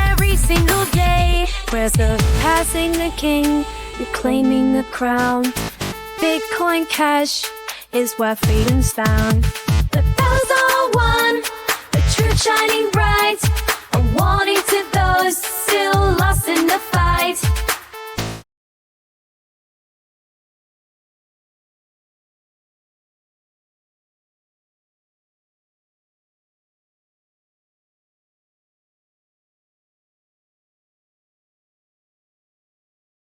every single day. We're surpassing the king, reclaiming the crown. Bitcoin Cash is where freedom's found. The bells all one, the truth shining bright.